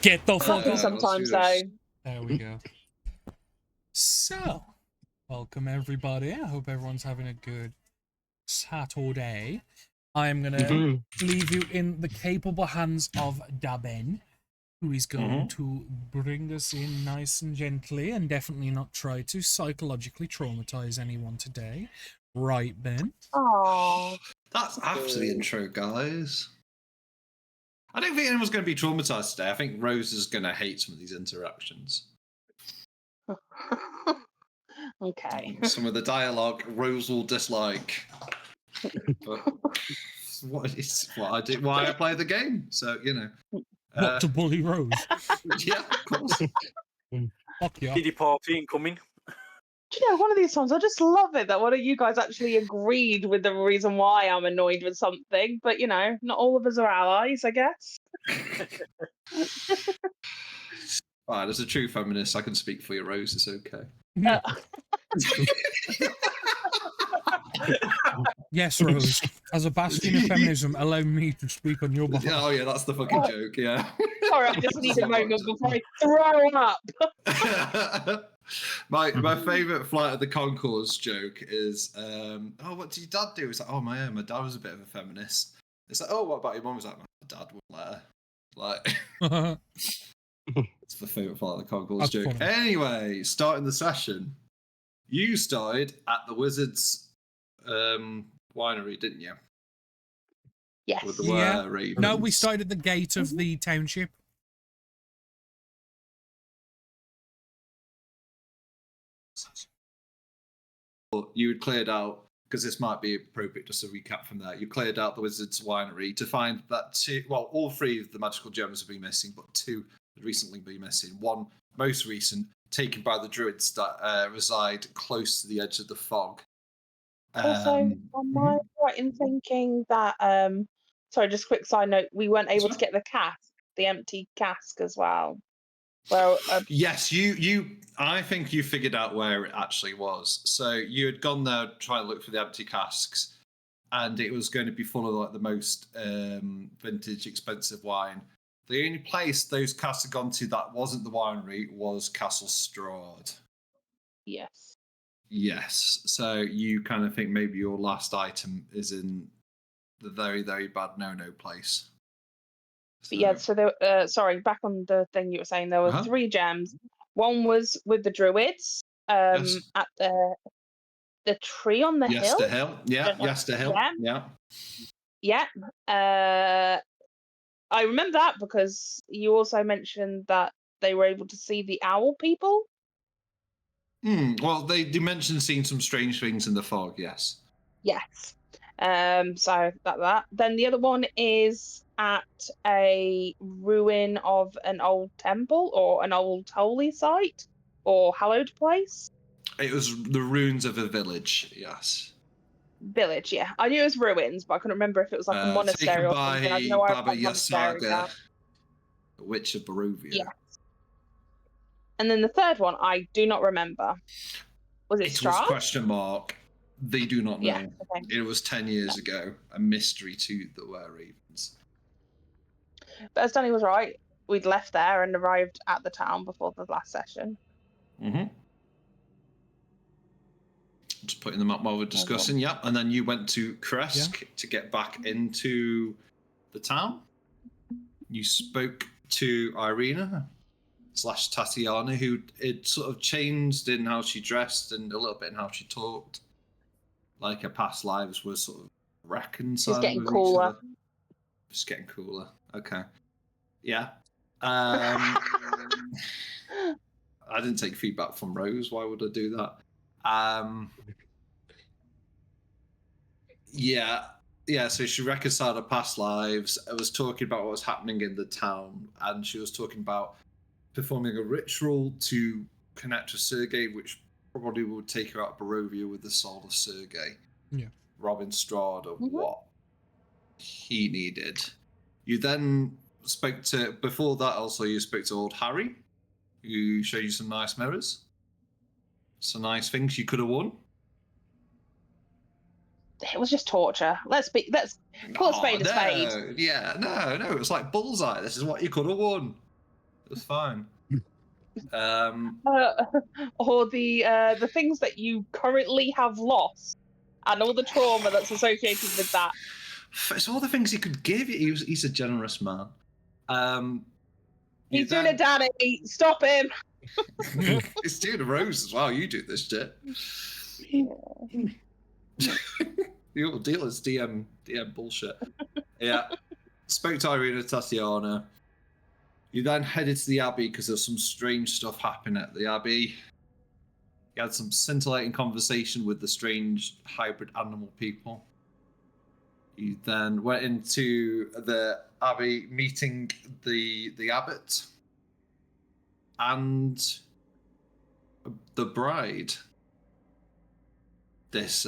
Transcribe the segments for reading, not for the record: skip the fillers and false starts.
Get the fuck Happens out. sometimes, though. There we go. So, welcome everybody. I hope everyone's having a good Saturday. I am going to leave you in the capable hands of Daben, who is going to bring us in nice and gently and definitely not try to psychologically traumatize anyone today. Right, Ben? Aww. That's after the intro, guys. I don't think anyone's going to be traumatized today. I think Rose is going to hate some of these interactions. Okay. Some of the dialogue Rose will dislike. But why I play the game. So, you know. What, to bully Rose? Yeah, of course. Fuck yeah. Kiddie party incoming. Do you know, one of these times I just love it that one of you guys actually agreed with the reason why I'm annoyed with something, but you know, not all of us are allies, I guess. Fine, as a true feminist, I can speak for you, Rose. It's okay. Yes, Rose. As a bastion of feminism, allow me to speak on your behalf. Oh, yeah, that's the fucking joke, yeah. Sorry, I just need a moment before I throw up. My favourite Flight of the Conchords joke is, what did your dad do? It's like, oh, my dad was a bit of a feminist. It's like, oh, what about your mum? It's like, my dad wouldn't let her. Like, it's my favourite Flight of the Conchords That's joke. funny. Anyway, starting the session, you started at the Wizards winery, didn't you? Yes. With the Yeah. ravens. No, we started at the gate of the township. You had cleared out, because this might be appropriate, just a recap from there. You cleared out the Wizards Winery to find that all three of the magical gems have been missing, but two had recently been missing. One, most recent, taken by the druids that reside close to the edge of the fog. Also, am I right in thinking that, sorry, just a quick side note, we weren't able to get the cask, the empty cask as well? Well, yes, I think you figured out where it actually was. So you had gone there trying to look for the empty casks, and it was going to be full of like the most vintage, expensive wine. The only place those casks had gone to that wasn't the winery was Castle Strahd. yes. Yes. So you kind of think maybe your last item is in the very, very bad no-no place. But yeah, so there, sorry, back on the thing you were saying, there were 3 gems. One was with the druids at the tree on the hill. Yes, the hill. Yeah, yes, the hill. Yeah. I remember that because you also mentioned that they were able to see the owl people. Well, they mentioned seeing some strange things in the fog, yes. Yes. So that. Then the other one is at a ruin of an old temple or an old holy site or hallowed place. It was the ruins of a village, yes. Village, yeah. I knew it was ruins, but I couldn't remember if it was like a monastery or something. I know Baba Yaga, Witch of Barovia. Yeah. And then the third one, I do not remember. Was it Strahd? Was question mark. They do not know. Yeah, okay. It was 10 years ago. A mystery to the were-ravens. But as Danny was right, we'd left there and arrived at the town before the last session. Just putting them up while we're discussing. Yeah, and then you went to Kresk to get back into the town. You spoke to Irina / Tatiana, who it sort of changed in how she dressed and a little bit in how she talked. Like her past lives were sort of reconciled. She's getting cooler. She's getting cooler. Okay. Yeah. I didn't take feedback from Rose. Why would I do that? Yeah, so she reconciled her past lives. I was talking about what was happening in the town, and she was talking about performing a ritual to connect with Sergei, which probably would take her out of Barovia with the soul of Sergei. Yeah. Robbing Strahd of what he needed. You then spoke to, before that also, you spoke to old Harry, who showed you some nice mirrors. Some nice things you could have won. It was just torture. Let's call a spade a spade. Yeah, no, it was like bullseye. This is what you could have won. It's fine. Or the things that you currently have lost, and all the trauma that's associated with that. It's all the things he could give you. He's a generous man. He's doing a Danny. Stop him. He's doing a Rose as well. You do this shit. Your deal is DM bullshit. Yeah. Spoke to Irina Tatiana. You then headed to the Abbey because there's some strange stuff happening at the Abbey. You had some scintillating conversation with the strange hybrid animal people. You then went into the Abbey meeting the abbot and the bride. This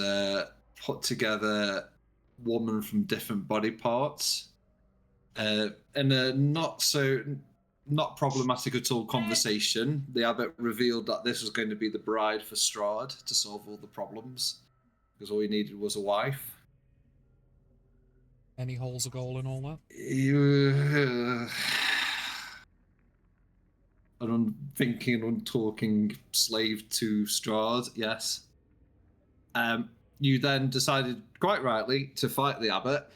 put together woman from different body parts in a not problematic at all conversation. The abbot revealed that this was going to be the bride for Strahd to solve all the problems because all he needed was a wife. Any holes of gold and all that? An unthinking, untalking slave to Strahd, yes. You then decided, quite rightly, to fight the abbot.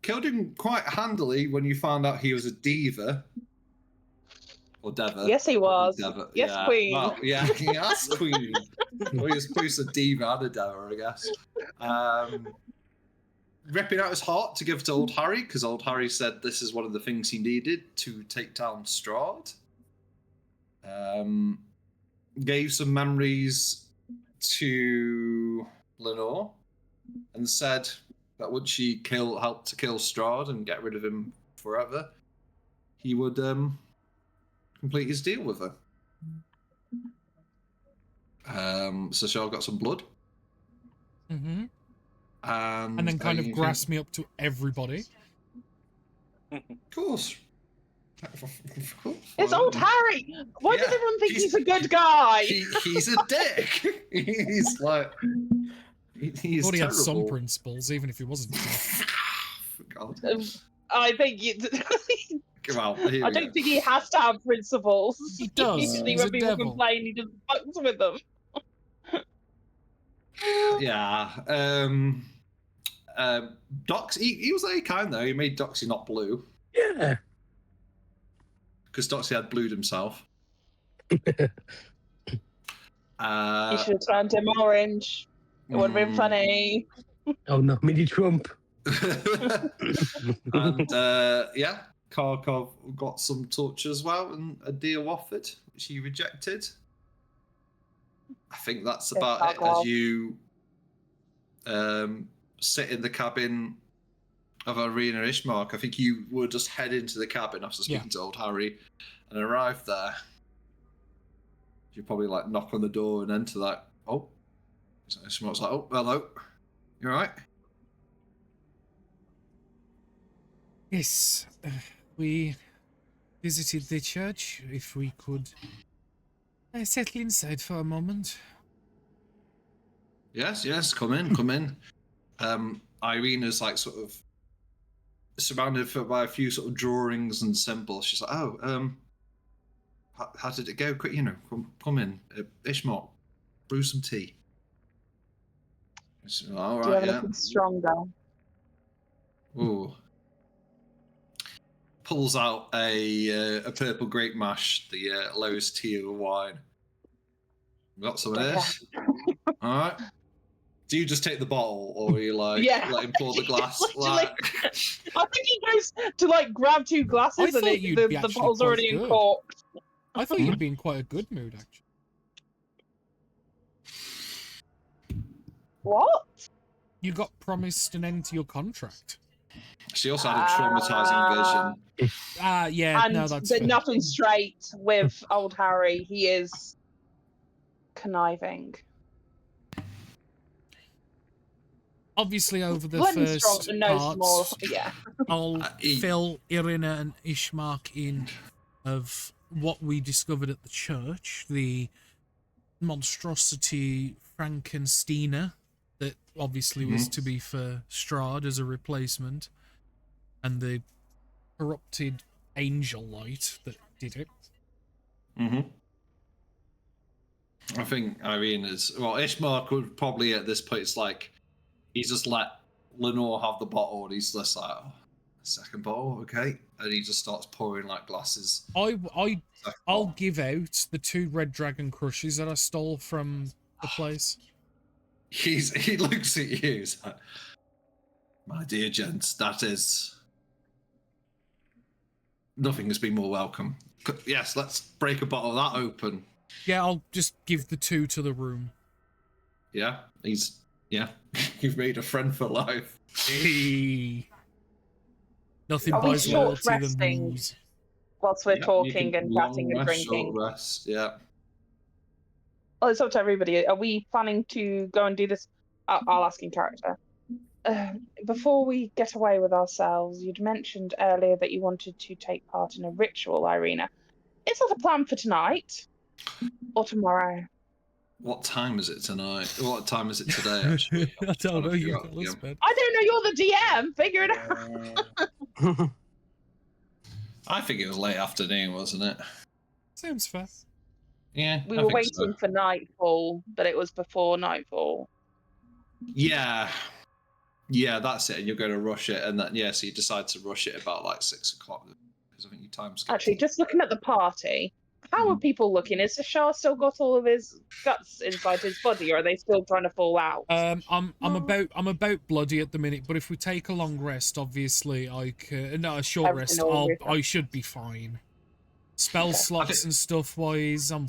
Killed him quite handily when you found out he was a diva. Or Deva. Yes, he was. Deva. Yes, yeah. queen. Well, yeah, yes, queen. Well, he was both a diva and a Deva, I guess. Ripping out his heart to give to old Harry, because old Harry said this is one of the things he needed to take down Strahd. Gave some memories to Lenore and said that once she helped to kill Strahd and get rid of him forever, he would complete his deal with her. So she all got some blood. Mm-hmm. And then kind of grasped me up to everybody. Of course. It's old Harry. Why does everyone think he's a good guy? He's a dick. He's like... He's thought he had terrible. some principles, even if he wasn't. God. I think Well, I don't think he has to have principles. He does. Usually He's when a people devil. complain, he just fucks with them. Yeah. Dox, he was very kind though. He made Doxy not blue. Yeah. Because Doxy had blued himself. You should have turned him orange. It would have been funny. Oh no, mini Trump. And yeah, Kharkov got some touch as well, and a deal offered, which he rejected. I think that's about it. As you sit in the cabin of Irina Ishmark, I think you would just head into the cabin after speaking to old Harry and arrive there. You probably like knock on the door and enter that. Oh, Ishmark's like, oh, hello. You all right? Yes, we visited the church. If we could settle inside for a moment. Yes, come in. Irina's like sort of surrounded by a few sort of drawings and symbols. She's like, oh, how did it go? Quick, come in. Ishmael, brew some tea. All right, do you have anything stronger? Ooh. Pulls out a purple grape mash, the lowest tier of wine. Got some of this. All right. Do you just take the bottle, or are you like let him pour the glass? I think he goes to like grab two glasses and the bottle's already uncorked. I thought you'd be in quite a good mood, actually. What? You got promised an end to your contract. She also had a traumatizing vision. Yeah, and no, that's but fair. nothing straight with old Harry. He is conniving. Obviously, over the Bloody first strong, no small. parts, Yeah. I'll fill Irina and Ishmark in of what we discovered at the church, the monstrosity Frankensteiner that obviously was to be for Strahd as a replacement, and the corrupted angel light that did it. I think Irina's... Well, Ishmael would probably at this point, it's like, he's just let Lenore have the bottle and he's just like, oh, second bottle, okay. And he just starts pouring like glasses. I'll give out the 2 red dragon crushes that I stole from the place. He looks at you, he's like, my dear gents, that is... Nothing has been more welcome. Yes, let's break a bottle of that open. Yeah, I'll just give the 2 to the room. Yeah, you've made a friend for life. Hey. Nothing Are we buys short loyalty than resting? rules. Whilst we're You talking can and long chatting and rest, drinking. short rest, yeah. Well, it's up to everybody. Are we planning to go and do this? I'll ask in character. Before we get away with ourselves, you'd mentioned earlier that you wanted to take part in a ritual, Irina. Is that a plan for tonight or tomorrow? What time is it tonight? What time is it today, actually? I don't know, you've got this bed. I don't know, you're the DM. Figure it out. I think it was late afternoon, wasn't it? Seems fair. Yeah, We I were think waiting so. for nightfall, but it was before nightfall. Yeah, that's it. And you're going to rush it, and then so you decide to rush it about like 6 o'clock because I think your time skipped. Actually, just looking at the party, how are people looking? Is the Shah still got all of his guts inside his body, or are they still trying to fall out? I'm about bloody at the minute, but if we take a long rest, obviously a short Everything rest, will I should be fine. Spell slots and stuff wise, I'm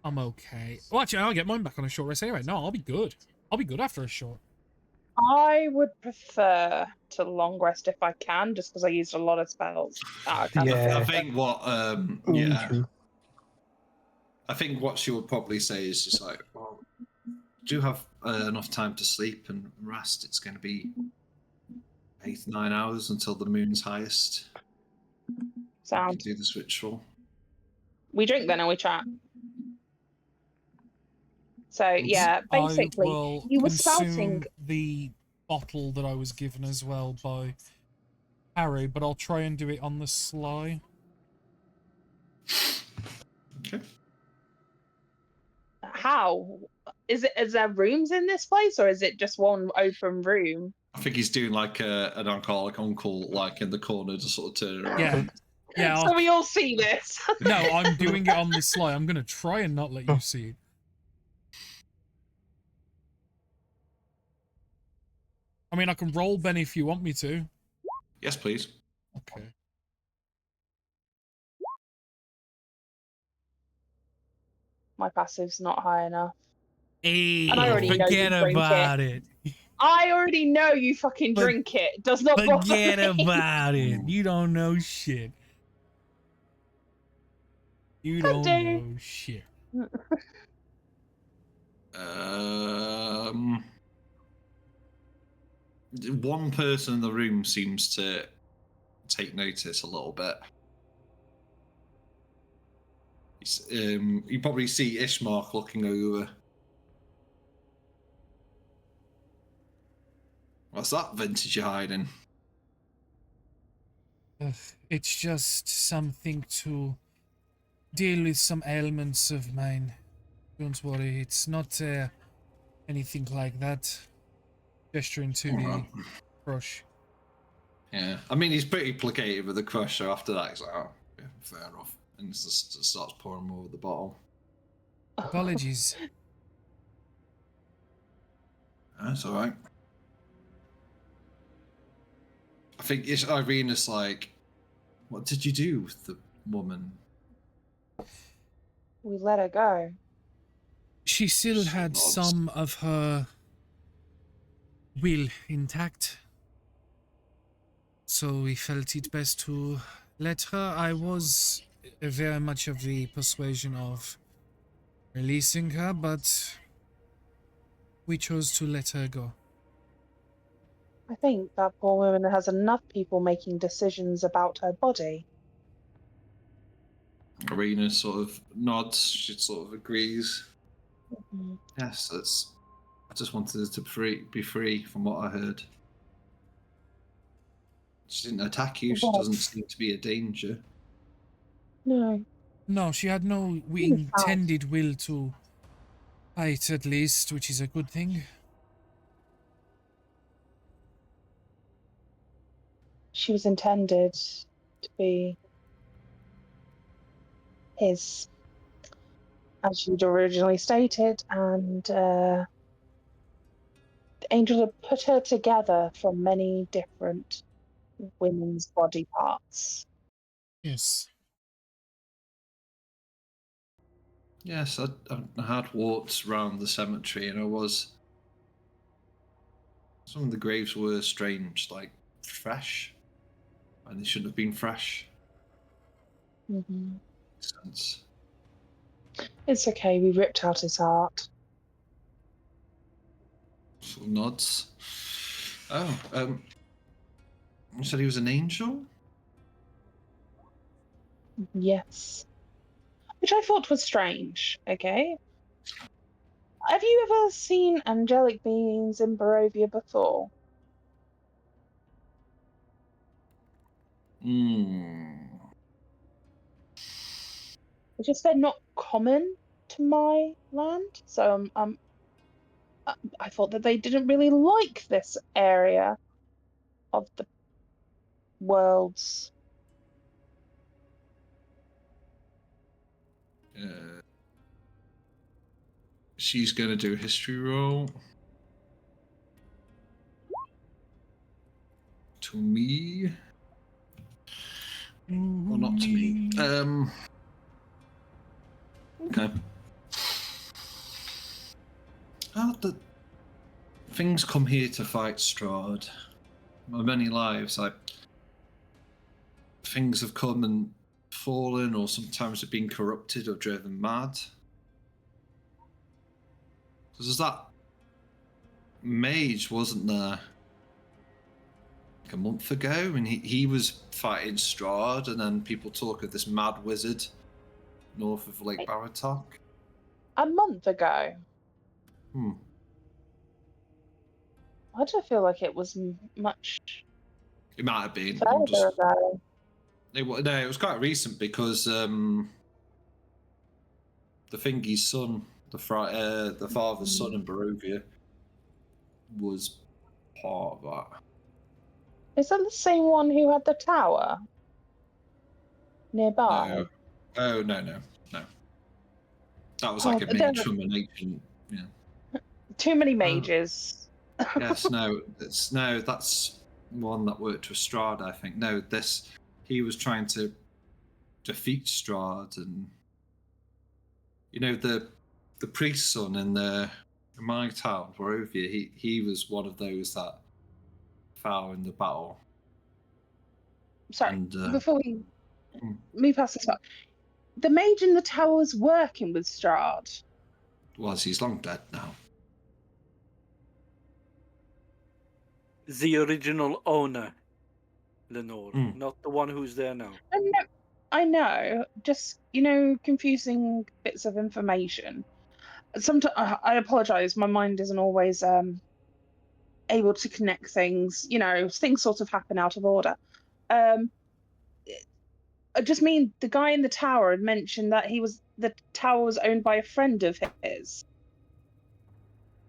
okay. Well, actually, I'll get mine back on a short rest anyway. No, I'll be good. I'll be good after a short. I would prefer to long rest if I can, just because I used a lot of spells. I think what I think what she would probably say is just like, well, do you have enough time to sleep and rest? It's going to be 8-9 hours until the moon's highest. Sound. Do this ritual. We drink then and we chat. So yeah, basically, you were spouting the bottle that I was given as well by Harry, but I'll try and do it on the sly. Okay. How is it? Is there rooms in this place, or is it just one open room? I think he's doing like an alcoholic uncle, like in the corner, just sort of turning around. Yeah. So we all see this. No, I'm doing it on the sly. I'm gonna try and not let you see it. I mean, I can roll Ben if you want me to. Yes, please. Okay. My passive's not high enough. Hey, and I already forget know you about it. I already know you fucking drink it. It does not bother Forget me. about it. You don't know shit. You don't know shit. One person in the room seems to take notice a little bit. You probably see Ishmark looking over. What's that vintage you're hiding? It's just something to deal with some ailments of mine. Don't worry, it's not anything like that. Gesturing to the crush. Yeah, I mean, he's pretty placated with the crush, so after that, he's like, oh, yeah, fair enough. And just starts pouring more of the bottle. Apologies. That's all right. I think Irina's like, what did you do with the woman? We let her go. She still had some of her will intact. So we felt it best to let her. I was very much of the persuasion of releasing her, but we chose to let her go. I think that poor woman has enough people making decisions about her body. Irina sort of nods. She sort of agrees. Mm-hmm. Yes, I just wanted her to be free from what I heard. She didn't attack you. She doesn't seem to be a danger. No. No, she had no intended will to fight, at least, which is a good thing. She was intended to be his, as you'd originally stated, and the angel had put her together from many different women's body parts. Yes. Yes, I had walked around the cemetery, and some of the graves were strange, like fresh, and they shouldn't have been fresh. Mm-hmm. Makes sense. It's okay, we ripped out his heart. Sort of nods. Oh, you said he was an angel? Yes. Which I thought was strange, okay? Have you ever seen angelic beings in Barovia before? It's just they're not common to my land, so I thought that they didn't really like this area of the worlds. She's going to do a history roll. To me. Well, not to me. Okay. The things come here to fight Strahd. My many lives, things have come and fallen, or sometimes have been corrupted or driven mad. Because there's that mage, wasn't there, like a month ago, and he was fighting Strahd, and then people talk of this mad wizard north of Lake Baratok. A month ago? I don't feel like it was much. It might have been. Further ago. It was quite recent because the thingy's son, the father's son in Barovia, was part of that. Is that the same one who had the tower nearby? No. Oh, no. That was like a mage from an ancient. Yeah. Too many mages. Yes, that's one that worked with Strahd, I think. No, he was trying to defeat Strahd, and the priest's son in my town, Barovia, he was one of those that fell in the battle. Sorry, and, before we move past this one, the mage in the tower was working with Strahd. He's long dead now. The original owner, Lenore, not the one who's there now. I know, just, confusing bits of information. Sometimes I apologize, my mind isn't always able to connect things. Things sort of happen out of order. I just mean the guy in the tower had mentioned that the tower was owned by a friend of his,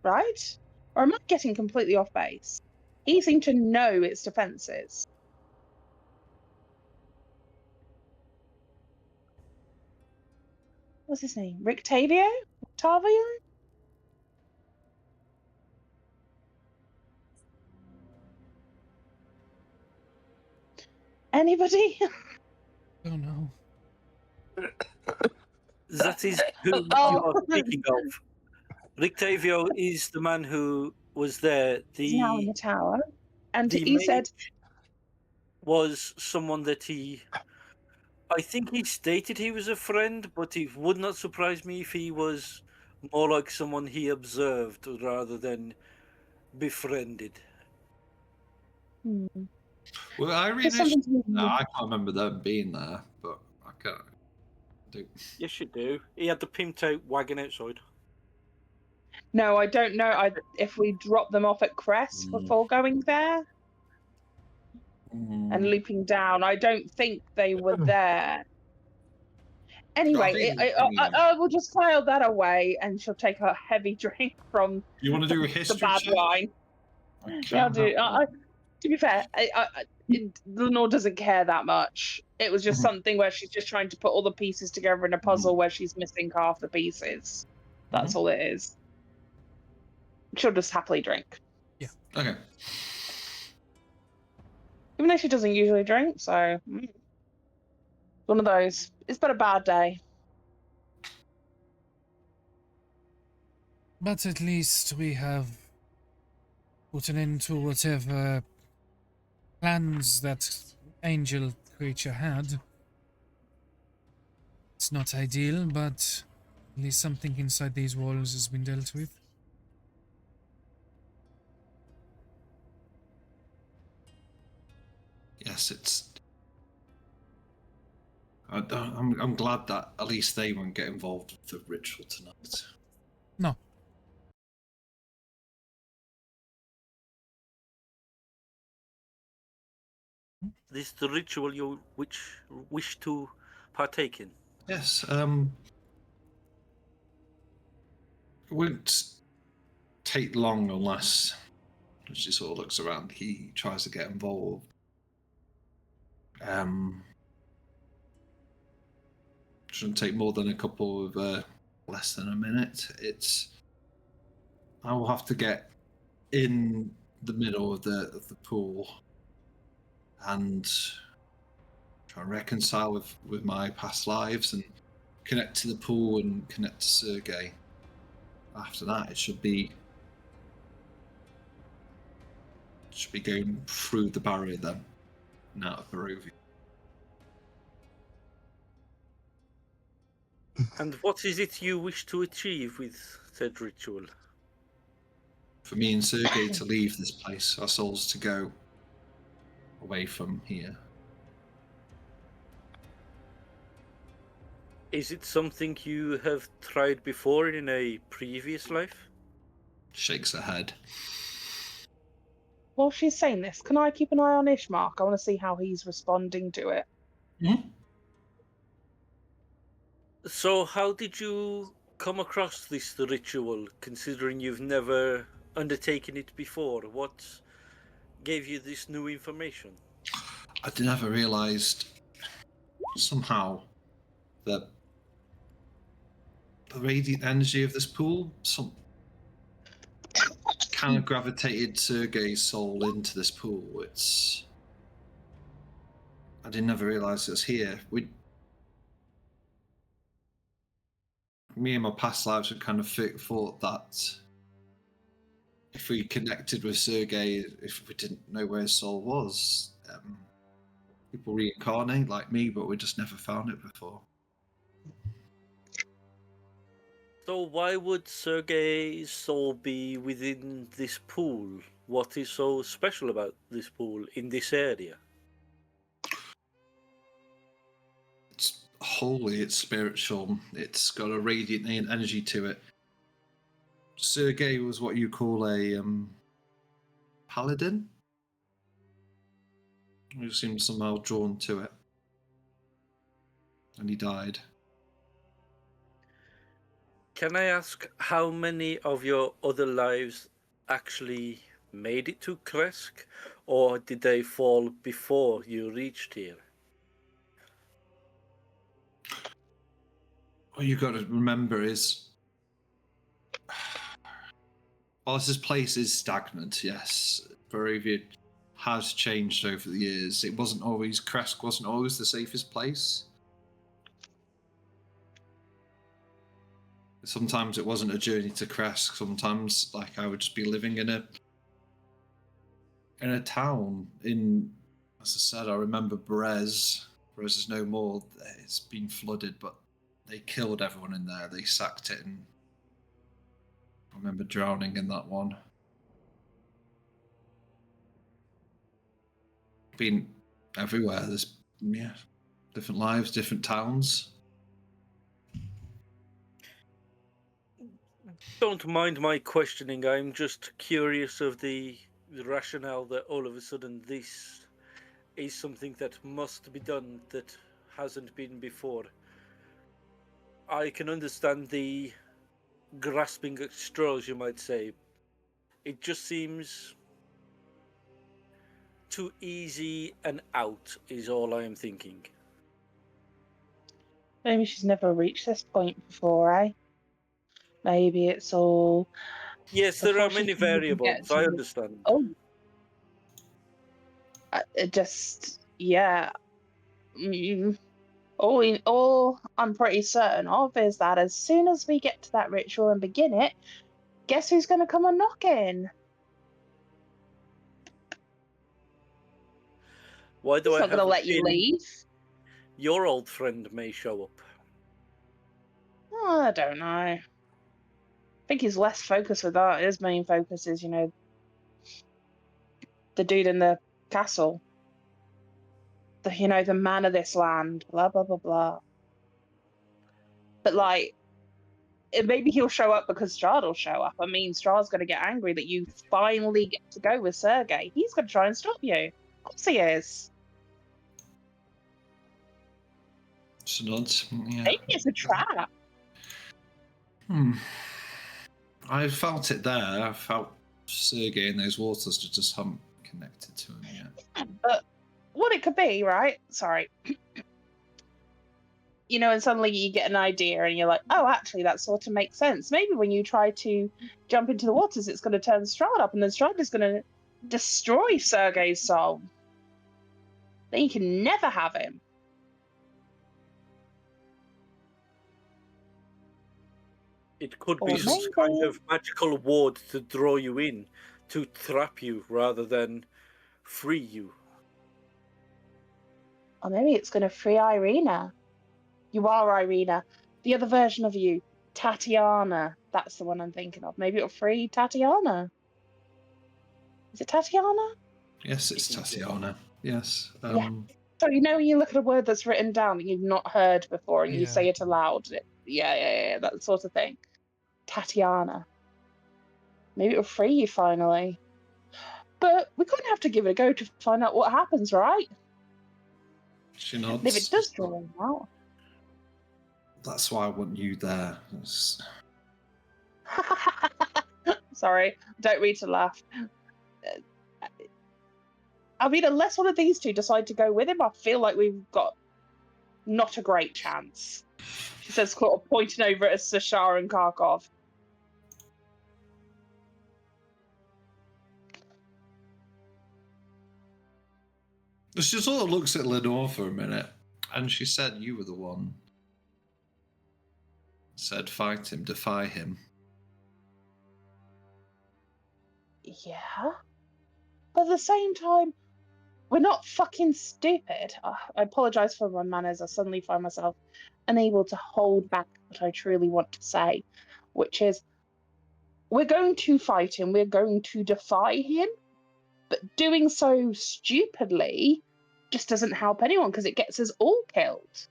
right? Or am I getting completely off base? He seemed to know its defenses. What's his name? Rictavio? Octavio? Anybody? I don't know. That is who you are speaking of. Rictavio is the man who was there. He's now in the tower. And the he said was someone that I think he stated he was a friend, but it would not surprise me if he was more like someone he observed rather than befriended. Well, I can't remember them being there, but I can't do. Yes, you do. He had the pimped out wagon outside. No, I don't know if we drop them off at Crest before going there. and leaping down. I don't think they were there. I Anyway, think, I will just file that away, and she'll take a heavy drink from you want to do a the history bad check? wine. I Yeah, I'll can do. have To be fair, Lenore doesn't care that much. It was just Mhm. something where she's just trying to put all the pieces together in a puzzle where she's missing half the pieces. That's all it is. She'll just happily drink. Okay. Even though she doesn't usually drink, so one of those. It's been a bad day. But at least we have put an end to whatever plans that angel creature had. It's not ideal, but at least something inside these walls has been dealt with. Yes, it's. I'm glad that at least they won't get involved with the ritual tonight. No. This is the ritual you wish to partake in. Yes. It won't take long unless, as she sort of looks around, he tries to get involved. Shouldn't take more than a couple of less than a minute. I will have to get in the middle of the pool and try and reconcile with my past lives and connect to the pool and connect to Sergei. After that, it should be going through the barrier then and out of Barovia. And what is it you wish to achieve with said ritual? For me and Sergei to leave this place, our souls to go away from here. Is it something you have tried before in a previous life? Shakes her head. While she's saying this, can I keep an eye on Ishmark? I want to see how he's responding to it. Mm-hmm. So how did you come across this ritual, considering you've never undertaken it before? What gave you this new information? I never realised somehow that the radiant energy of this pool kind of gravitated Sergei's soul into this pool. I didn't never realise it was here. Me and my past lives had kind of thought that if we connected with Sergei, if we didn't know where his soul was, people reincarnate like me, but we just never found it before. So why would Sergei's soul be within this pool? What is so special about this pool in this area? It's holy, it's spiritual, it's got a radiant energy to it. Sergei was what you call a paladin. He seemed somehow drawn to it. And he died. Can I ask how many of your other lives actually made it to Kresk, or did they fall before you reached here? What you've got to remember is, whilst this place is stagnant, yes, Barovia has changed over the years. It wasn't always, Kresk wasn't always the safest place. Sometimes it wasn't a journey to Kresk. Sometimes, like, I would just be living in a town. As I said, I remember Brez. Brez is no more. It's been flooded, but they killed everyone in there. They sacked it, and I remember drowning in that one. Been everywhere. There's different lives, different towns. Don't mind my questioning. I'm just curious of the rationale that all of a sudden this is something that must be done that hasn't been before. I can understand the grasping at straws, you might say. It just seems too easy an out, is all I am thinking. Maybe she's never reached this point before, eh? Maybe it's all Yes, there before are she many can even get variables, I to. understand. Oh, it just yeah. Mm, all I'm pretty certain of is that as soon as we get to that ritual and begin it, guess who's going to come a knocking? Why do He's I not going have to a let you feeling leave. your old friend may show up? Oh, I don't know. I think he's less focused with that. His main focus is, the dude in the castle. The man of this land. Blah blah blah blah. But like, maybe he'll show up because Strahd will show up. I mean, Strahd's going to get angry that you finally get to go with Sergei. He's going to try and stop you. Of course he is. Just nods. Yeah. Maybe it's a trap. I felt it there. I felt Sergei in those waters, just haven't connected to him yet. But what it could be, right? Sorry. And suddenly you get an idea and you're like, oh, actually, that sort of makes sense. Maybe when you try to jump into the waters, it's going to turn Strahd up, and then Strahd is going to destroy Sergei's soul. Then you can never have him. It could Or be some maybe. kind of magical ward to draw you in, to trap you rather than free you. Or maybe it's going to free Irina. You are Irina. The other version of you, Tatiana. That's the one I'm thinking of. Maybe it'll free Tatiana. Is it Tatiana? Yes, it's Tatiana. Yes. Yeah. So when you look at a word that's written down that you've not heard before and you say it aloud, yeah, that sort of thing. Tatiana. Maybe it'll free you finally. But we're going to have to give it a go to find out what happens, right? She nods. And if it does draw him out. That's why I want you there. Sorry, don't read to laugh. I mean, unless one of these two decide to go with him, I feel like we've got not a great chance. She says, sort of pointing over at Sashar and Kharkov. She sort of looks at Lenore for a minute, and she said, "You were the one." Said, "Fight him, defy him." Yeah. But at the same time, we're not fucking stupid. I apologise for my manners. I suddenly find myself unable to hold back what I truly want to say, which is we're going to fight him, we're going to defy him, but doing so stupidly just doesn't help anyone because it gets us all killed.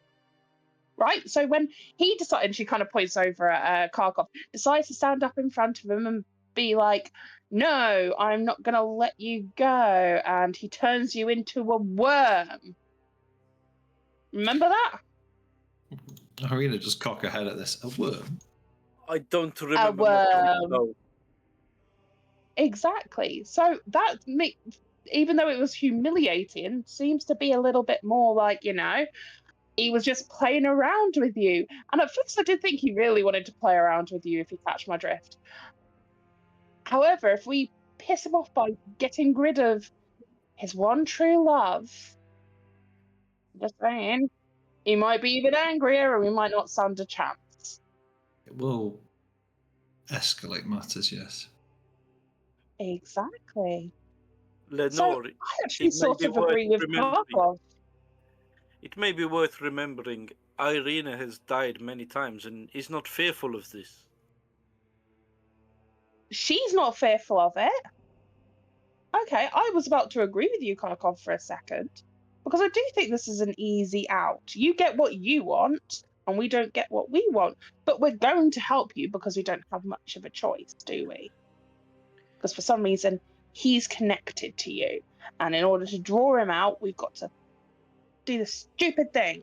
Right? So when he decided, and she kind of points over at Kharkov, decides to stand up in front of him and be like, no, I'm not going to let you go. And he turns you into a worm. Remember that? Irina just cock her head at this. A worm? I don't remember A much of it, worm. no. Exactly. So that even though it was humiliating, seems to be a little bit more like, he was just playing around with you. And at first I did think he really wanted to play around with you, if you catch my drift. However, if we piss him off by getting rid of his one true love, just saying, he might be even angrier and we might not stand a chance. It will escalate matters, yes. Exactly. Lenore, So I actually it may sort be of worth agree with remembering. Kharkov. It may be worth remembering Irina has died many times and is not fearful of this. She's not fearful of it. Okay, I was about to agree with you, Kharkov, for a second, because I do think this is an easy out. You get what you want, and we don't get what we want, but we're going to help you because we don't have much of a choice, do we? Because for some reason, he's connected to you. And in order to draw him out, we've got to do the stupid thing.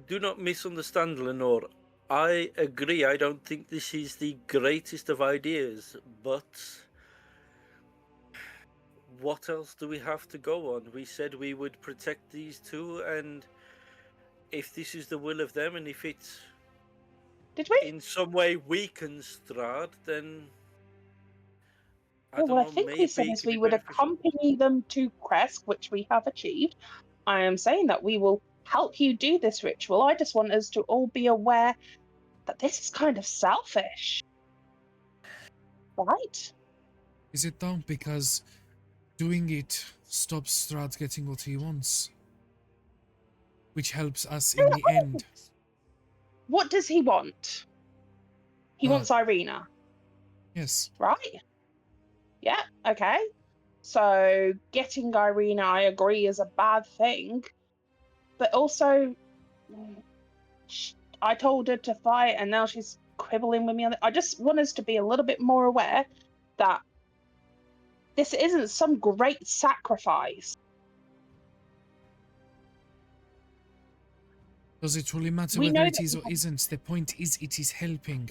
Do not misunderstand, Lenore. I agree. I don't think this is the greatest of ideas, but what else do we have to go on? We said we would protect these two, and if this is the will of them, and if it Did we? in some way weakens Strahd, then I Well, don't what I know, think we maybe said it is could be we would beneficial. accompany them to Kresk, which we have achieved. I am saying that we will help you do this ritual. I just want us to all be aware that this is kind of selfish. Right? Is it though? Because doing it stops Strahd getting what he wants, which helps us in the end. What does he want? He wants Irina, Yes. right? Yeah, okay. So getting Irina, I agree, is a bad thing. But also, I told her to fight, and now she's quibbling with me. I just want us to be a little bit more aware that this isn't some great sacrifice. Does it really matter We whether know it that is or isn't? The point is, it is helping.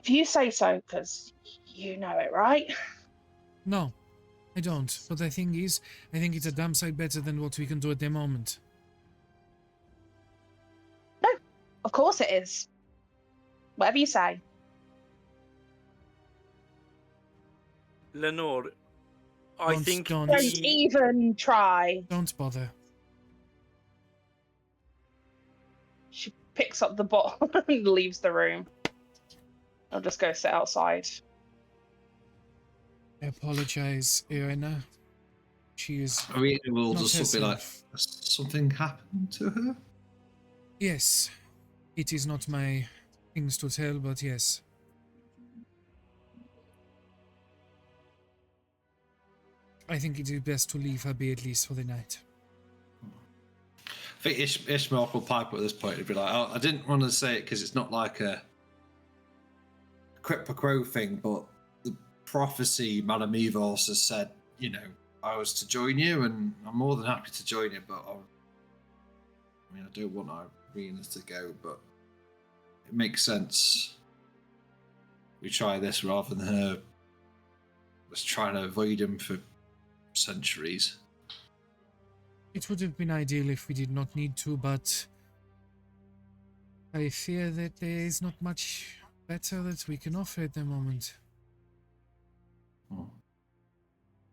if you say so, because you know it, right? No, I don't. But the thing is, I think it's a damn sight better than what we can do at the moment. No, of course it is. Whatever you say. Lenore, I think don't Don't the even try. Don't bother. She picks up the bottle and leaves the room. I'll just go sit outside. I apologize, Irina. She is Irina will not just be like, herself. "Has something happened to her?" Yes, it is not my things to tell, but yes. I think it is best to leave her be at least for the night. I think Ishmael will pipe up at this point and be like, "Oh, I didn't want to say it because it's not like a quid pro quo thing, but the prophecy Madame Evos has said, you know, I was to join you, and I'm more than happy to join you, but I don't want Irina to go, but it makes sense. We try this rather than her was trying to avoid him for centuries." It would have been ideal if we did not need to, but I fear that there is not much better that we can offer at the moment.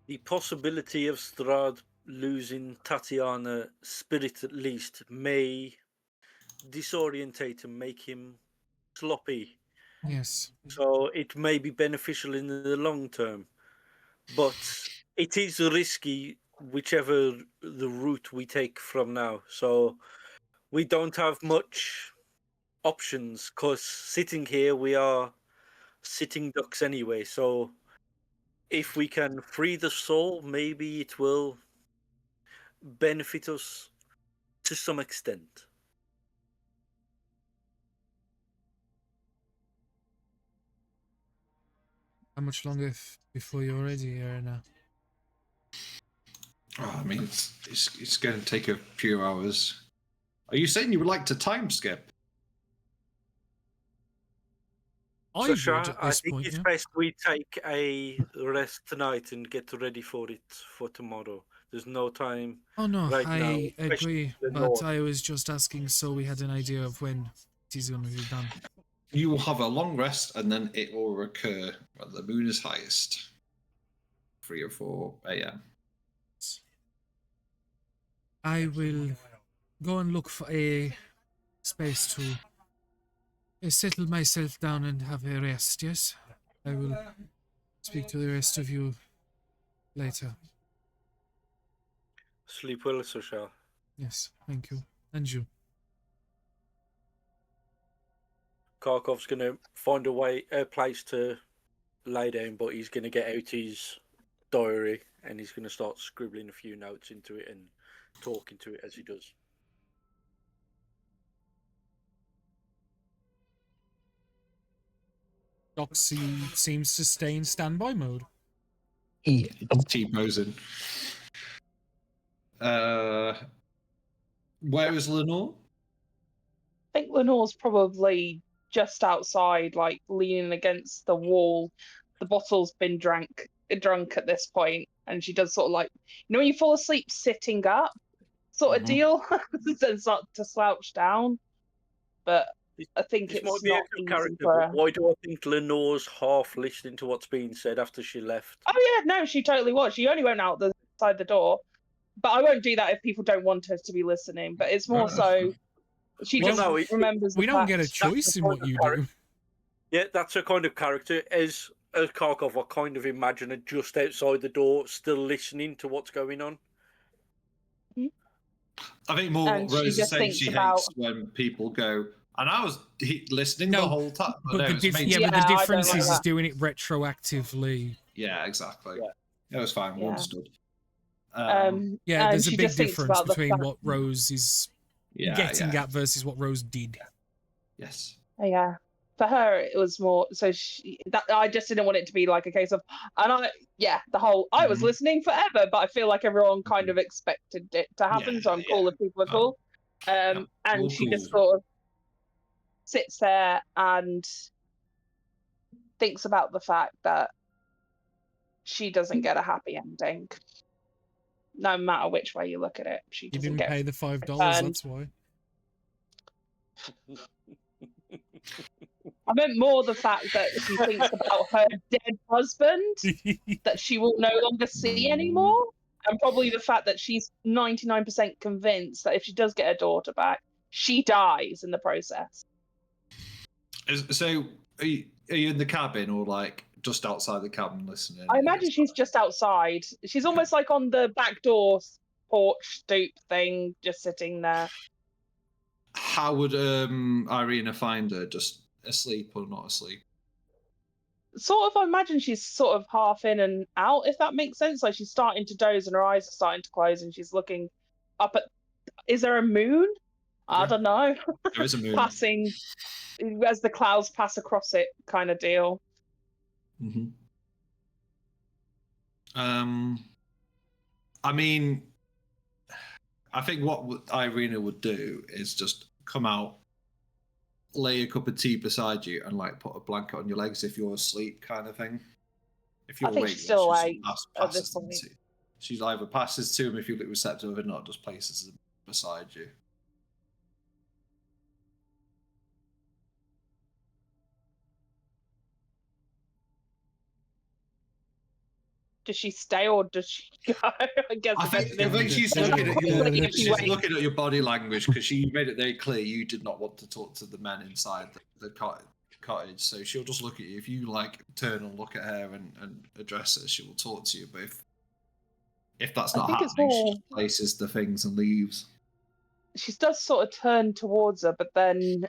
the possibility of Strahd losing Tatiana spirit at least may disorientate and make him sloppy. Yes. So it may be beneficial in the long term, but it is risky whichever the route we take from now. So we don't have much options because sitting here we are sitting ducks anyway. So if we can free the soul, maybe it will benefit us to some extent. How much longer before you're ready, Irina? Oh, I mean, it's going to take a few hours. Are you saying you would like to time skip? I So, would at I this think point, it's yeah. best we take a rest tonight and get ready for it for tomorrow. There's no time Oh no, right now. I agree, the but north. I was just asking so we had an idea of when it is going to be done. You will have a long rest, and then it will recur when the moon is highest, 3 or 4 a.m. I will go and look for a space to settle myself down and have a rest, yes? I will speak to the rest of you later. Sleep well, Social. Yes, thank you. And you. Kharkov's going to find a place to lay down, but he's going to get out his diary and he's going to start scribbling a few notes into it and talking to it as he does. Doxy seems to stay in standby mode. Yeah. T-posing. Where is Lenore? I think Lenore's probably just outside, like leaning against the wall. The bottle's been drunk at this point, and she does sort of like, when you fall asleep sitting up, sort of deal, and start to slouch down. But I think This might it's be not out of easy character, for but her. why do I think Lenore's half listening to what's being said after she left? Oh yeah, no, she totally was. She only went out the side the door. But I won't do that if people don't want her to be listening. But it's more so she Well, just no, remembers the We don't fact. get a choice in what you do. Yeah, that's a kind of character. As Kharkov, I kind of imagine her just outside the door, still listening to what's going on. I think more And what she Rose is just saying, thinks she about- hates when people go, and I was listening No, the whole time. But no, the it's but the Yeah, I don't difference like is that. doing it retroactively. Yeah, exactly. Yeah. It was fine. We Yeah. understood. Yeah, and there's a she big just thinks difference about the between fact- what Rose is getting at versus what Rose did. Yes. Yeah, for her it was more so I just didn't want it to be like a case of, and I was Mhm. listening forever, but I feel like everyone kind of expected it to happen, so I'm cool if people are cool. And all she just cool. sort of sits there and thinks about the fact that she doesn't get a happy ending, no matter which way you look at it. She You doesn't didn't get pay the $5, returned. that's why. I meant more the fact that she thinks about her dead husband that she will no longer see anymore, and probably the fact that she's 99% convinced that if she does get her daughter back, she dies in the process. So, are you in the cabin or like just outside the cabin listening? I imagine she's just outside. She's almost like on the back door porch stoop thing, just sitting there. How would Irina find her? Just asleep or not asleep? Sort of, I imagine she's sort of half in and out, if that makes sense. Like she's starting to doze and her eyes are starting to close, and she's looking up at. Is there a moon? I don't know. There is a moon. Passing as the clouds pass across it, kind of deal. Mm-hmm. I mean, I think what Irina would do is just come out, lay a cup of tea beside you, and like put a blanket on your legs if you're asleep, kind of thing. If you're I think awake, she's still she awake at passes this them point. to. She's either passes to him if you look receptive, or not, just places them beside you. Does she stay or does she go? I guess I think she's looking at your body language, because she made it very clear you did not want to talk to the men inside the cottage. So she'll just look at you. If you like turn and look at her and address her, she will talk to you. But if that's not happening, she just places the things and leaves. She does sort of turn towards her, but then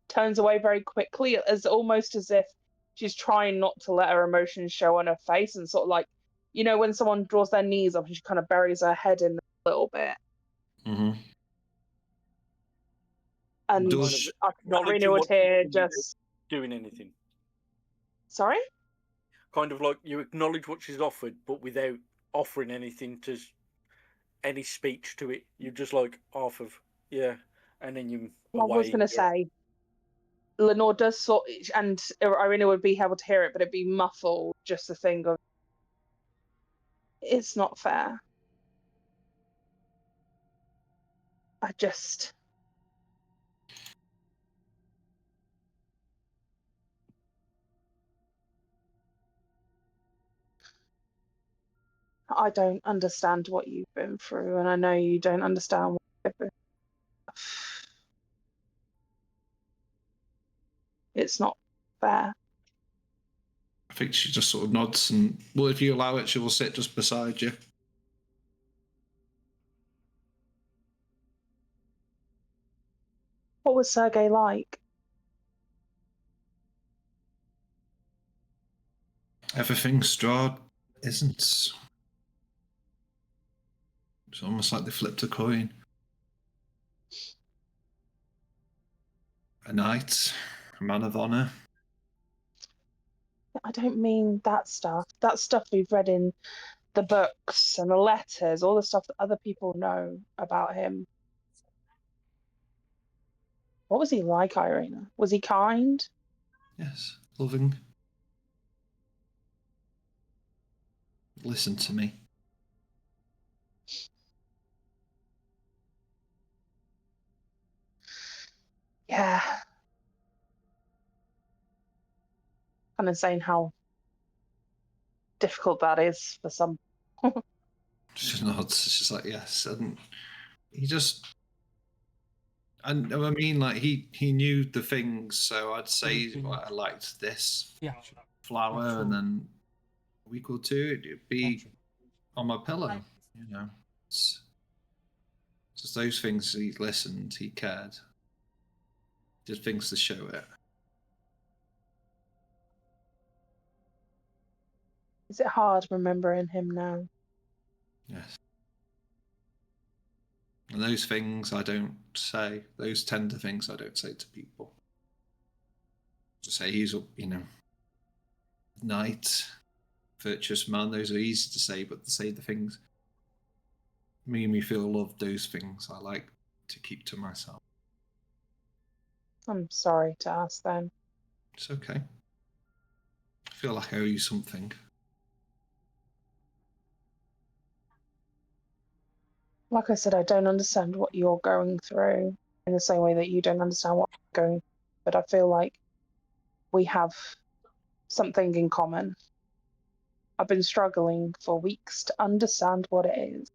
turns away very quickly, as almost as if she's trying not to let her emotions show on her face, and sort of like, you know, when someone draws their knees up and she kind of buries her head in a little bit. Mm-hmm. And Irina would hear just doing anything. Sorry? Kind of like you acknowledge what she's offered, but without offering anything to any speech to it. You just like half of and then you. I was going to say, Lenore does and Irina would be able to hear it, but it'd be muffled. Just the thing of, it's not fair. I don't understand what you've been through, and I know you don't understand what I've been through. It's not fair. I think she just sort of nods and, well, if you allow it, she will sit just beside you. What was Sergei like? Everything Strahd isn't. It's almost like they flipped a coin. A knight, a man of honor, I don't mean that stuff. That stuff we've read in the books and the letters, all the stuff that other people know about him. What was he like, Irina? Was he kind? Yes, loving. Listen to me. Yeah. Kind of saying how difficult that is for some. She nods. She's like, yes, and he just, and I mean, like he knew the things. So I'd say well, I liked this Yeah. flower, Yeah, sure. and then a week or two it'd be Gotcha. on my pillow. You know, it's just those things. He listened. He cared. Did things to show it. Is it hard remembering him now? Yes. And those things I don't say. Those tender things I don't say to people. To say he's a, knight, virtuous man. Those are easy to say, but to say the things make me feel loved. Those things I like to keep to myself. I'm sorry to ask then. It's okay. I feel like I owe you something. Like I said, I don't understand what you're going through in the same way that you don't understand what I'm going through, but I feel like we have something in common. I've been struggling for weeks to understand what it is.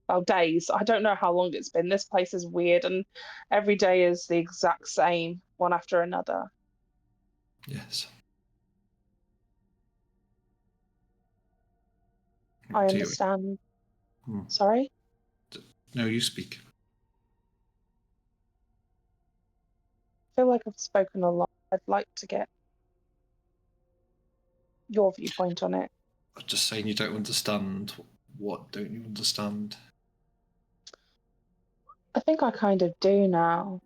Well, days. I don't know how long it's been. This place is weird, and every day is the exact same, one after another. Yes. I Do you- understand. Hmm. Sorry? No, you speak. I feel like I've spoken a lot. I'd like to get your viewpoint on it. I'm just saying you don't understand. What don't you understand? I think I kind of do now.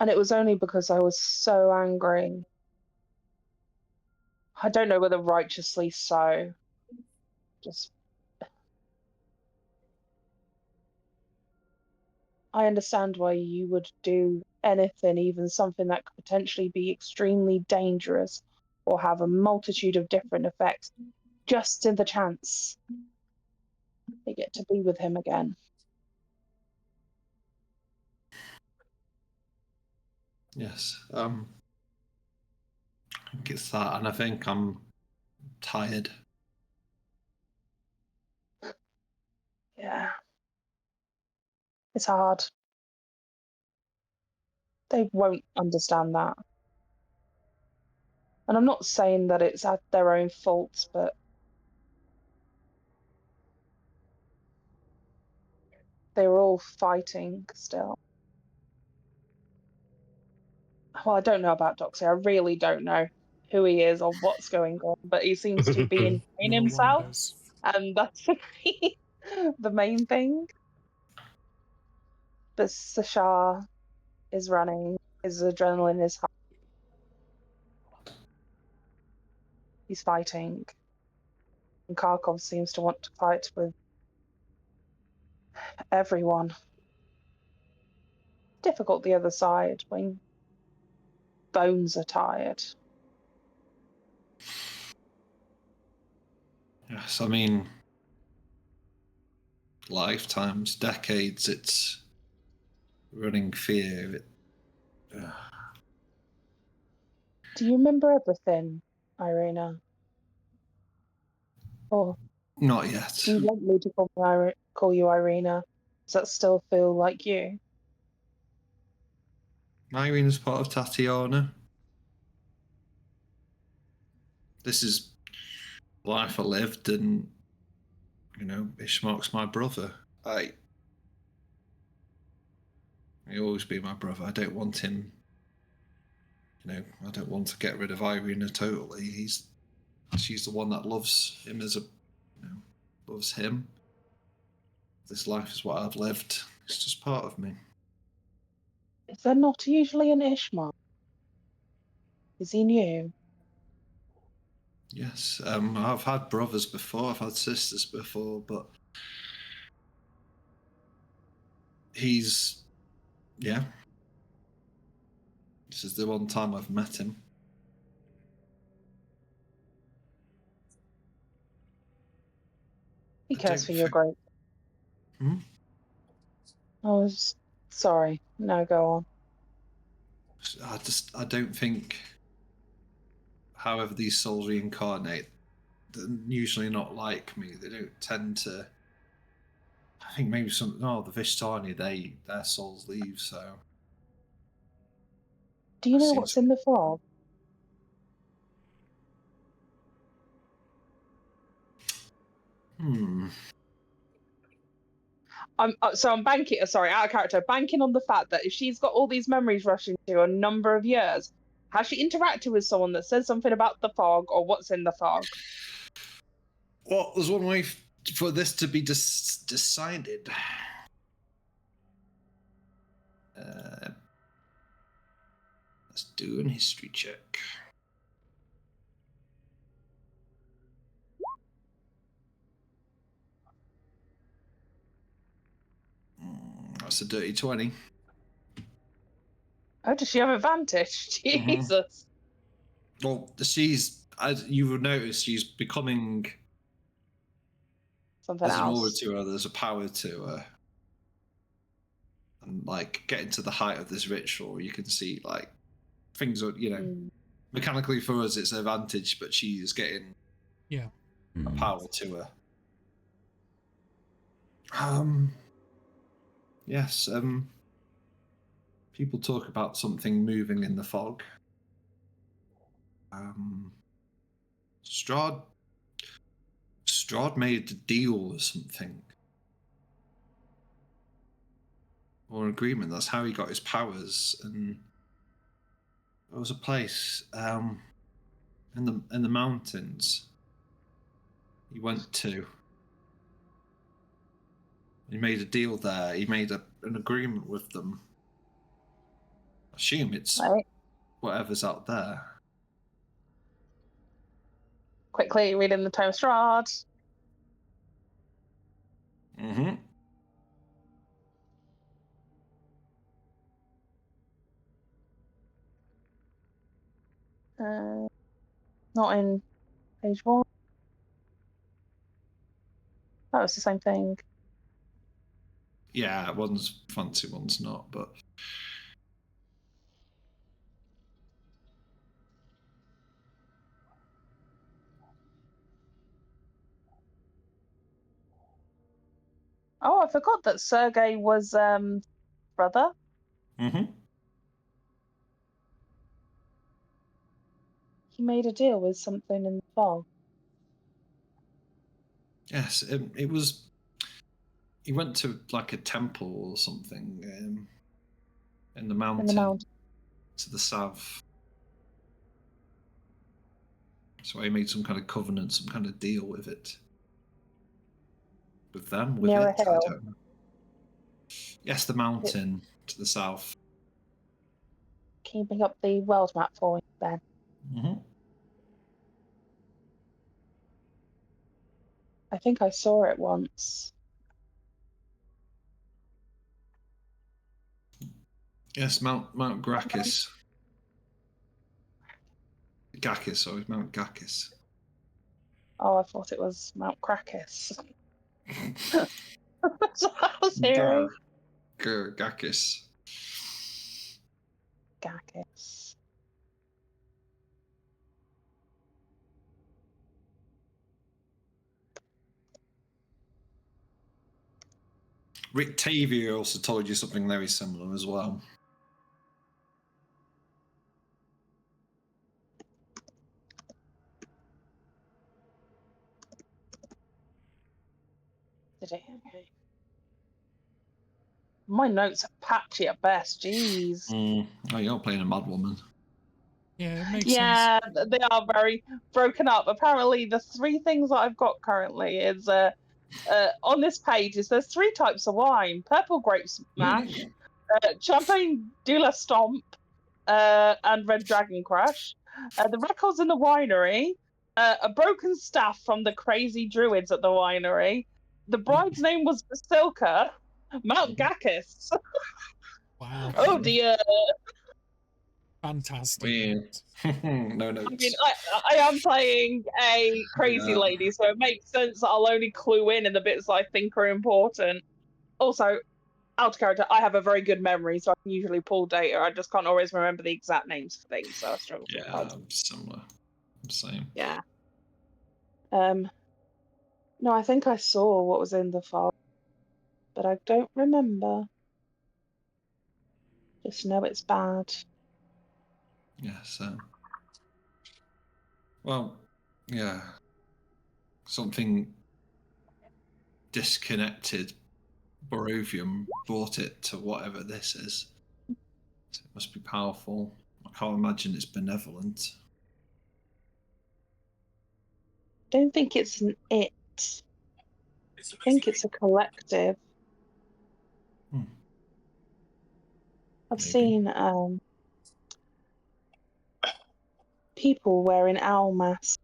And it was only because I was so angry. I don't know whether righteously so. Just, I understand why you would do anything, even something that could potentially be extremely dangerous or have a multitude of different effects, just in the chance they get to be with him again. Yes. I think it's that, and I think I'm tired. Yeah. It's hard. They won't understand that. And I'm not saying that it's at their own faults, but they were all fighting still. Well, I don't know about Doxy. I really don't know who he is or what's going on, but he seems to be in pain No one himself, does. and that's the main thing. But Sashar is running, his adrenaline is high. He's fighting. And Kharkov seems to want to fight with everyone. Difficult the other side when bones are tired. Yes, I mean, lifetimes, decades. It's running fear. Do you remember everything, Irina? Or Not yet. do you want me to call you Irina? Does that still feel like you? Irene's part of Tatiana. This is life I lived, and Ishmael's my brother. He'll always be my brother. I don't want him. I don't want to get rid of Irina totally. She's the one that loves him loves him. This life is what I've lived. It's just part of me. Is there not usually an Ishmael? Is he new? Yes, I've had brothers before, I've had sisters before, but he's, yeah. This is the one time I've met him. He I cares don't for your think- growth. Hmm? I was sorry. No, go on. I don't think, however these souls reincarnate, they're usually not like me. They don't tend to. I think maybe the Vishtani, their souls leave, so. Do you know Seems- what's in the fog? I'm banking. Sorry, out of character. Banking on the fact that if she's got all these memories rushing to a number of years, has she interacted with someone that says something about the fog or what's in the fog? Well, there's one way for this to be decided. Let's do an history check. That's a dirty 20. Oh, does she have advantage? Jesus. Well, she's, as you will notice, she's becoming. Something There's an aura else. to her. There's a power to her. And like getting to the height of this ritual, you can see like things are, mechanically for us it's an advantage, but she's getting a power to her. Yes. People talk about something moving in the fog. Strahd made a deal or something. Or an agreement. That's how he got his powers. And there was a place in the mountains he went to. He made a deal there. He made an agreement with them. I assume it's whatever's out there. Quickly reading the Tome of Strahd. Mm-hmm. Not in page 1. That was the same thing. Yeah, one's fancy, one's not, but. Oh, I forgot that Sergei was brother. Mm-hmm. He made a deal with something in the fog. Yes, it was. He went to like a temple or something in the mountain to the south. So he made some kind of covenant, some kind of deal with it. With them, with Near it. a hill. I don't know. Yes, the mountain to the south. Can you bring up the world map for me, Ben? Mm-hmm. I think I saw it once. Yes, Mount Gracchus. Gakis, sorry, Mount Gakis. Oh, I thought it was Mount Crackus. That's what I was hearing. Gakis. Gakis. Rick Tavia also told you something very similar as well. Did it? Okay. My notes are patchy at best. Jeez. Oh, you're playing a mad woman. Yeah, it makes sense. Yeah, they are very broken up. Apparently, the 3 things that I've got currently is on this page is there's 3 types of wine: purple grape smash, champagne de la stomp, and red dragon crash. The records in the winery, a broken staff from the crazy druids at the winery. The bride's name was Basilka. Mount Gacchus. Wow. Oh dear. Fantastic. Weird. No I mean, notes. I am playing a crazy Yeah. lady, so it makes sense that I'll only clue in the bits I think are important. Also, out of character, I have a very good memory, so I can usually pull data. I just can't always remember the exact names for things, so I struggle Yeah, sometimes. I'm similar. I'm same. Yeah. No, I think I saw what was in the file, but I don't remember. Just know it's bad. Yeah, so. Well, yeah. Something disconnected Barovium brought it to whatever this is. So it must be powerful. I can't imagine it's benevolent. Don't think it's an it. I think it's a collective. Hmm. I've Maybe. seen people wearing owl masks.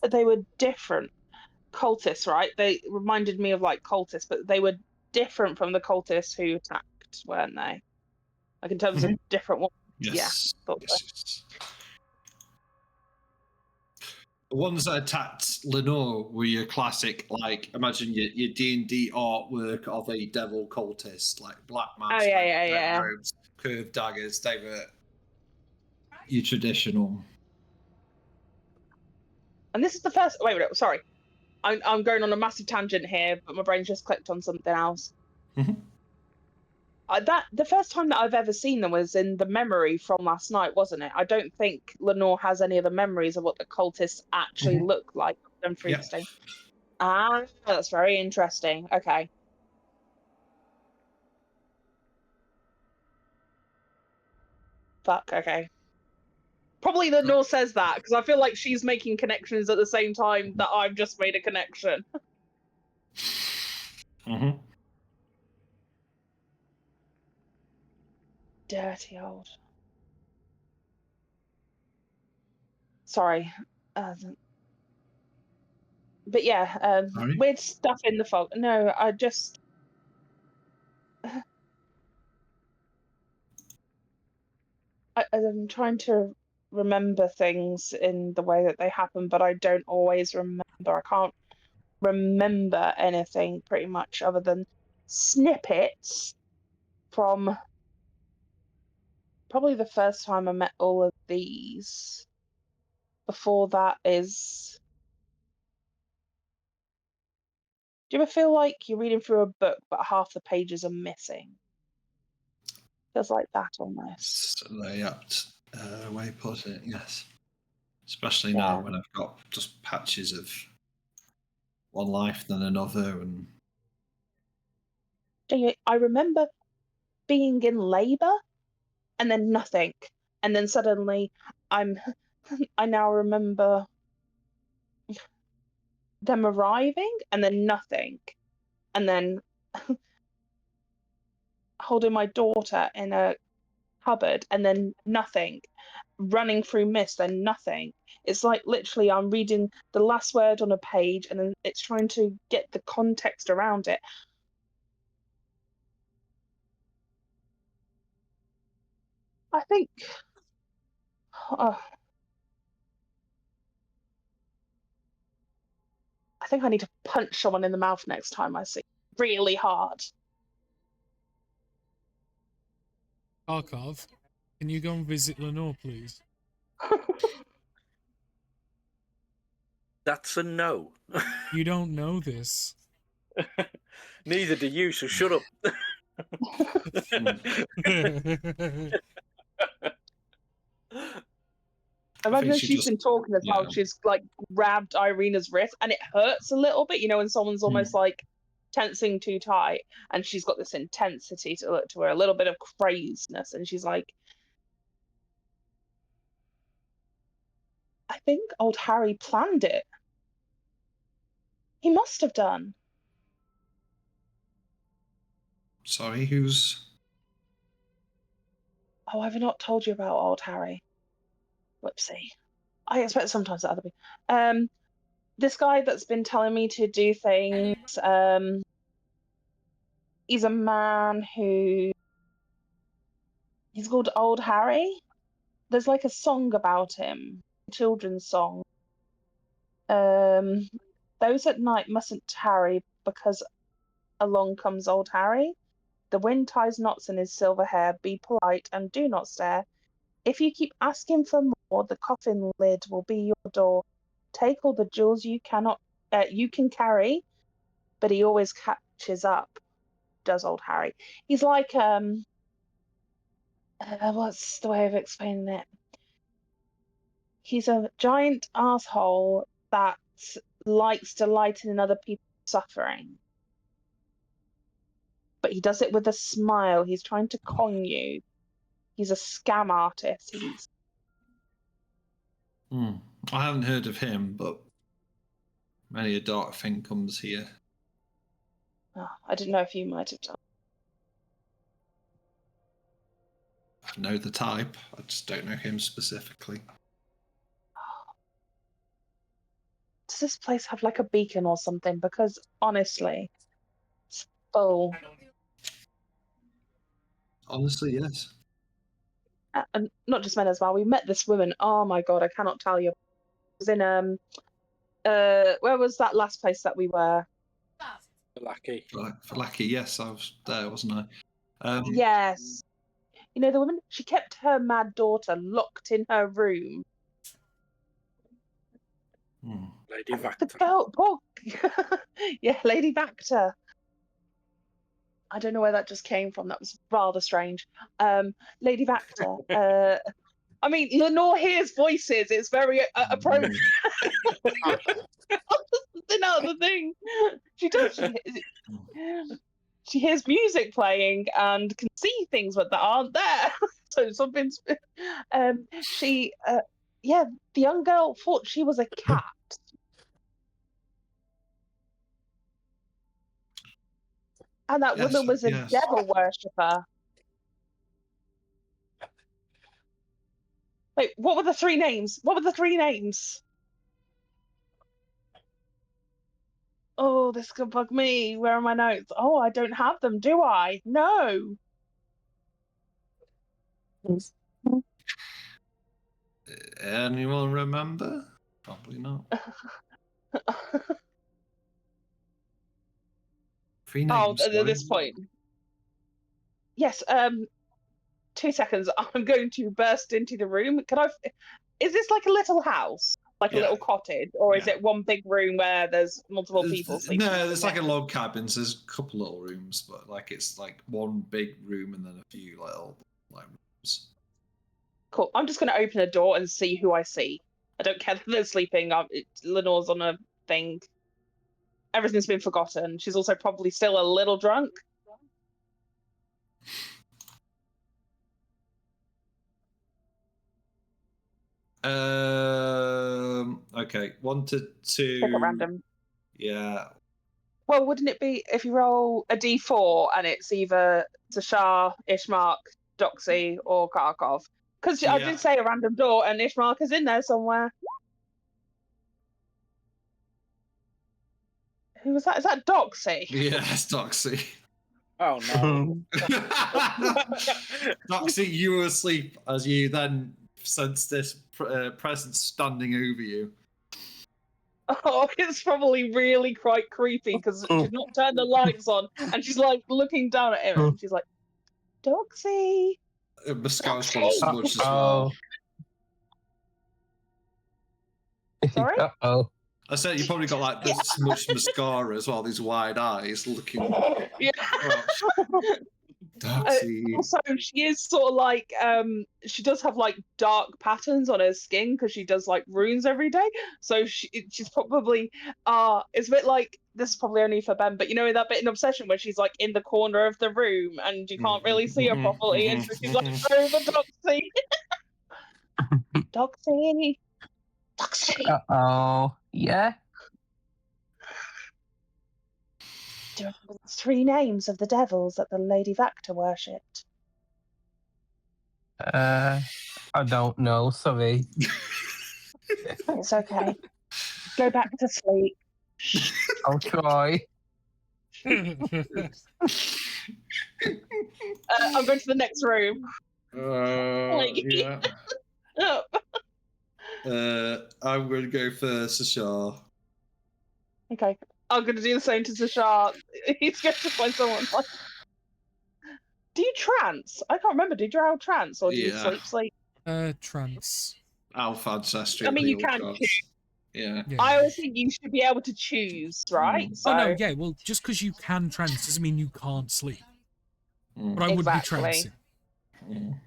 But they were different cultists, right? They reminded me of like cultists, but they were different from the cultists who attacked, weren't they? Like in terms of different ones. Yes. Yeah, thought so. Yes. The ones that attacked Lenore were your classic, like imagine your D&D artwork of a devil cultist, like black mask, Oh, yeah, red, yeah, red yeah. robes, curved daggers. They were your traditional. And this is the first. Wait, sorry. I'm going on a massive tangent here, but my brain just clicked on something else. Mhm. That the first time that I've ever seen them was in the memory from last night, wasn't it? I don't think Lenore has any of the memories of what the cultists actually Mhm. look like them through Yeah. the stain. Ah, that's very interesting. Okay. Fuck. Okay. Probably Lenore says that because I feel like she's making connections at the same time that I've just made a connection. Mm-hmm. Dirty old. Sorry. But yeah, Sorry. weird stuff in the fog. No, I just. I'm trying to remember things in the way that they happen, but I don't always remember. I can't remember anything pretty much other than snippets from probably the first time I met all of these. Before that is. Do you ever feel like you're reading through a book, but half the pages are missing? Feels like that almost. So they apt way to put it, yes. Especially now Yeah. when I've got just patches of one life then another, and I remember being in labour and then nothing, and then suddenly I'm. I now remember them arriving and then nothing, and then holding my daughter in a cupboard and then nothing, running through mist and nothing. It's like literally I'm reading the last word on a page and then it's trying to get the context around it. I think. Oh, I think I need to punch someone in the mouth next time I see really hard. Arkhov, can you go and visit Lenore, please? That's a no. You don't know this. Neither do you, so shut up. Imagine she she's just been talking as well. She's like grabbed Irina's wrist and it hurts a little bit, when someone's almost like tensing too tight and she's got this intensity to her, a little bit of craziness, and she's like, I think old Harry planned it. He must have done. Sorry, who's Oh, I've not told you about old Harry. Whoopsie. I expect sometimes that other people. This guy that's been telling me to do things. He's a man who. He's called Old Harry. There's like a song about him, a children's song. Those at night mustn't tarry because along comes Old Harry. The wind ties knots in his silver hair. Be polite and do not stare. If you keep asking for more, the coffin lid will be your door. Take all the jewels you can carry, but he always catches up. Does Old Harry? He's like what's the way of explaining it? He's a giant asshole that likes to lighten in other people's suffering. But he does it with a smile. He's trying to con you. He's a scam artist. He's I haven't heard of him, but many a dark thing comes here. I didn't know if you might have done. I know the type. I just don't know him specifically. Does this place have like a beacon or something? Because honestly, it's full. Honestly, yes. And not just men as well. We met this woman. Oh my god, I cannot tell you. It was in where was that last place that we were? Lucky. For Lucky, yes, I was there, wasn't I? Yes. You know the woman? She kept her mad daughter locked in her room. Lady The Vactor. girl, poor, yeah, Lady Vactor. I don't know where that just came from. That was rather strange. Lady Vactor. I mean, Lenore hears voices. It's very appropriate. Out the thing. She does. She hears music playing and can see things that aren't there. So something's. Yeah, the young girl thought she was a cat. And that woman was a devil worshipper. Wait, what were the three names? Oh, this could bug me. Where are my notes? Oh, I don't have them, do I? No. Anyone remember? Probably not. Three names. At this point. Yes, 2 seconds. I'm going to burst into the room. Is this like a little house? Like a little cottage? Or is it one big room where there's multiple people sleeping? No, there's like a log cabin, so there's a couple little rooms, but like it's like one big room and then a few little like rooms. Cool. I'm just going to open a door and see who I see. I don't care that they're sleeping. Lenore's on a thing. Everything's been forgotten. She's also probably still a little drunk. Okay. 1 to 2. Pick at random. Yeah. Well, wouldn't it be if you roll a d4 and it's either Tashar, Ishmark, Doxy, or Kharkov? Because I did say a random door and Ishmark is in there somewhere. Who was that? Is that Doxy? Yes, Doxy. Oh no. Doxy, you were asleep as you then sensed this presence standing over you. Oh, it's probably really quite creepy because she's not turned the lights on and she's like looking down at him and she's like, Doxy. Mascara's probably smudged as well. Sorry? Uh-oh. I said you probably got like this smudged mascara as well, these wide eyes looking. Yeah. Doxy. Also, she is sort of like she does have like dark patterns on her skin because she does like runes every day. So she's probably it's a bit like, this is probably only for Ben, but you know that bit in Obsession where she's like in the corner of the room and you can't really see her properly, and so she's like over Doxy. Doxy. Uh-oh. Yeah? Do you remember the 3 names of the devils that the Lady Vactor worshipped? I don't know. Sorry. It's okay. Go back to sleep. I'll try. I'm going to the next room. Yeah. I'm going to go for Sashar. Okay. I'm going to do the same to Zashar. He's going to find someone like. Do you trance? I can't remember. Do you drow trance or do you Yeah. sleep? Trance. Alpha ancestry. I mean, you all can trance. choose. Yeah. Yeah. I always think you should be able to choose, right? Mm. So Oh no, yeah. Well, just because you can trance doesn't mean you can't sleep. Mm. But I would be Exactly. trancing. Mm.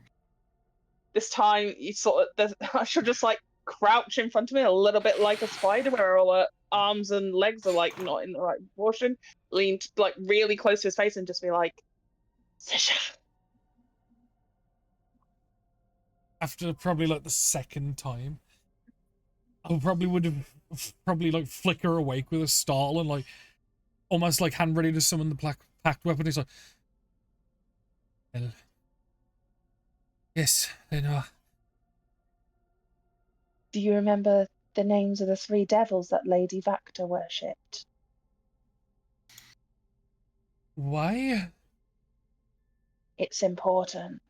this time you sort of I should just like crouch in front of me a little bit like a spider, where all her arms and legs are like not in the right proportion, lean like really close to his face and just be like, Sasha. After probably like the second time, I probably would have probably like flicker awake with a startle and like almost like hand ready to summon the packed weapon. He's like, well, yes, they know. Do you remember the names of the 3 devils that Lady Vacta worshipped? Why? It's important.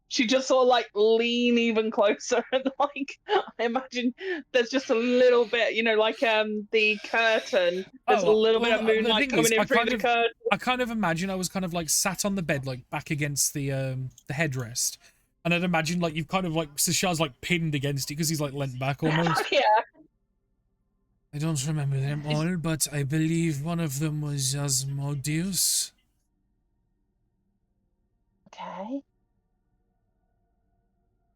She just sort of like lean even closer and like I imagine there's just a little bit, you know, like the curtain. There's a little bit of moonlight coming in through the curtain. I kind of imagine I was kind of like sat on the bed, like back against the headrest, and I'd imagine like you've kind of like Sashar's like pinned against it because he's like leant back almost. Yeah. I don't remember them all, but I believe one of them was Asmodeus. Okay.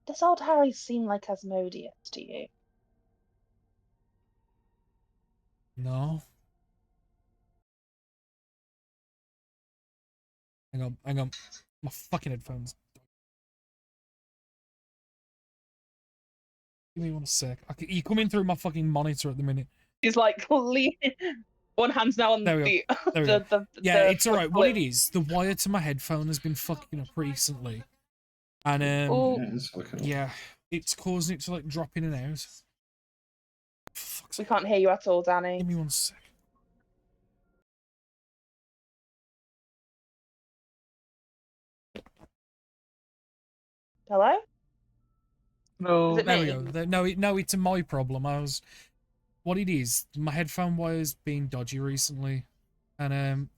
Does old Harry seem like Asmodeus to you? No. Hang on. My fucking headphones. Give me 1 sec. You come in through my fucking monitor at the minute. He's like one hand's now on There we go. Yeah, it's alright. What it is, the wire to my headphone has been fucking up recently. And yeah, it's causing it to like drop in and out. We can't hear you at all, Danny. Give me 1 sec. Hello? No. Is it There me? we go. No, it's my problem. What it is, my headphone wire's been dodgy recently, and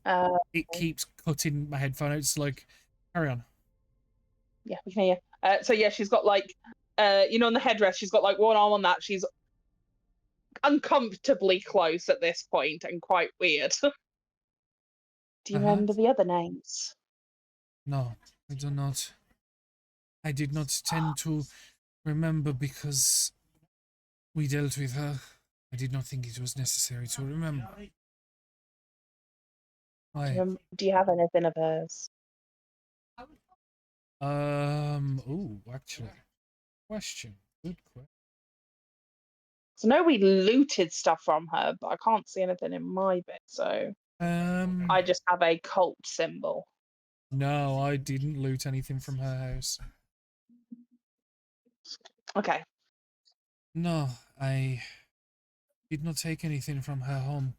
it keeps cutting my headphone out. It's like, carry on. Yeah, we can hear you. So yeah, she's got like, you know, on the headrest, she's got like one arm on that. She's uncomfortably close at this point and quite weird. Do you remember the other names? No, I do not. I did not tend to remember because we dealt with her. I did not think it was necessary to remember. Why? Do you have anything of hers? Oh, actually. Question. Good question. So I know we looted stuff from her, but I can't see anything in my bit, so I just have a cult symbol. No, I didn't loot anything from her house. Okay. No, I did not take anything from her home.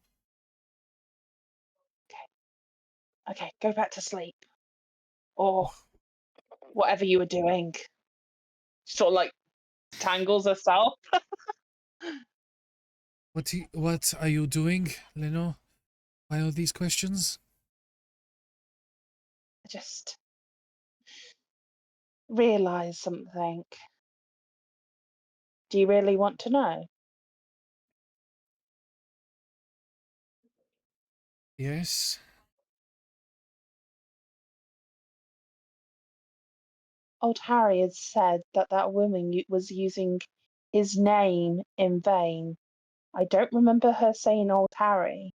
Okay, go back to sleep. Or whatever you were doing. Sort of like tangles herself. What are you doing, Leno? Why all these questions? I just realised something. Do you really want to know? Yes. Old Harry had said that that woman was using his name in vain. I don't remember her saying Old Harry.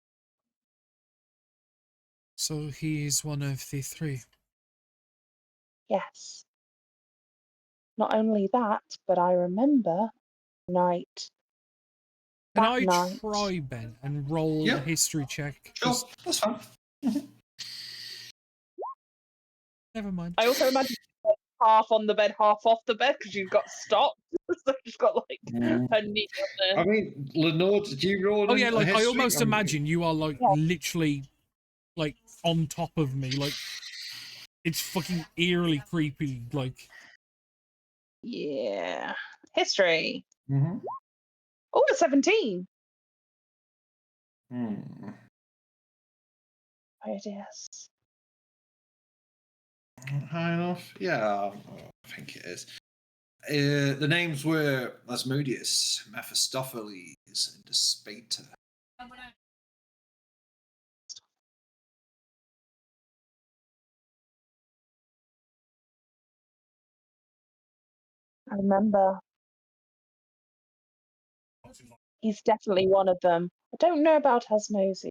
So he is one of the 3. Yes. Not only that, but I remember night. Can I try, Ben, and roll a history check? Sure, that's fine. Never mind. I also imagine half on the bed, half off the bed because you've got stopped. So she's got like her knee on I mean, Lenore, did you roll? Oh yeah, a like I history? almost imagine you are like Yeah. literally like on top of me, like it's fucking eerily creepy. Like Yeah. History. Mm-hmm. Oh, 17. Hmm. Oh, yes. High enough? Yeah, I think it is. The names were Asmodeus, Mephistopheles, and Despater. I remember. He's definitely one of them. I don't know about Osmosis.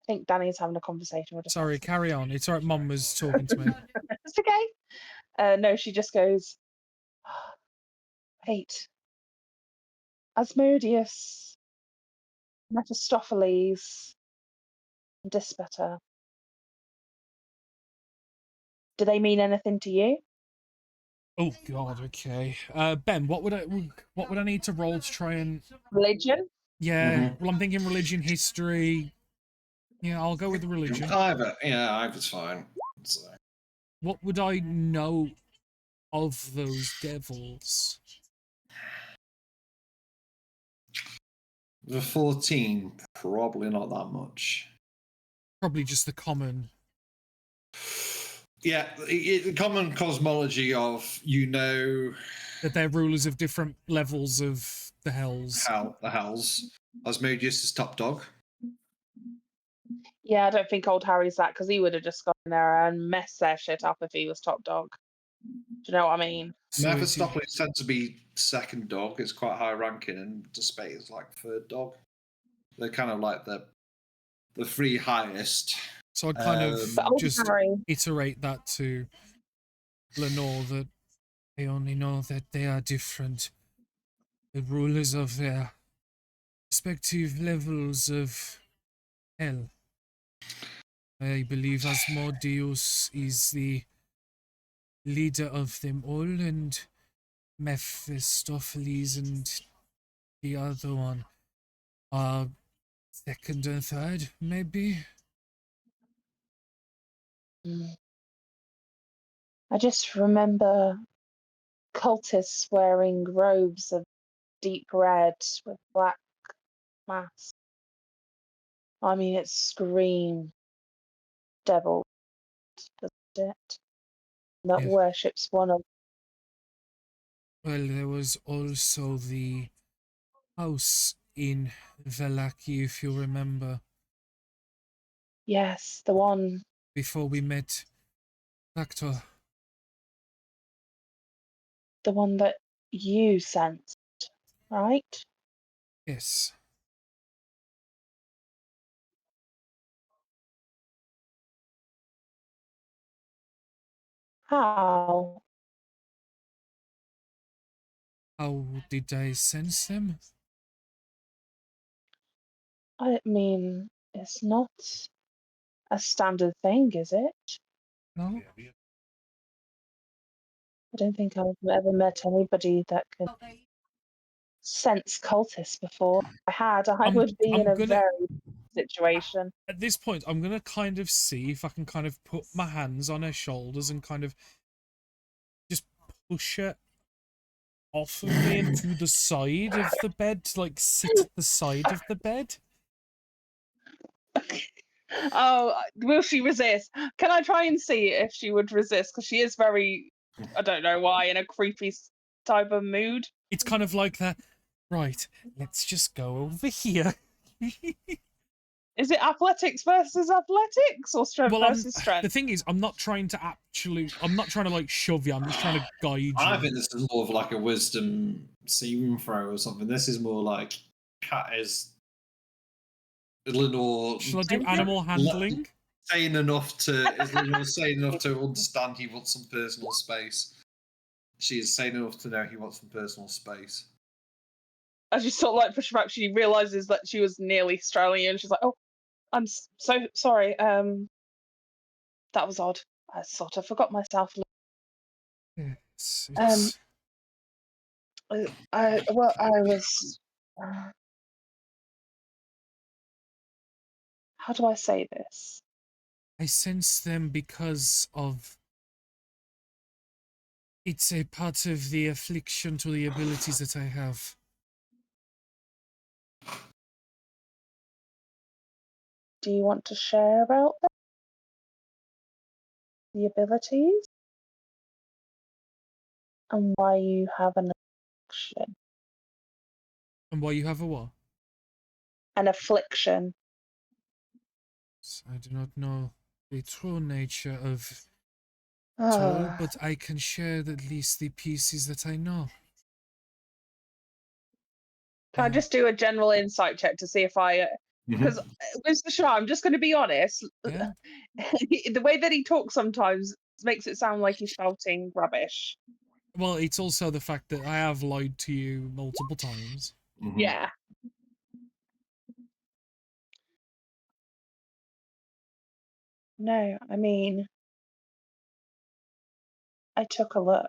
I think Danny's having a conversation with us. sorry, carry on. It's alright, Mum was talking to me. It's okay. No, she just goes, wait. Asmodeus, Mephistopheles, and Dispeter. Do they mean anything to you? Oh god, okay. Ben, what would I need to roll to try and Religion? yeah, well I'm thinking religion, history. Yeah, I'll go with the religion. Either's fine. So. What would I know of those devils? The 14, probably not that much. Probably just the common. Yeah, the common cosmology of, That they're rulers of different levels of the hells. the hells. Asmodeus is top dog. Yeah, I don't think old Harry's that because he would have just gone in there and messed their shit up if he was top dog. Do you know what I mean? So Mephistopheles tends to be second dog. It's quite high ranking, and Despater is like third dog. They're kind of like the three highest. So I'd kind of But old just Harry, iterate that to Lenore that they only know that they are different. The rulers of their respective levels of hell. I believe Asmodeus is the leader of them all, and Mephistopheles and the other one are second and third, maybe. I just remember cultists wearing robes of deep red with black masks. I mean, it screamed devil, doesn't it? That Yeah. worships one of. Well, there was also the house in Velaki, if you remember, Yes, the one. before we met Doctor. The one that you sensed, right? Yes. How? How did I sense them? I mean, it's not a standard thing, is it? No? I don't think I've ever met anybody that could sense cultists before. If I had, I would be in a very situation. At this point, I'm gonna kind of see if I can kind of put my hands on her shoulders and kind of just push her off of me and to the side of the bed, to like sit at the side of the bed. Oh, will she resist? Can I try and see if she would resist? Because she is very, I don't know why, in a creepy type of mood. It's kind of like that. Right, let's just go over here. Is it athletics versus athletics or strength Well, versus strength? the thing is, I'm not trying to like shove you. I'm just trying to guide you. I think this is more of like a wisdom saving throw or something. This is more like Cat is Lenore. Shall I do animal handling? Sane enough to is Lenore sane enough to understand he wants some personal space. She is sane enough to know he wants some personal space. As you sort of like push her back, she realizes that she was nearly straddling you, and she's like, "Oh, I'm so sorry. That was odd. I sort of forgot myself. It's, Um, it's I was. How do I say this? I sense them because of it's a part of the affliction to the abilities that I have. Do you want to share about them? The abilities and why you have an affliction? And why you have a what? An affliction. I do not know the true nature of it all, Oh, but I can share at least the pieces that I know. can I just do a general insight check to see if I? Because with Shah, I'm just going to be honest. Yeah. The way that he talks sometimes makes it sound like he's shouting rubbish. Well, it's also the fact that I have lied to you multiple times. Yeah. No, I mean, I took a look.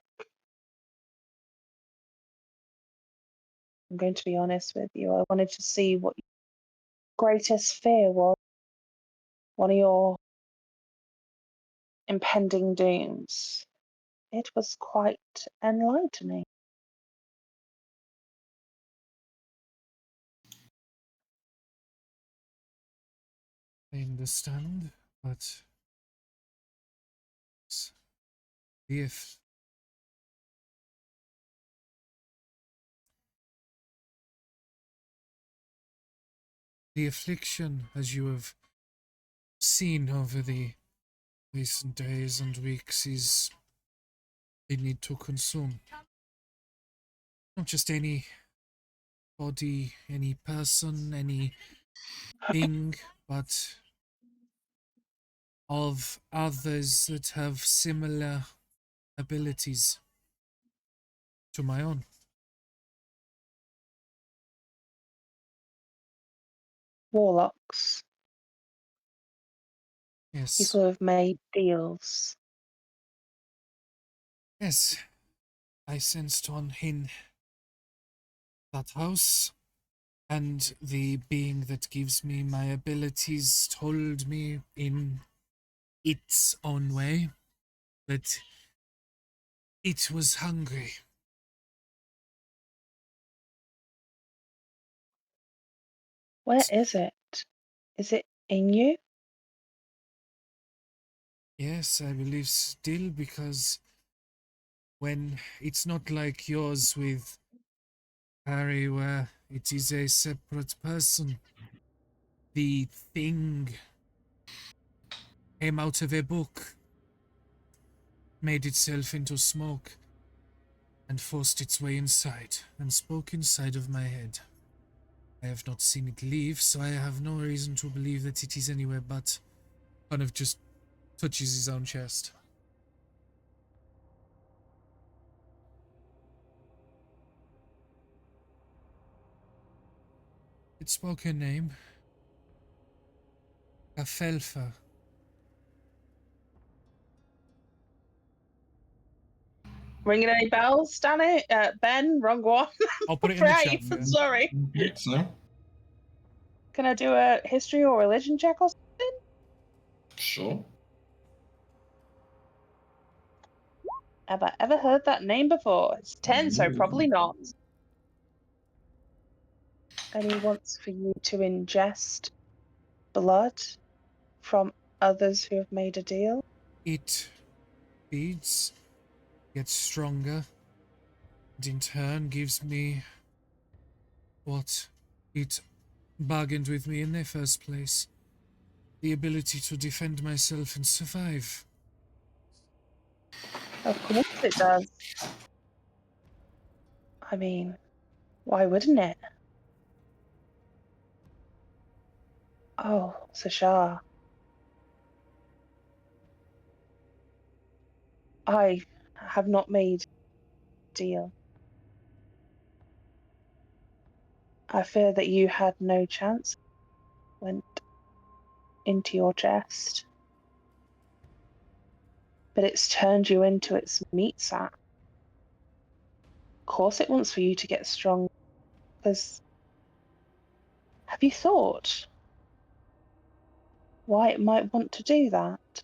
I'm going to be honest with you. I wanted to see what your greatest fear was. One of your impending dooms. It was quite enlightening. I understand, but if the affliction, as you have seen over the recent days and weeks, is they need to consume not just any body, any person, any thing, but of others that have similar abilities to my own. Warlocks. Yes. People who have made deals. Yes. I sensed one in that house, and the being that gives me my abilities told me in its own way that it was hungry. Where is it? Is it in you? Yes, I believe still, because when it's not like yours with Harry, where it is a separate person. The thing came out of a book, made itself into smoke, and forced its way inside, and spoke inside of my head. I have not seen it leave, so I have no reason to believe that it is anywhere but. Kind of just touches his own chest. It spoke her name. Afelfa. Ringing any bells, Danny? Ben, wrong one. I'll put it in the Right, chat for you. sorry. So, Can I do a history or religion check or something? sure. Have I ever heard that name before? It's 10, so probably not. And he wants for you to ingest blood from others who have made a deal. It feeds, gets stronger, and in turn gives me what it bargained with me in the first place. The ability to defend myself and survive. Of course it does. I mean, why wouldn't it? Oh, Sashar. I have not made a deal. I fear that you had no chance. Went into your chest. But it's turned you into its meat sack. Of course it wants for you to get strong, because have you thought why it might want to do that?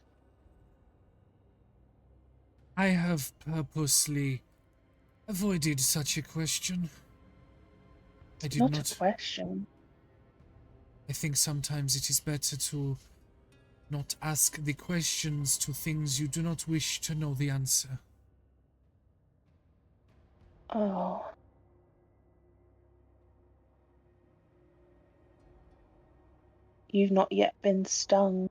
I have purposely avoided such a question. I did Not not. a question. I think sometimes it is better to not ask the questions to things you do not wish to know the answer. Oh. You've not yet been stung.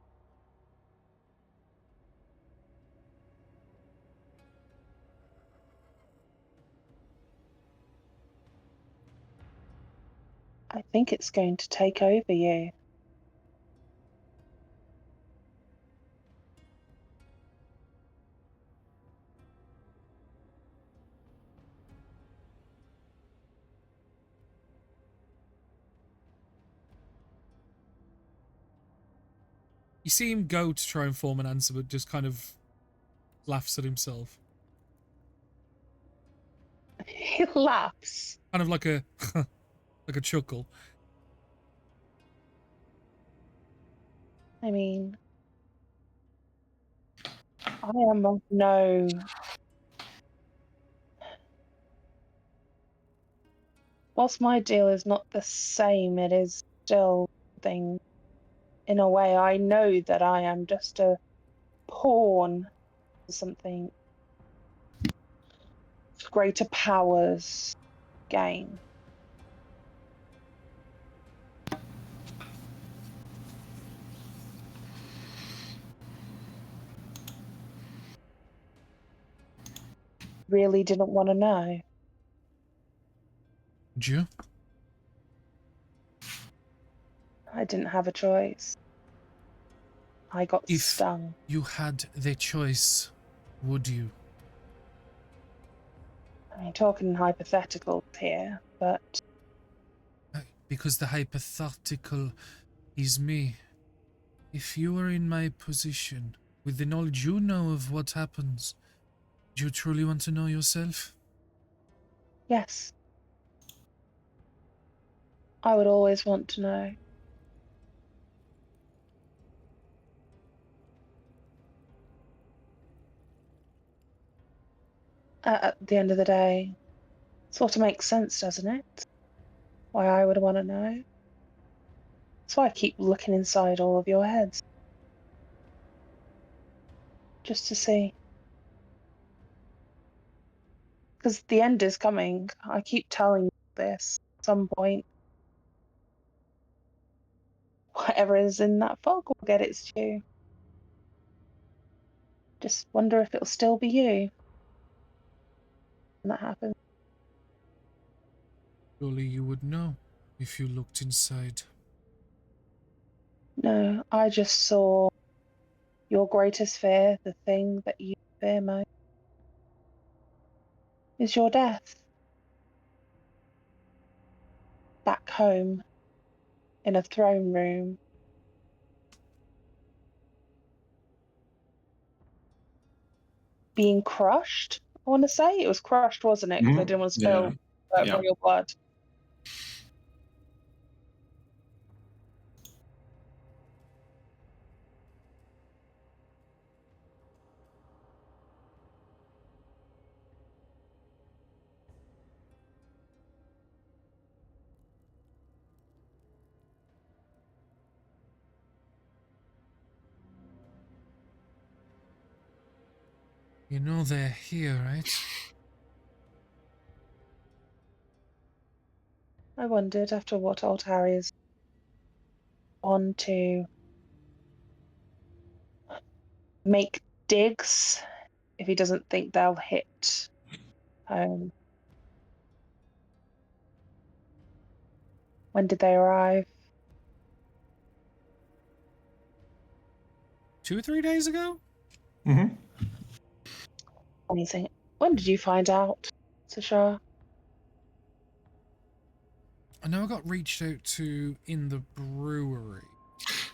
I think it's going to take over you. You see him go to try and form an answer, but just kind of laughs at himself. He laughs. Kind of like a like a chuckle. I mean, I am of no... Whilst my deal is not the same, it is still something. In a way, I know that I am just a pawn for something greater powers gain. Really didn't want to know. Did you? I didn't have a choice. I got If stung. you had the choice, would you? I mean, talking hypotheticals here, but Because the hypothetical is me. If you were in my position, with the knowledge you know of what happens, do you truly want to know yourself? yes, I would always want to know. At the end of the day, sort of makes sense, doesn't it? Why I would want to know. That's why I keep looking inside all of your heads. Just to see. Because the end is coming. I keep telling you this at some point. Whatever is in that fog will get its due. Just wonder if it'll still be you when that happens. Surely you would know if you looked inside. No, I just saw your greatest fear, the thing that you fear most, is your death. Back home, in a throne room. Being crushed, I want to say. It was crushed, wasn't it? Because I didn't want to spill royal blood. You know they're here, right? I wondered after what old Harry's on to make digs if he doesn't think they'll hit home. When did they arrive? 2 or 3 days ago? Mm-hmm. Anything. When did you find out, Sashar? I know I got reached out to in the brewery.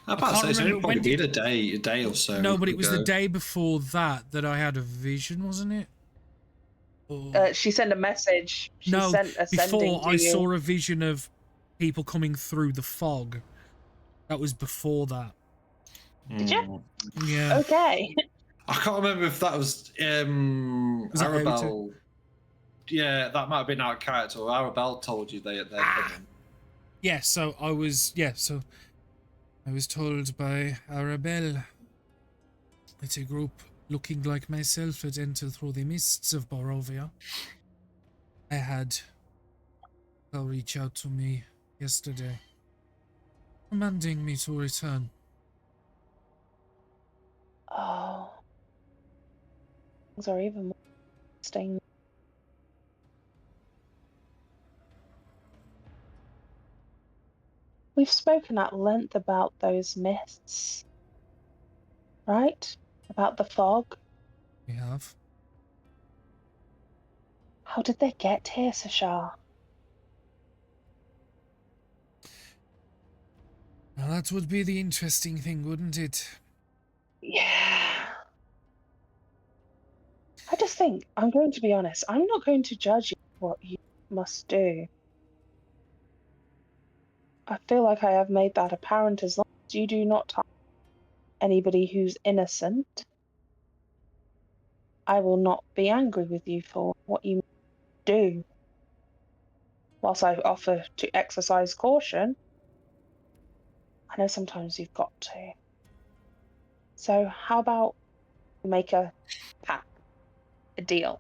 I about to can't say it's remember only probably when been a day or so. No, but it was the ago. day before that I had a vision, wasn't it? Or... She sent a message. She no, sent a sending before to I you. saw a vision of people coming through the fog. That was before that. Did you? Yeah. Okay. I can't remember if that was Was that Arabelle. Yeah, that might have been out of character. Or Arabelle told you they're coming. Yeah, so I was told by Arabelle that a group looking like myself had entered through the mists of Barovia. I had her reach out to me yesterday, commanding me to return. Oh. Things are even more interesting. We've spoken at length about those mists, right? About the fog. We have. How did they get here, Sashar? Now that would be the interesting thing, wouldn't it? Yeah. I just think, I'm going to be honest, I'm not going to judge you for what you must do. I feel like I have made that apparent. As long as you do not harm anybody who's innocent, I will not be angry with you for what you do. Whilst I offer to exercise caution, I know sometimes you've got to. So how about we make a pact, a deal?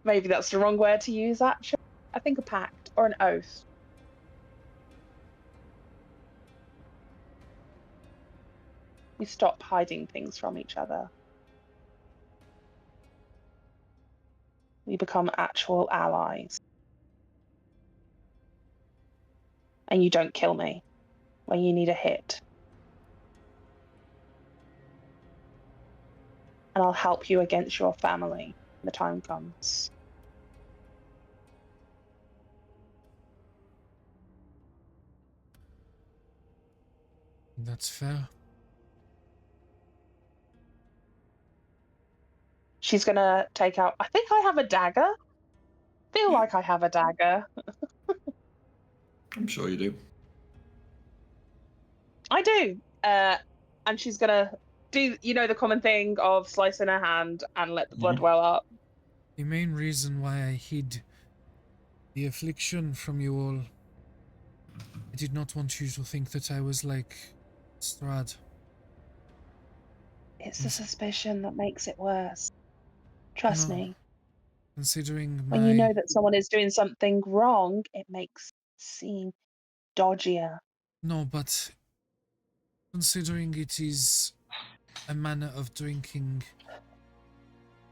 Maybe that's the wrong word to use, actually. I think a pact or an oath. We stop hiding things from each other. We become actual allies. And you don't kill me when you need a hit. And I'll help you against your family when the time comes. That's fair. She's gonna take out, I think I have a dagger. Feel like I have a dagger. I'm sure you do. I do. And she's gonna do, the common thing of slicing her hand and let the blood well up. The main reason why I hid the affliction from you all, I did not want you to think that I was like Strahd. It's the suspicion that makes it worse. Trust No, me. considering When you know my... that someone is doing something wrong, it makes it seem dodgier. No, but considering it is a manner of drinking,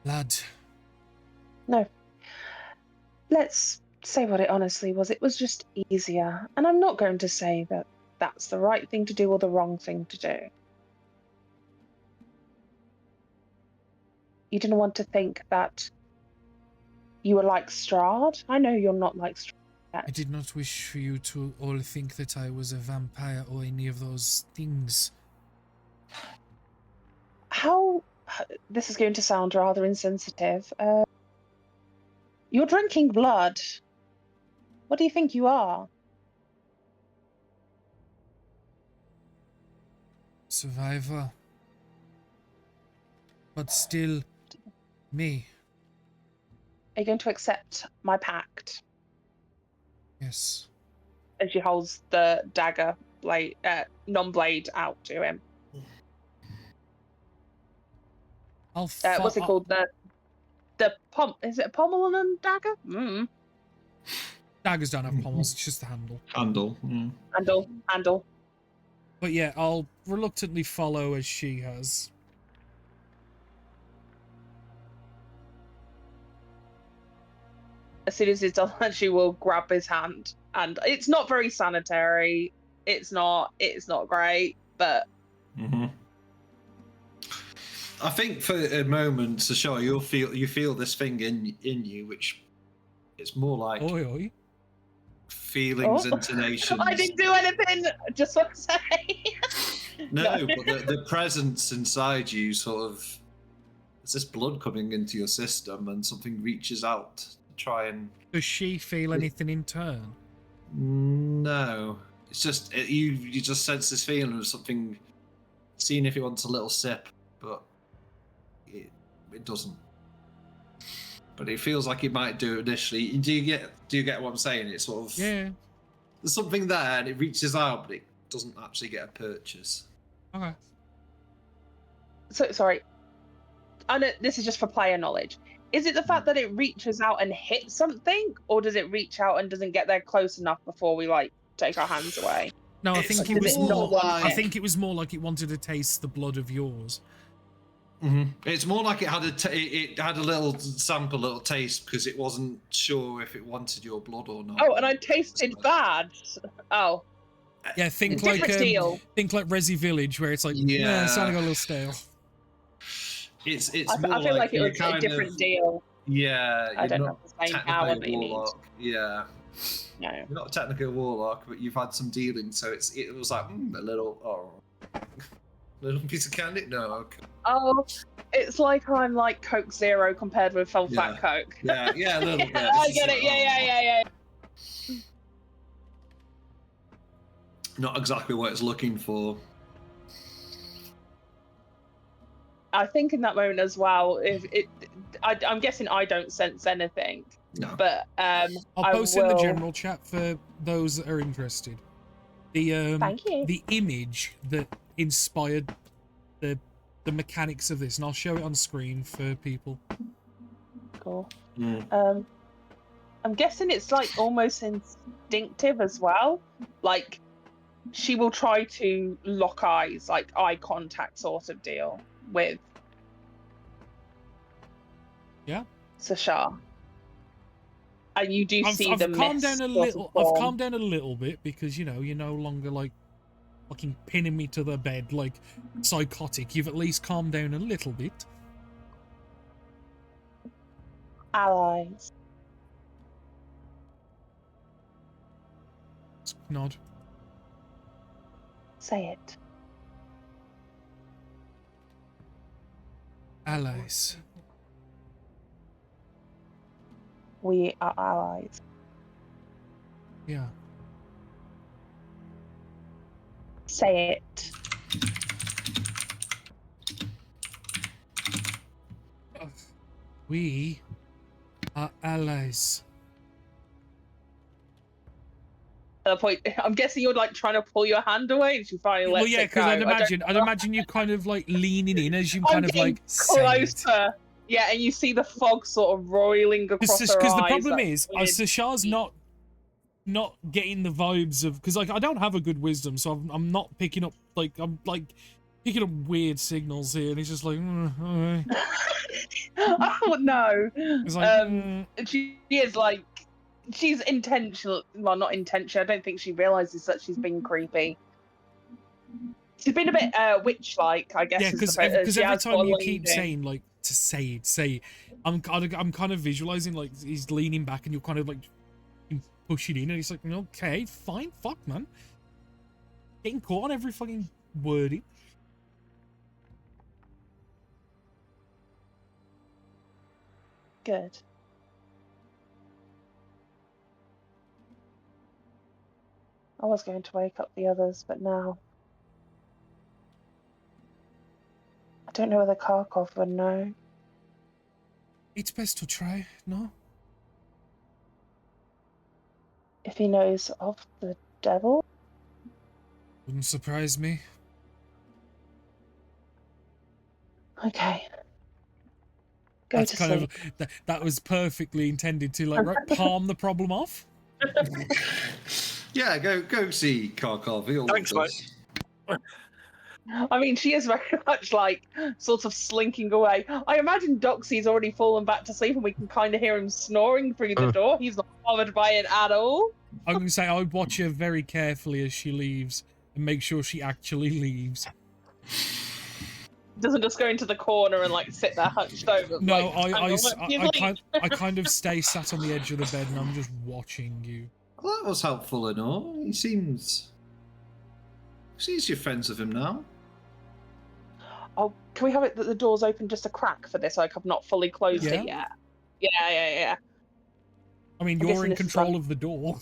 lad. No. Let's say what it honestly was. It was just easier. And I'm not going to say that that's the right thing to do or the wrong thing to do. You didn't want to think that you were like Strahd. I know you're not like Strahd yet. I did not wish for you to all think that I was a vampire or any of those things. How... This is going to sound rather insensitive. You're drinking blood. What do you think you are? Survivor. But still, me. Are you going to accept my pact? Yes. And she holds the dagger blade, non-blade out to him. What's it called? The is it a pommel and dagger? Mm. Daggers don't have pommels, it's just the handle. Handle. Yeah. Handle. But yeah, I'll reluctantly follow as she has. As soon as it's done, she will grab his hand, and it's not very sanitary. It's not great, but. Mm-hmm. I think for a moment, Sashar, you feel this thing in you, which it's more like Oi, oi. feelings, Oh. intonations. I didn't do anything. Just want to say. No, but the presence inside you sort of. There's this blood coming into your system, and something reaches out to try and. Does she feel anything in turn? No, it's just you just sense this feeling of something. Seeing if it wants a little sip, but it doesn't. But it feels like it might do initially. Do you get what I'm saying? It's sort of Yeah. there's something there, and it reaches out, but it doesn't actually get a purchase. Okay. So sorry. I know this is just for player knowledge. Is it the fact that it reaches out and hits something, or does it reach out and doesn't get there close enough before we like take our hands away? No, I It's think Like, it was does it not more. want I it? think it was more like it wanted to taste the blood of yours. It's more like it had it had a little sample, a little taste, because it wasn't sure if it wanted your blood or not. Oh, and I tasted bad. Oh, Yeah, think different like deal. think like Resi Village, where it's like, yeah, it's starting to go a little stale. It's I more feel like it you're was a kind different of, deal. Yeah, I you're don't not have the same technically power a that he needs. warlock. Yeah, No. you're not technically a warlock, but you've had some dealing, so it was like a little little piece of candy. No, okay. Oh, it's like I'm like Coke Zero compared with full fat Yeah. Coke. Yeah, a little bit. I It's get just it. like, Yeah. Not exactly what it's looking for. I think in that moment as well, I'm guessing I don't sense anything, No. but I'll I post it in the will- general chat for those that are interested. The Thank you. the image that inspired the mechanics of this, and I'll show it on screen for people. Cool. Mm. I'm guessing it's like almost instinctive as well. Like she will try to lock eyes, like eye contact sort of deal with. Yeah. Sashar. And you do see I've the calmed mist down a sort of little. I've form. calmed down a little bit because you're no longer like fucking pinning me to the bed like psychotic. You've at least calmed down a little bit. Allies. Nod. Say it. Allies. We are allies. Yeah. Say it. We are allies. At a point, I'm guessing you're like trying to pull your hand away, and she finally Well, lets yeah, it because go. I'd imagine you kind of like leaning in as you I'm kind of getting like say it. closer. Yeah, and you see the fog sort of roiling across her eyes. Because the problem that is, weird- Sashar's not getting the vibes of, because like I don't have a good wisdom, so I'm not picking up I'm picking up weird signals here, and he's just like, alright. Oh no! It's like, She is like, she's intentional. Well, not intentional. I don't think she realizes that she's being creepy. She's been a bit witch-like, I guess. yeah, is because the bit- every she has time you gone keep leading. saying like to say it, I'm kind of visualizing like he's leaning back and you're kind of like pushing in, and he's like, okay, fine, fuck man, getting caught on every fucking wording. Good. I was going to wake up the others, but now I don't know whether Kharkov would know. It's best to try, no? If he knows of the devil. Wouldn't surprise me. Okay. Go That's to kind sleep. of that was perfectly intended to like palm the problem off. Yeah, go see Kharkov. He'll Thanks, love mate. this. I mean, she is very much like sort of slinking away. I imagine Doxy's already fallen back to sleep, and we can kind of hear him snoring through the door. He's not bothered by it at all. I'm going to say I would watch her very carefully as she leaves and make sure she actually leaves. Doesn't just go into the corner and like sit there hunched over. No, like, I kind of stay sat on the edge of the bed and I'm just watching you. Well, that was helpful and all. He seems you're friends with him now. Oh, can we have it that the door's open just a crack for this? Like I've not fully closed Yeah. it yet. Yeah. I mean, I'm you're guessing in this is control like- of the door.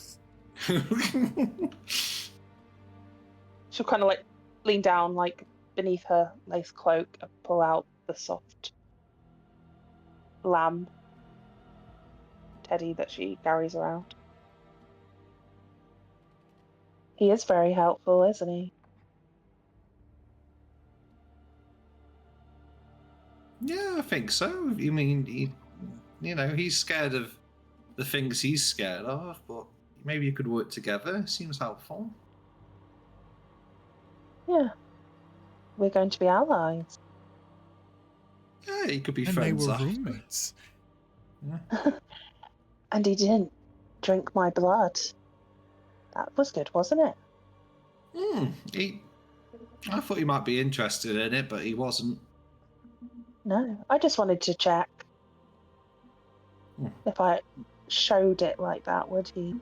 She'll kind of like lean down, like beneath her lace cloak, and pull out the soft lamb teddy that she carries around. He is very helpful, isn't he? Yeah, I think so. I mean, he's scared of the things he's scared of, but maybe you could work together. Seems helpful. Yeah. We're going to be allies. Yeah, you could be And they friends were after. roommates. Yeah. And he didn't drink my blood. That was good, wasn't it? I thought he might be interested in it, but he wasn't. No, I just wanted to check. If I showed it like that, would he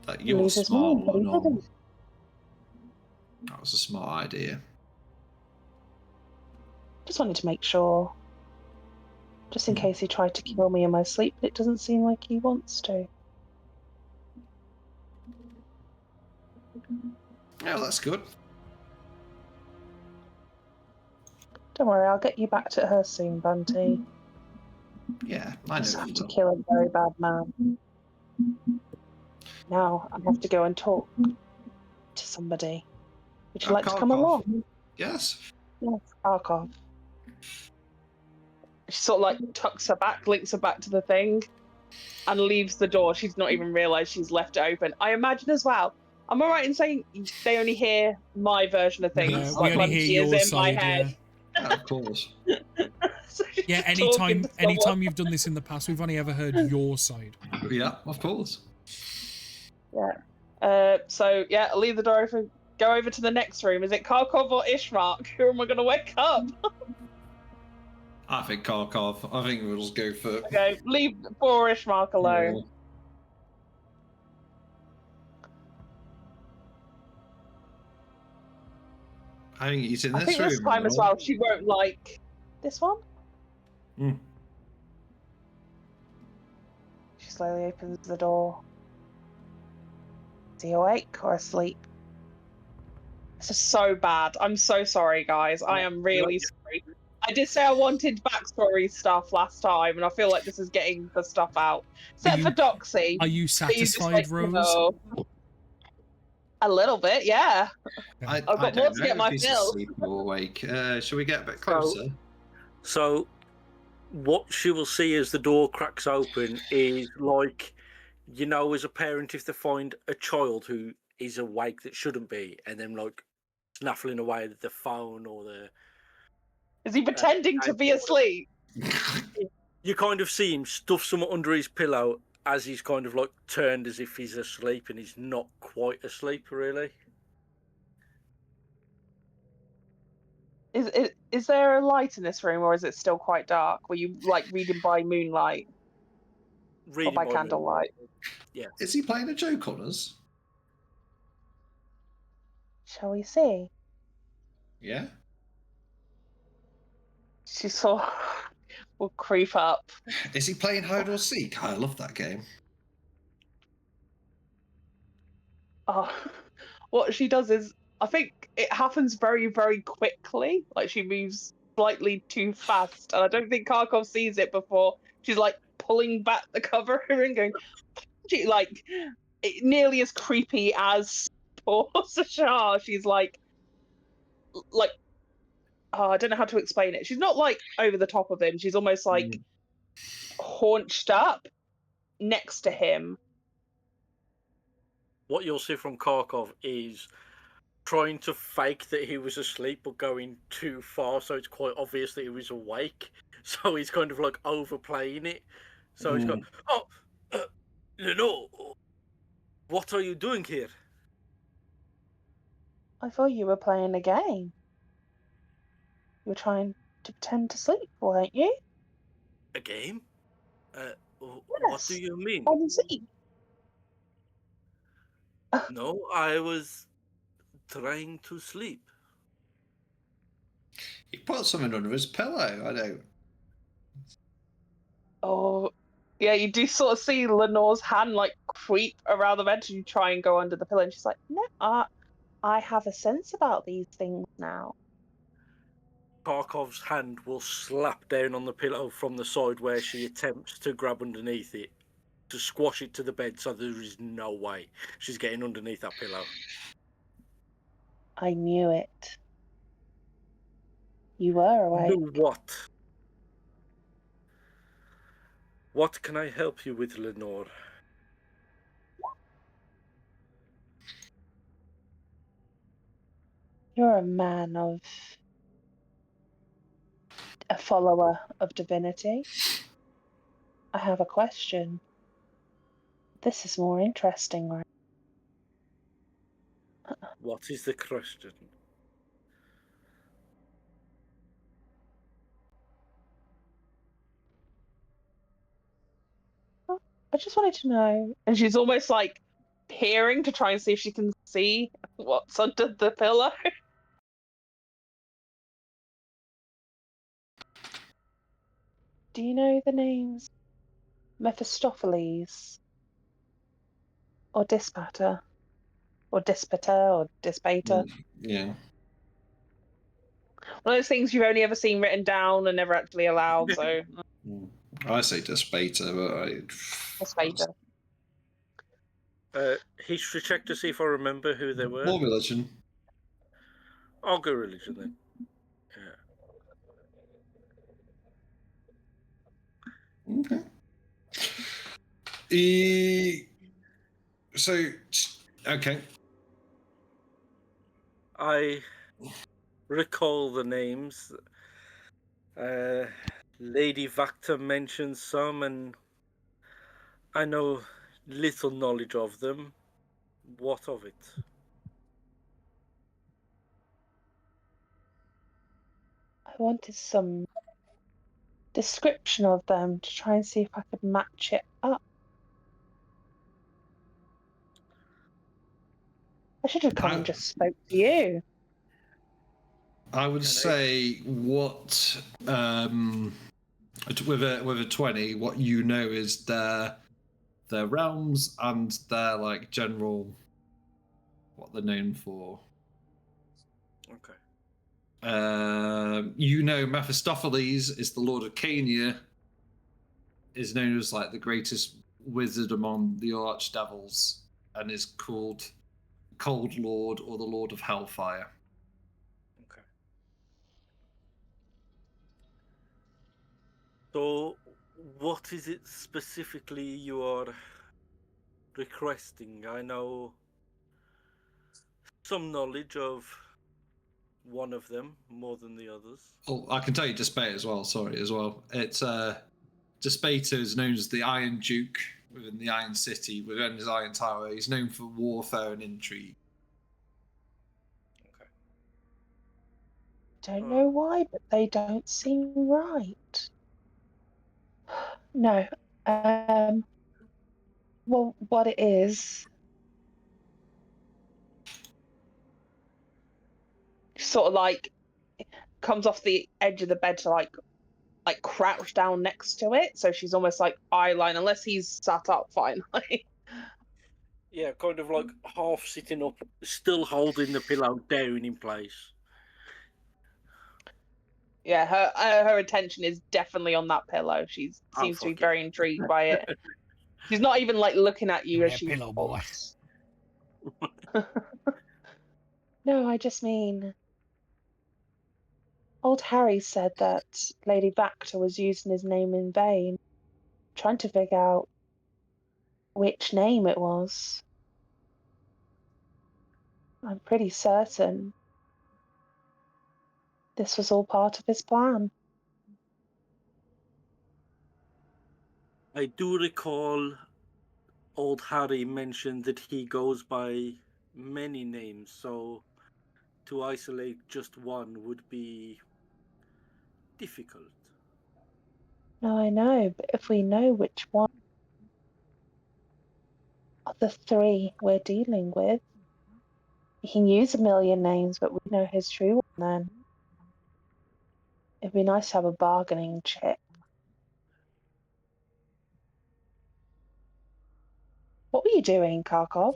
That you're lose his smart mind? But or he not. didn't. That was a smart idea. Just wanted to make sure. Just in case he tried to kill me in my sleep, but it doesn't seem like he wants to. Yeah, that's good. Don't worry, I'll get you back to her soon, Bunty. Yeah, I Just know have you to will. kill a very bad man. Now I have to go and talk to somebody. Would you like to come Karkov. along? Yes. Yes, Arkov. She sort of like tucks her back, links her back to the thing, and leaves the door. She's not even realised she's left it open. I imagine as well. Am I right in saying they only hear my version of things? Yeah, we like only Bunty hear is your in my side, head. Yeah, of course. So she's Yeah, talking to someone. anytime you've done this in the past, we've only ever heard your side. Yeah, of course. Yeah. So yeah, I'll leave the door open. Go over to the next room. Is it Kharkov or Ishmark? Who am I going to wake up? I think Karkov. I think we'll just go for. Okay, leave poor Ishmark alone. I think he's in I this think room. this time as now. well, she won't like this one. Mm. She slowly opens the door. Is he awake or asleep? This is so bad. I'm so sorry, guys. I am really sorry. I did say I wanted backstory stuff last time, and I feel like this is getting the stuff out. Except for Doxy. Are you He's just satisfied, like, Rose? no. A little bit, yeah. I I've got more don't to know get if my he's fill. asleep or awake. Shall we get a bit closer? So, what she will see as the door cracks open is like, as a parent, if they find a child who is awake that shouldn't be, and then like snaffling away at the phone or the. Is he pretending to be asleep? You kind of see him stuff something under his pillow as he's kind of like turned as if he's asleep, and he's not quite asleep really. Is there a light in this room, or is it still quite dark? Were you like reading by moonlight or by candlelight? Yeah. Is he playing a joke on us? Shall we see? Yeah. She sort of will creep up. Is he playing hide or seek? I love that game. Oh, what she does is, I think it happens very, very quickly. Like she moves slightly too fast, and I don't think Kharkov sees it before she's like pulling back the cover and going, like nearly as creepy as poor Sashar. She's like, oh, I don't know how to explain it. She's not like over the top of him. She's almost like haunched up next to him. What you'll see from Kharkov is trying to fake that he was asleep but going too far, so it's quite obvious that he was awake. So he's kind of like overplaying it. So he's going, Lenore, what are you doing here? I thought you were playing a game. You were trying to pretend to sleep, weren't you? A game? What Yes. do you mean? On the seat. No, I was trying to sleep. He put something under his pillow. I don't. Oh, yeah, you do sort of see Lenore's hand like creep around the bed to try and go under the pillow, and she's like, "No, I have a sense about these things now." Karkov's hand will slap down on the pillow from the side where she attempts to grab underneath it to squash it to the bed, so there is no way she's getting underneath that pillow. I knew it. You were awake. Do what? What can I help you with, Lenore? You're a follower of divinity. I have a question. This is more interesting, right? What is the question? Oh, I just wanted to know. And she's almost like peering to try and see if she can see what's under the pillow. Do you know the names Mephistopheles or Dispater or Dispater or Dispater? Yeah. One of those things you've only ever seen written down and never actually allowed. So I say Despater, but Dispater. History check to see if I remember who they were. More religion. I'll go religion then. Yeah. Okay. So, okay. I recall the names. Lady Vacta mentioned some, and I know little knowledge of them. What of it? I wanted some description of them to try and see if I could match it up. I should have come and just spoke to you. I would say what with a 20, what you know is their realms and their like general what they're known for. Okay. You know Mephistopheles is the Lord of Cania, is known as like the greatest wizard among the archdevils, and is called Cold Lord or the Lord of Hellfire. Okay. So, what is it specifically you are requesting? I know some knowledge of one of them more than the others. Oh, I can tell you Despater as well. Sorry, as well. It's Despater is known as the Iron Duke within the Iron City, within his Iron Tower. He's known for warfare and intrigue. Okay. Don't know why, but they don't seem right. No. Well, what it is, sort of like comes off the edge of the bed to like crouch down next to it, so she's almost like eye line, unless he's sat up fine. Yeah, kind of like half sitting up, still holding the pillow down in place. Yeah, her attention is definitely on that pillow. She seems to be Fuck very intrigued by it. She's not even like looking at you Give as me a she pillow, boy. walks. No, I just mean old Harry said that Lady Vacta was using his name in vain, trying to figure out which name it was. I'm pretty certain this was all part of his plan. I do recall old Harry mentioned that he goes by many names, so to isolate just one would be difficult. No, I know, but if we know which one, Of the three we're dealing with, he can use a million names, but we know his true one then. It'd be nice to have a bargaining chip. What were you doing, Kharkov?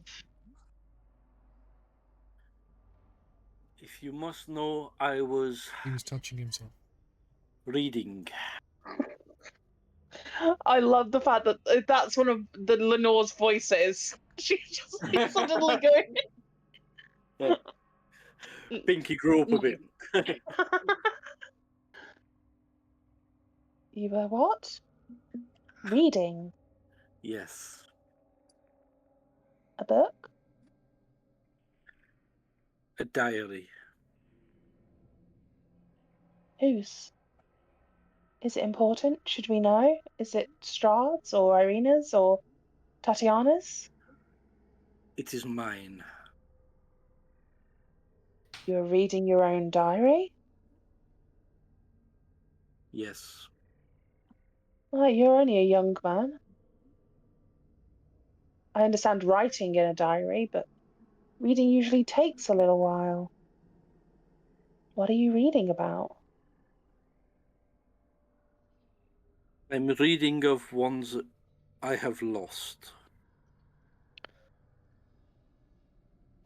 If you must know, I was He was touching himself. reading. I love the fact that that's one of the Lenore's voices. She just suddenly going. Yeah. Pinky grew up a bit. You were what? Reading Yes. a book? A diary. Whose? Is it important? Should we know? Is it Strahd's or Irina's or Tatiana's? It is mine. You're reading your own diary? Yes. Well, you're only a young man. I understand writing in a diary, but reading usually takes a little while. What are you reading about? I'm reading of ones I have lost.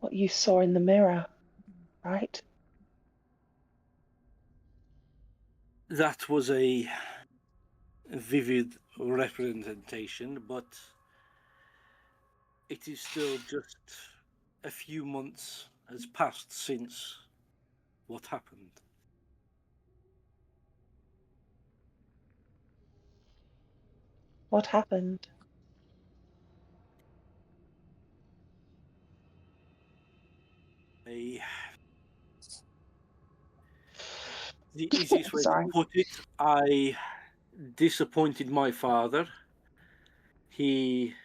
What you saw in the mirror, right? That was a vivid representation, but it is still just a few months has passed since what happened. What happened? The easiest way to Sorry. put it, I disappointed my father. He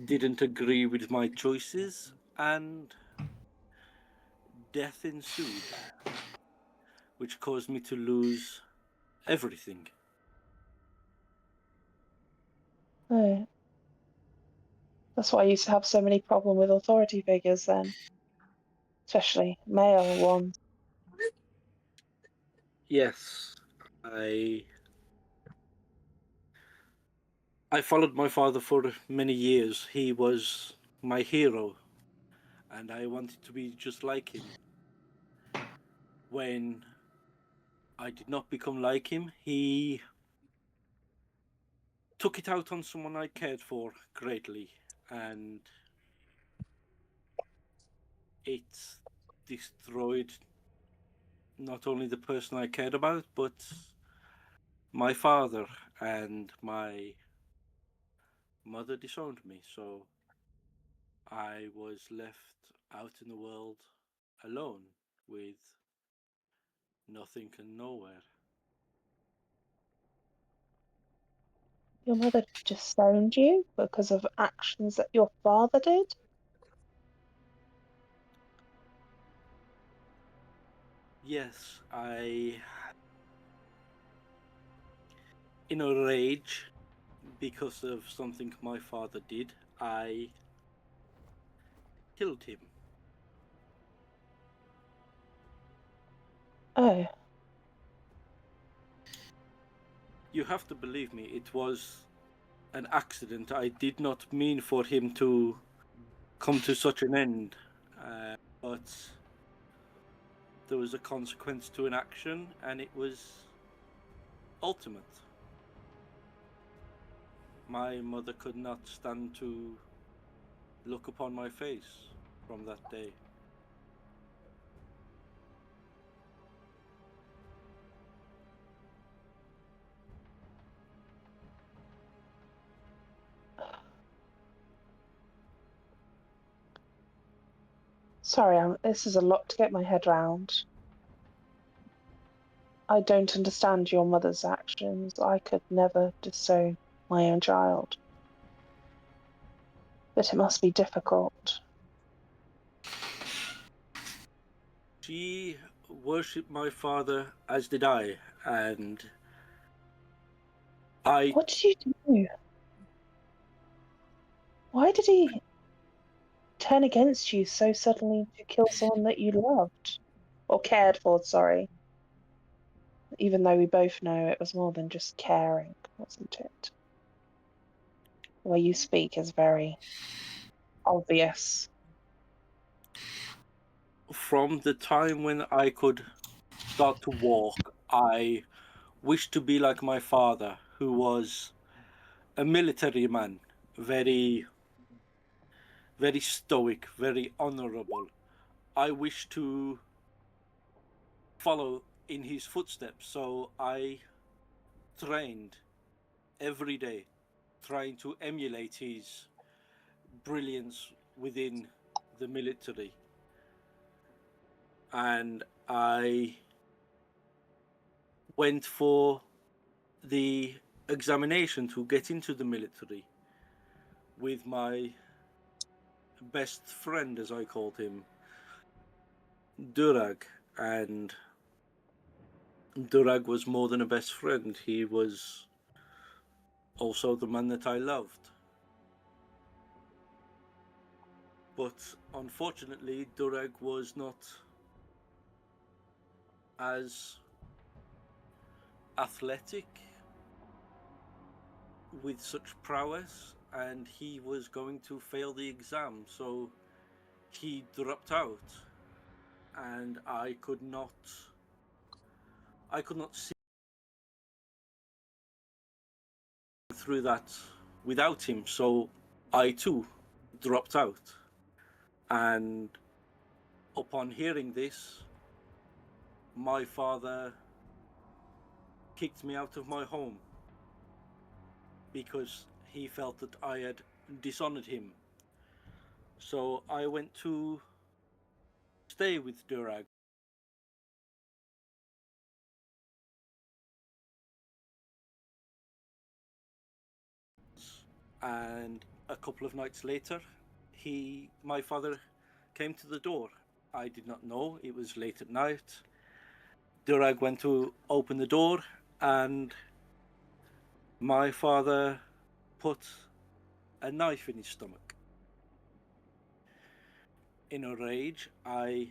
didn't agree with my choices, and death ensued, which caused me to lose everything. Oh. That's why I used to have so many problems with authority figures then. Especially male ones. Yes, I followed my father for many years. He was my hero, and I wanted to be just like him. When I did not become like him, he took it out on someone I cared for greatly, and it destroyed not only the person I cared about, but my father, and my mother disowned me. So I was left out in the world alone with nothing and nowhere. Your mother disowned you because of actions that your father did? Yes, in a rage, because of something my father did, I killed him. Oh. You have to believe me, it was an accident. I did not mean for him to come to such an end, but there was a consequence to an action, and it was ultimate. My mother could not stand to look upon my face from that day. Sorry, this is a lot to get my head round. I don't understand your mother's actions. I could never disown my own child. But it must be difficult. She worshipped my father, as did I, and I What did you do? Why did he turn against you so suddenly to kill someone that you loved? Or cared for, sorry. Even though we both know it was more than just caring, wasn't it? The way you speak is very obvious. From the time when I could start to walk, I wished to be like my father, who was a military man, very, very stoic, very honorable. I wished to follow in his footsteps, so I trained every day, trying to emulate his brilliance within the military. And I went for the examination to get into the military with my best friend, as I called him, Durag. And Durag was more than a best friend, he was also the man that I loved. But unfortunately, Durag was not as athletic with such prowess, and he was going to fail the exam, so he dropped out, and I could not see through that without him, so I too dropped out. And upon hearing this, my father kicked me out of my home because he felt that I had dishonored him. So I went to stay with Durag. And a couple of nights later, my father came to the door. I did not know, it was late at night. Durag went to open the door, and my father put a knife in his stomach. In a rage, I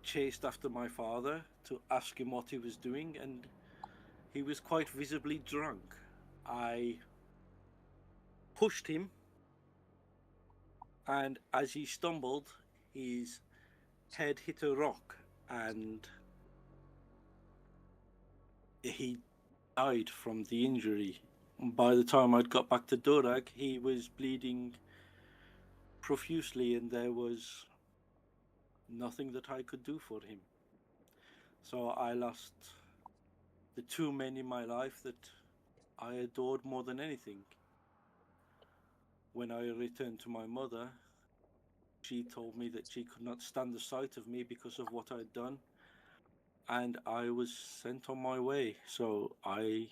chased after my father to ask him what he was doing, and he was quite visibly drunk. I pushed him, and as he stumbled, his head hit a rock, and he died from the injury. By the time I'd got back to Durag, he was bleeding profusely, and there was nothing that I could do for him. So I lost the two men in my life that I adored more than anything. When I returned to my mother, she told me that she could not stand the sight of me because of what I'd done, and I was sent on my way. So I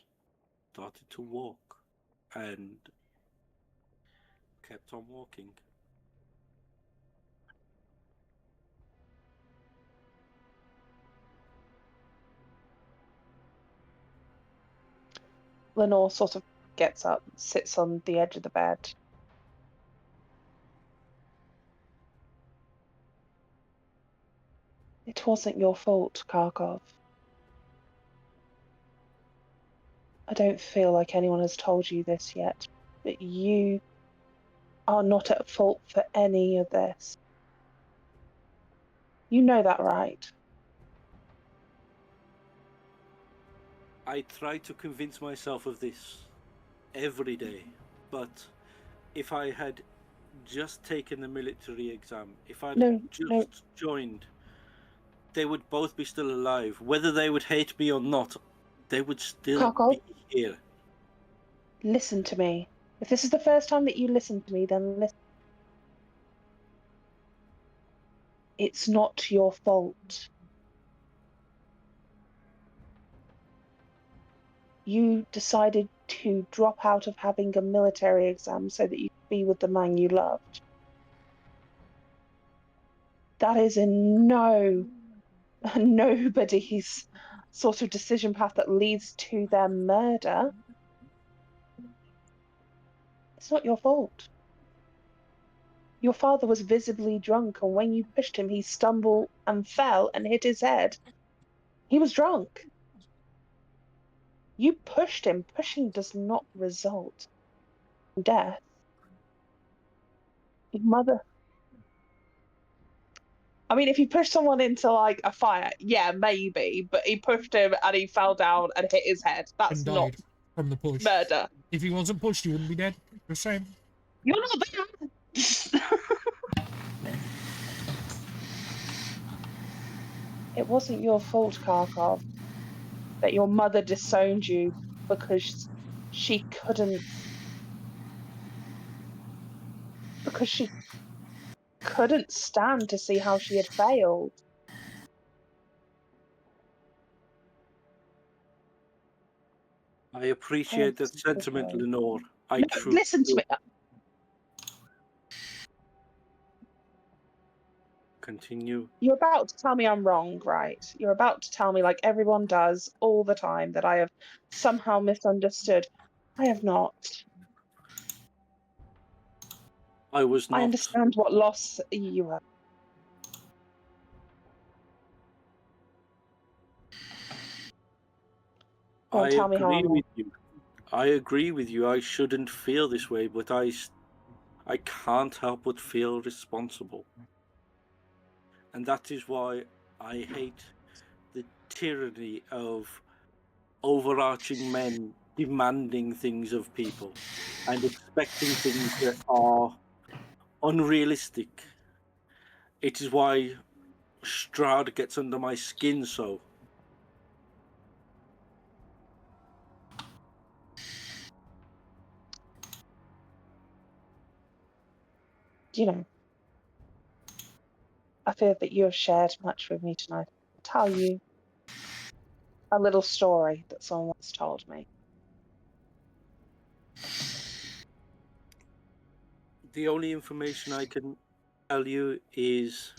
started to walk and kept on walking. Lenore sort of gets up, sits on the edge of the bed. It wasn't your fault, Kharkov. I don't feel like anyone has told you this yet, but you are not at fault for any of this. You know that, right? I try to convince myself of this every day, but if I had just taken the military exam, if I'd just joined, they would both be still alive. Whether they would hate me or not, they would still Kharkov, be here. listen to me. If this is the first time that you listen to me, then listen. It's not your fault. You decided to drop out of having a military exam so that you could be with the man you loved. That is in nobody's sort of decision path that leads to their murder. It's not your fault. Your father was visibly drunk, and when you pushed him, he stumbled and fell and hit his head. He was drunk. You pushed him. Pushing does not result in death. Your mother. I mean, if you push someone into like a fire, yeah, maybe, but he pushed him and he fell down and hit his head. That's And not died from the push. murder. If he wasn't pushed, he wouldn't be dead. Just saying. You're not there. It wasn't your fault, Kharkov, that your mother disowned you because she couldn't because she couldn't stand to see how she had failed. I appreciate that sentiment, Lenore. I No, truly listen to do. me. Continue. You're about to tell me I'm wrong, right? You're about to tell me, like everyone does all the time, that I have somehow misunderstood. I have not. I was not. I understand what loss you have. I Tell me how agree I'm wrong. with you. I agree with you. I shouldn't feel this way, but I can't help but feel responsible. And that is why I hate the tyranny of overarching men demanding things of people and expecting things that are unrealistic. It is why Strahd gets under my skin so. You know, I feel that you have shared much with me tonight. I'll tell you a little story that someone once told me. The only information I can tell you is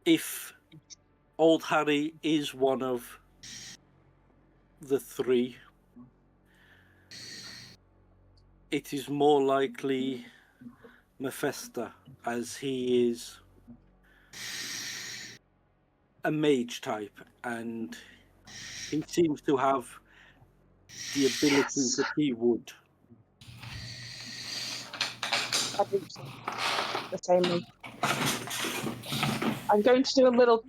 if old Harry is one of the three, it is more likely Mephisto, as he is a mage type and he seems to have the abilities that he would. I think so. The same way. I'm going to do a little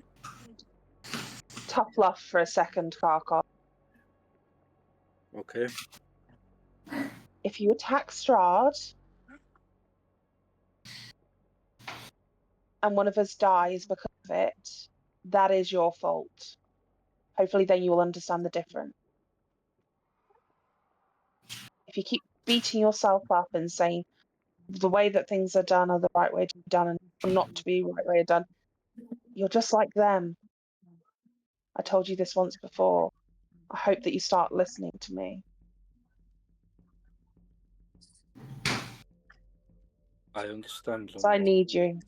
tough love for a second, Kharkov. Okay. If you attack Strahd and one of us dies because of it, that is your fault. Hopefully then you will understand the difference. If you keep beating yourself up and saying the way that things are done are the right way to be done and not to be the right way done, you're just like them. I told you this once before. I hope that you start listening to me. I understand. So I need you.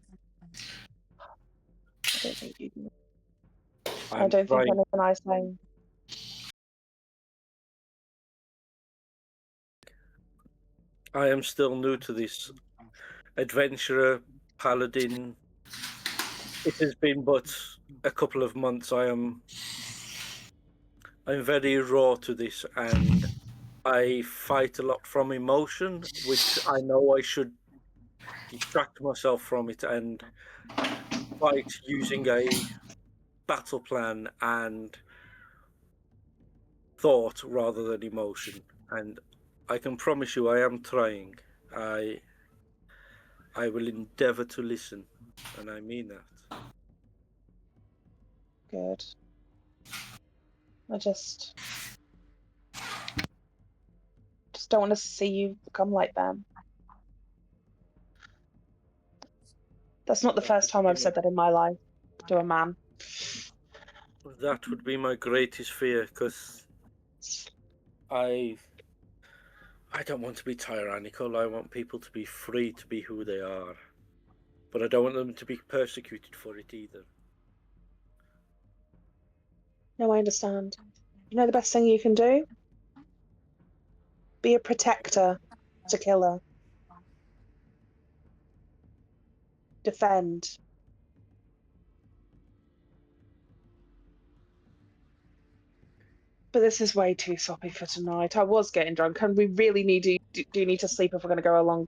I don't think you do. I don't think anything I say. I am still new to this adventurer, paladin. It has been but a couple of months. I'm very raw to this, and I fight a lot from emotion, which I know I should distract myself from it and fight using a battle plan and thought rather than emotion. And I can promise you I am trying. I will endeavor to listen, and I mean that. Good. I just don't want to see you become like them. That's not the first time I've said that in my life to a man. That would be my greatest fear, because I don't want to be tyrannical. I want people to be free to be who they are, but I don't want them to be persecuted for it either. No, I understand. You know the best thing you can do? Be a protector to killer. defend. But this is way too soppy for tonight. I was getting drunk, and we really do need to sleep if we're going to go along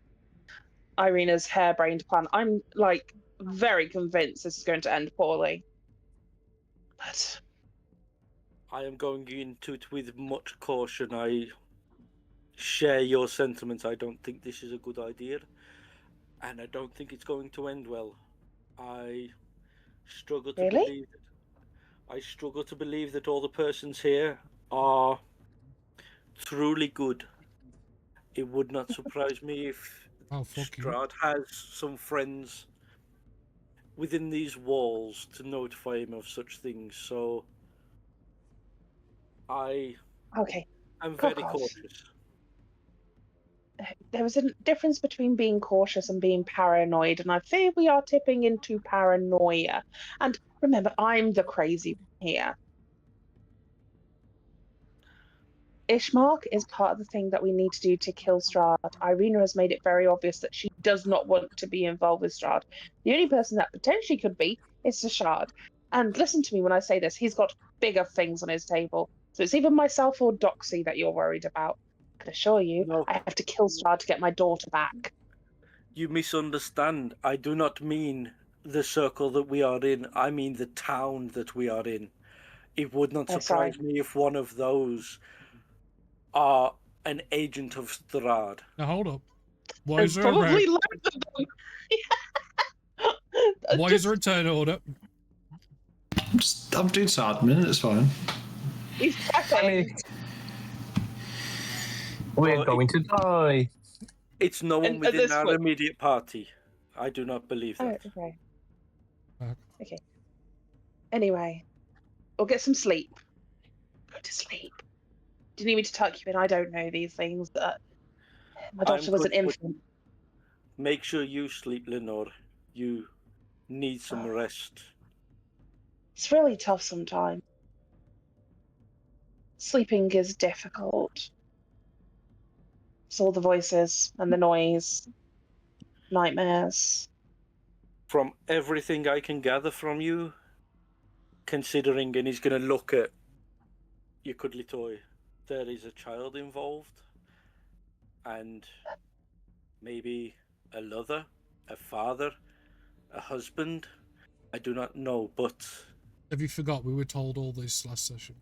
Irina's harebrained plan. I'm like very convinced this is going to end poorly. But I am going into it with much caution. I share your sentiments. I don't think this is a good idea, and I don't think it's going to end well. I struggle to really? believe that all the persons here are truly good. It would not surprise me if Oh, fuck you. Strahd has some friends within these walls to notify him of such things. So I Okay. am Cool, very cool. cautious. There was a difference between being cautious and being paranoid, and I fear we are tipping into paranoia. And remember, I'm the crazy one here. Ishmark is part of the thing that we need to do to kill Strahd. Irina has made it very obvious that she does not want to be involved with Strahd. The only person that potentially could be is Strahd. And listen to me when I say this, he's got bigger things on his table. So it's either myself or Doxy that you're worried about. I can assure you, No. I have to kill Strahd to get my daughter back. You misunderstand. I do not mean the circle that we are in. I mean the town that we are in. It would not Oh, surprise sorry. me if one of those are an agent of Strahd. Now hold up. Why There's is there a probably loads of them. why is there a turn order? I'm doing some admin, it's fine. He's prepping. We're Well, going to die. It's no one And at within this our point- immediate party. I do not believe Oh, that. okay. Okay. Okay. Anyway, we'll get some sleep. Go to sleep. Do you need me to tuck you in? I don't know these things. My daughter was an good, but infant. make sure you sleep, Lenore. You need some rest. It's really tough sometimes. Sleeping is difficult. It's all the voices and the noise, nightmares. From everything I can gather from you, considering, and he's going to look at your cuddly toy, there is a child involved, and maybe a mother, a father, a husband. I do not know, but Have you forgot we were told all this last session?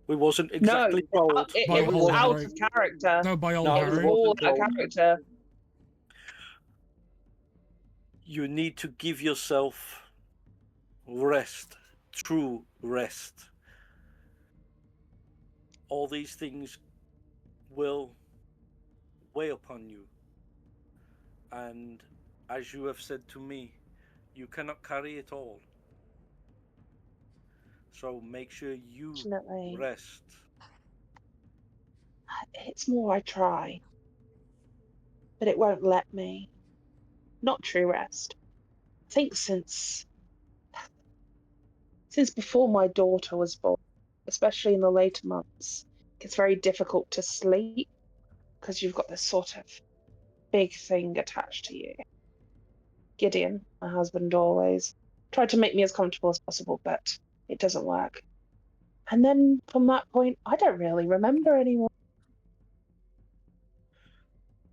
we wasn't exactly told. By It was old out Harry. of character. No, by old No, It was Harry. all wasn't out of told. character. You need to give yourself rest, true rest. All these things will weigh upon you. And as you have said to me, you cannot carry it all. So make sure you Fortunately, rest. it's more I try. But it won't let me. Not true rest. I think since before my daughter was born, especially in the later months, it's very difficult to sleep because you've got this sort of big thing attached to you. Gideon, my husband, always tried to make me as comfortable as possible, but it doesn't work. And then from that point, I don't really remember anymore.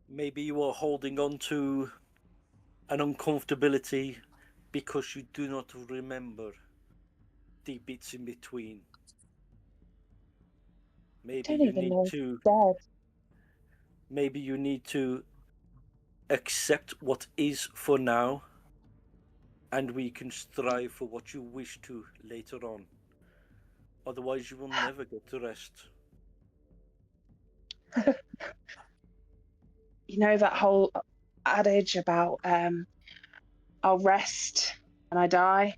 Maybe you are holding on to an uncomfortability because you do not remember the bits in between. Maybe I don't you even need know to he's dead. maybe you need to accept what is for now, and we can strive for what you wish to later on. Otherwise you will never get to rest. You know that whole adage about I'll rest when I die?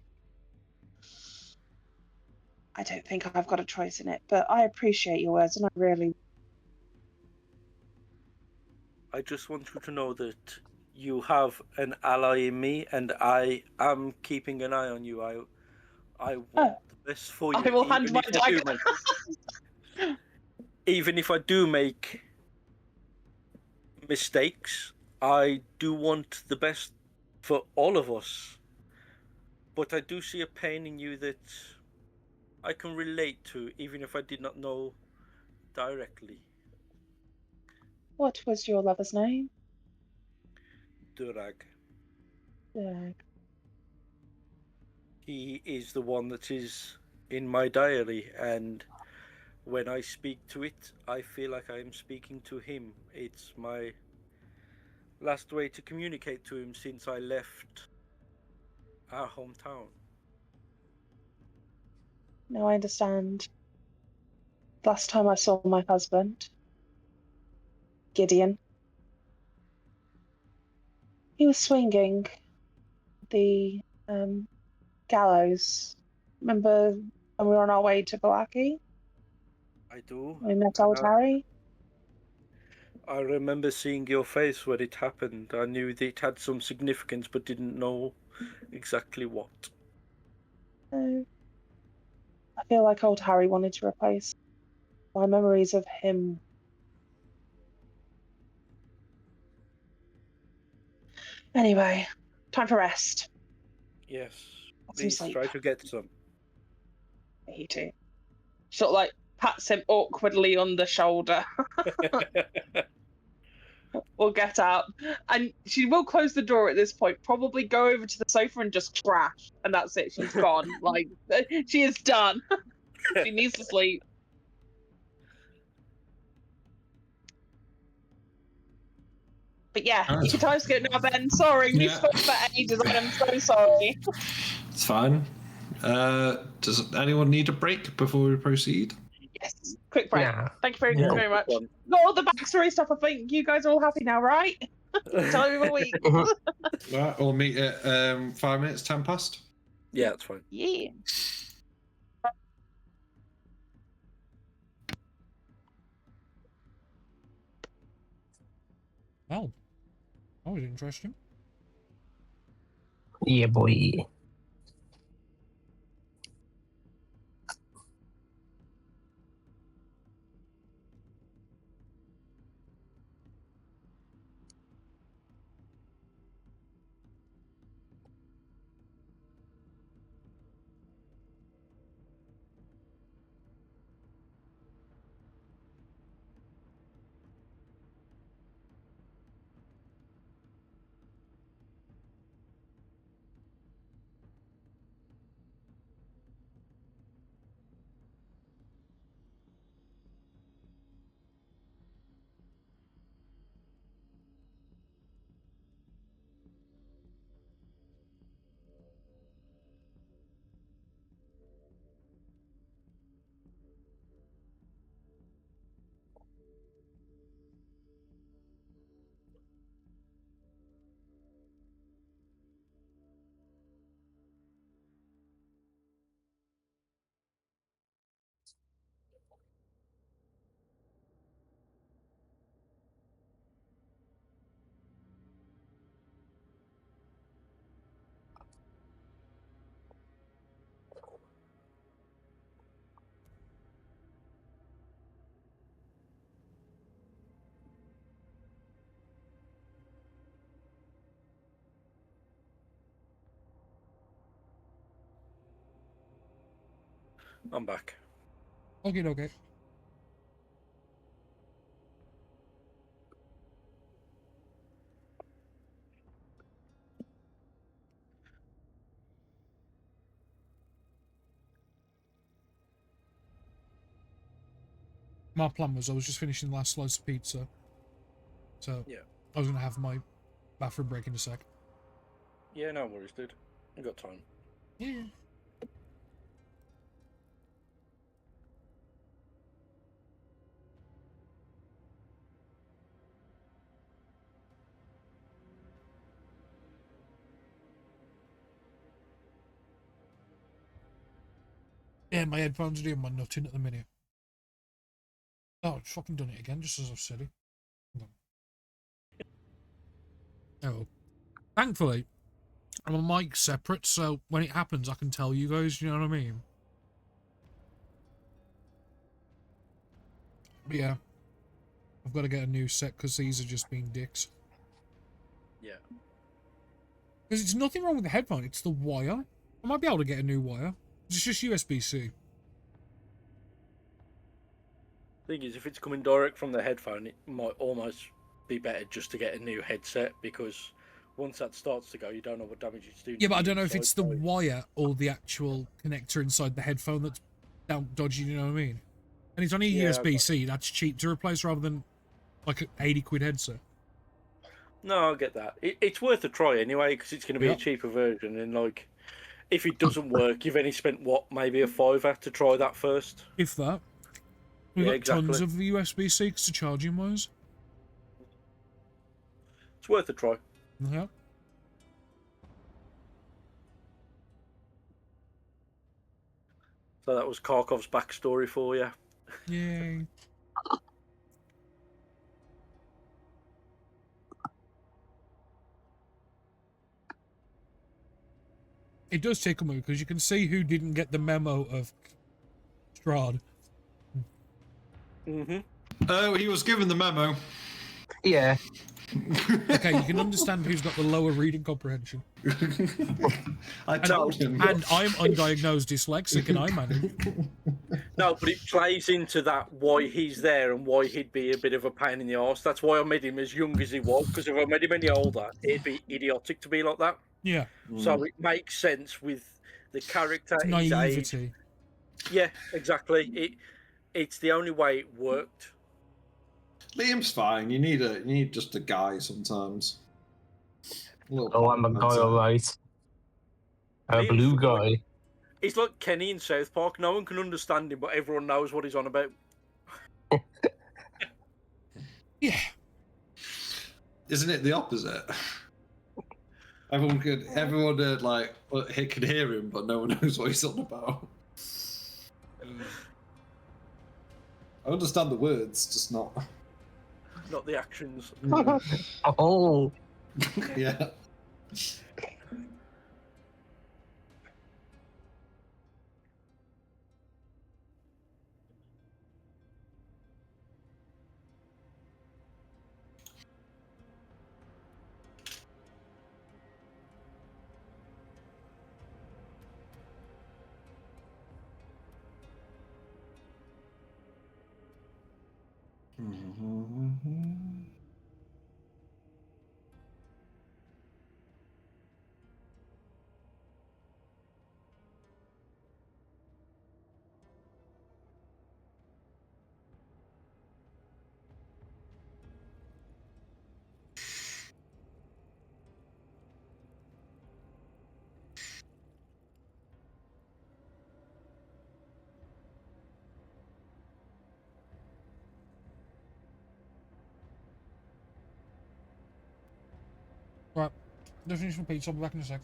I don't think I've got a choice in it, but I appreciate your words, and I really. I just want you to know that you have an ally in me, and I am keeping an eye on you. I want the best for you. I will hand my dagger. Even if I do make mistakes, I do want the best for all of us. But I do see a pain in you that I can relate to, even if I did not know directly. What was your lover's name? Durag. Uh, He is the one that is in my diary, and when I speak to it, I feel like I am speaking to him. It's my last way to communicate to him since I left our hometown. Now I understand. Last time I saw my husband, Gideon, he was swinging the gallows. Remember when we were on our way to Balaki? I do, We met and old Harry? I remember seeing your face when it happened. I knew that it had some significance, but didn't know exactly what. I feel like old Harry wanted to replace my memories of him. Anyway, time for rest. Yes, Get some please sleep. try to get some. Me too. Sort of like pats him awkwardly on the shoulder. We'll get up. And she will close the door at this point, probably go over to the sofa and just crash. And that's it. She's gone. Like, she is done. She needs to sleep. But yeah, Oh. it's your time to get now, Ben. Sorry, we Yeah. spoke for ages. I am so sorry. It's fine. Does anyone need a break before we proceed? Yes, quick break. Nah. Thank you very, Yeah. very much. Got all the backstory stuff. I think you guys are all happy now, right? Time of the week. Right, we'll meet at 5 minutes, 10 past. Yeah, it's fine. Yeah. Oh, that was interesting. Yeah, boy. I'm back. Okay. My plan was I was just finishing the last slice of pizza. So Yeah. I was going to have my bathroom break in a sec. Yeah, no worries, dude. I got time. Yeah. Yeah, my headphones are doing my nutting at the minute. Oh, I've fucking done it again, just as I've said it. Oh. Thankfully, I'm on mic separate, so when it happens, I can tell you guys, you know what I mean? But yeah. I've got to get a new set because these are just being dicks. Yeah. Because it's nothing wrong with the headphone, it's the wire. I might be able to get a new wire. It's just USB-C. Thing is, if it's coming direct from the headphone, it might almost be better just to get a new headset, because once that starts to go, you don't know what damage it's doing. Yeah, but I don't know if it's the wire or the actual connector inside the headphone that's dodgy, you know what I mean? And it's only a USB-C, that's cheap to replace rather than like an 80 quid headset. No, I get that. It's worth a try anyway, because it's going to be a cheaper version. And like, if it doesn't work, you've only spent what, maybe a £5 to try that first. If that. We've got tons of USB-C to charging wires. It's worth a try. Yeah. So that was Kharkov's backstory for you. Yay. It does tickle me because you can see who didn't get the memo of Strahd. Mm-hmm. Oh, he was given the memo. Yeah. Okay, you can understand who's got the lower reading comprehension. I told him. And I'm undiagnosed dyslexic and I manage. No, but it plays into that why he's there and why he'd be a bit of a pain in the arse. That's why I made him as young as he was, because if I made him any older, it'd be idiotic to be like that. Yeah. So it makes sense with the character, It's his naivety. age. Yeah, exactly. It's the only way it worked. Liam's fine. You need just a guy sometimes. Oh, I'm a guy, alright. A blue guy. He's like Kenny in South Park. No one can understand him, but everyone knows what he's on about. Yeah. Isn't it the opposite? Everyone could hear him, but no one knows what he's on about. I understand the words, just not the actions. Oh. Yeah. Right. Just finish my pizza. I'll be back in a sec.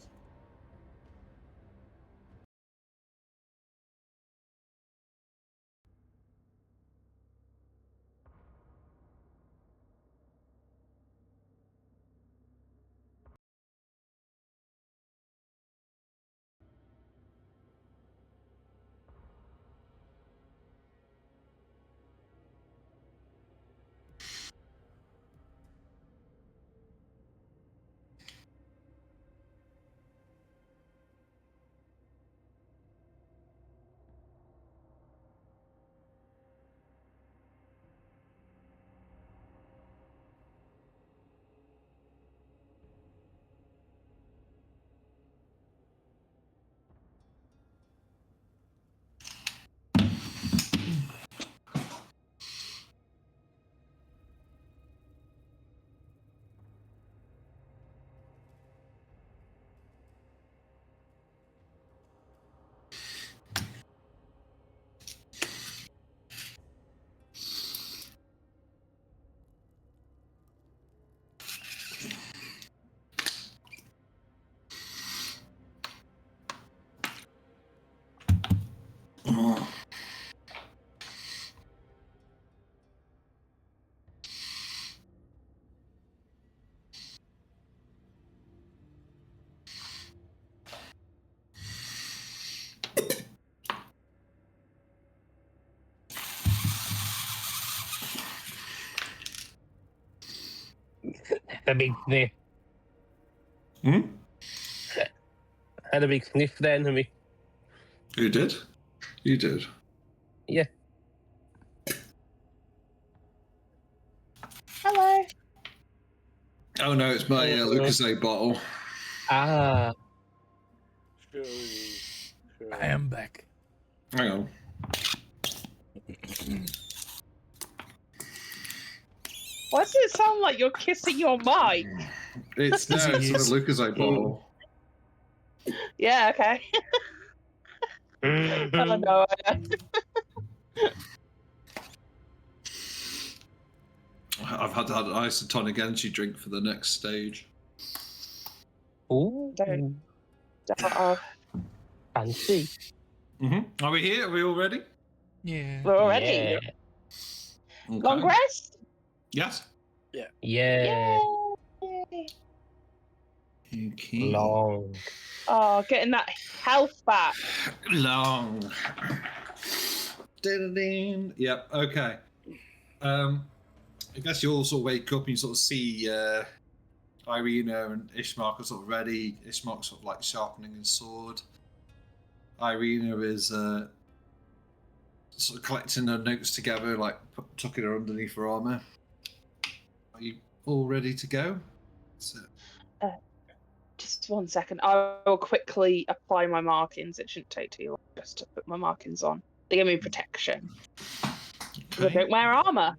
The big thing. Hmm? had a big sniff the enemy. Who did? You did. Yeah. Hello. Oh no, it's my Lucozade bottle. Ah. Surely. I am back. Hang on. Why does it sound like you're kissing your mic? It's no, it's a Lucozade bottle. Yeah, okay. Oh no. I've had to have an isotonic energy drink for the next stage. Ooh. Don't. Fancy. Are we here? Are we all ready? Yeah. We're already. Yeah. Okay. Long rest? Yes. Yeah. Yay. Okay. Long. Oh, getting that health back. Long. Yep. Okay. I guess you all sort of wake up and you sort of see Irina and Ishmark are sort of ready. Ishmark's sort of like sharpening his sword. Irina is sort of collecting her notes together, like tucking her underneath her armor. Are you all ready to go? Just 1 second. I will quickly apply my markings. It shouldn't take too long just to put my markings on. They give me protection. I don't wear armor.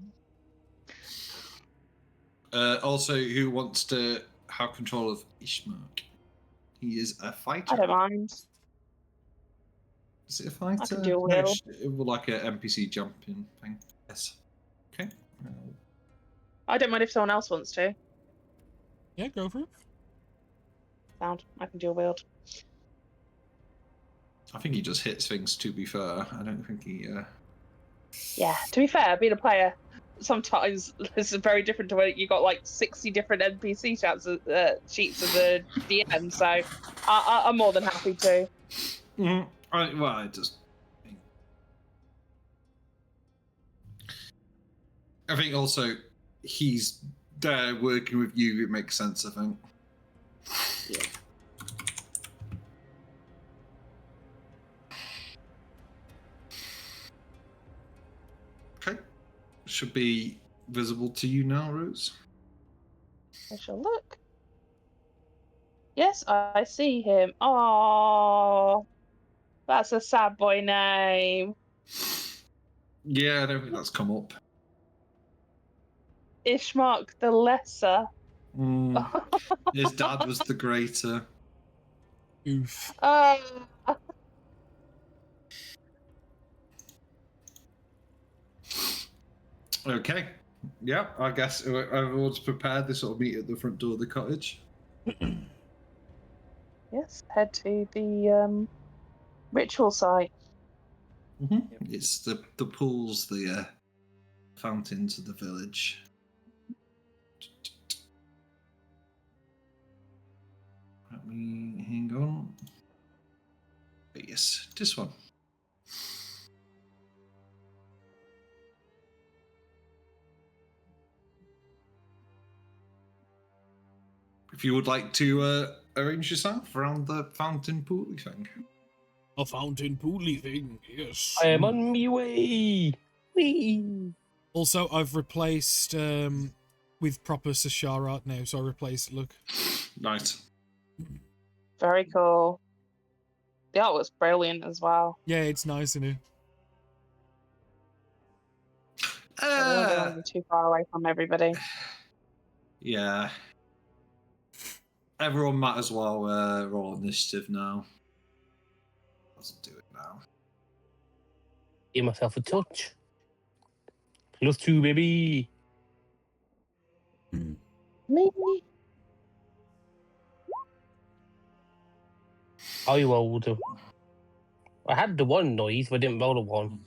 Also, who wants to have control of Ishmark? He is a fighter. I don't mind. Is it a fighter? I can do a No, wheel. it was like an NPC jumping thing. Yes. Okay. I don't mind if someone else wants to. Yeah, go for it. Sound. I can do a wield. I think he just hits things, to be fair. I don't think he... Yeah, to be fair, being a player, sometimes this is very different to where you got like 60 different NPC sheets as a DM, so I'm more than happy to. I just... I think also he's there working with you. It makes sense, I think. Yeah. Okay. Should be visible to you now, Rose. I shall look. Yes, I see him. Oh, that's a sad boy name. Yeah, I don't think that's come up. Ishmark the Lesser. His dad was the greater. Oof. Okay. Yeah, I guess everyone's prepared. They sort of meet at the front door of the cottage. Yes, head to the ritual site. It's the pools, the fountains of the village. Let me hang on. Yes, this one. If you would like to arrange yourself around the fountain pool thing. A fountain pooly thing, yes. I am on my way. Whee. Also, I've replaced with proper Sashar art now, so I replaced look. Nice. Very cool. The art was brilliant as well. Yeah, it's nice, isn't it? I don't want to be too far away from everybody. Yeah. Everyone matters while roll initiative now. Doesn't do it now. Give myself a touch. +2, baby. Maybe. I rolled. I had the one noise, but I didn't roll a one.